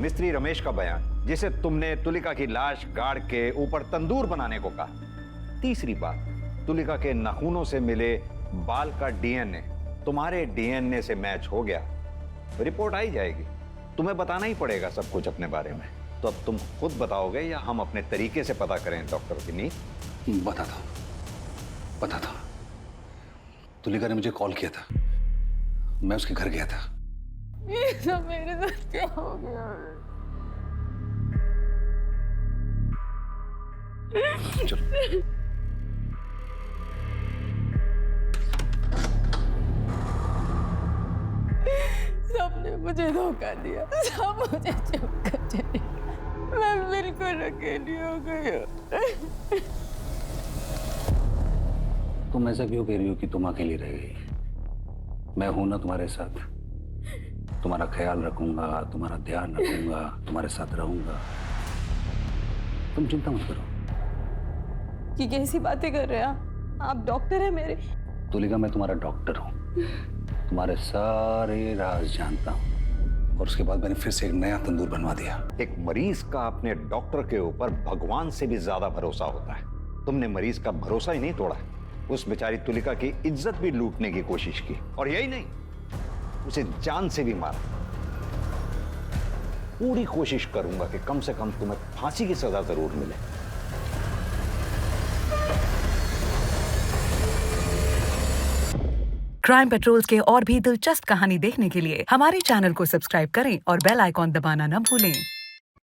मिस्त्री रमेश का बयान जिसे तुमने तुलिका की लाश गाड़ के ऊपर तंदूर बनाने को कहा। तीसरी बात, तुलिका के नाखूनों से मिले बाल का डीएनए तुम्हारे डीएनए से मैच हो गया। रिपोर्ट आई जाएगी, तुम्हें बताना ही पड़ेगा सब कुछ अपने बारे में। तो अब तुम खुद बताओगे या हम अपने तरीके से पता करें डॉक्टर विनीत? पता था। तुलिका ने मुझे कॉल किया था, मैं उसके घर गया था। ये सब मेरे साथ क्या हो गया? चलो। सबने मुझे धोखा दिया, सब मुझे चुप कर चले। मैं बिल्कुल अकेली हो गई हूँ। तुम ऐसा क्यों कह रही हो कि तुम अकेली रह गई? मैं हूं ना तुम्हारे साथ। तुम्हारा ख्याल रखूंगा, तुम्हारा ध्यान रखूंगा, तुम्हारे साथ रहूंगा। तुम चिंता मत करो। ये कैसी बातें कर रहे हैं आप डॉक्टर हैं मेरे। तुलिका, मैं तुम्हारा डॉक्टर हूँ, तुम्हारे सारे राज जानता हूँ। और उसके बाद मैंने फिर से एक नया तंदूर बनवा दिया। एक मरीज का अपने डॉक्टर के ऊपर भगवान से भी ज्यादा भरोसा होता है। तुमने मरीज का भरोसा ही नहीं तोड़ा, उस बेचारी तुलिका की इज्जत भी लूटने की कोशिश की, और यही नहीं, उसे जान से भी मारा। पूरी कोशिश करूंगा कि कम से कम तुम्हें फांसी की सजा जरूर मिले। क्राइम पेट्रोल्स के और भी दिलचस्प कहानी देखने के लिए हमारे चैनल को सब्सक्राइब करें और बेल आइकॉन दबाना न भूलें।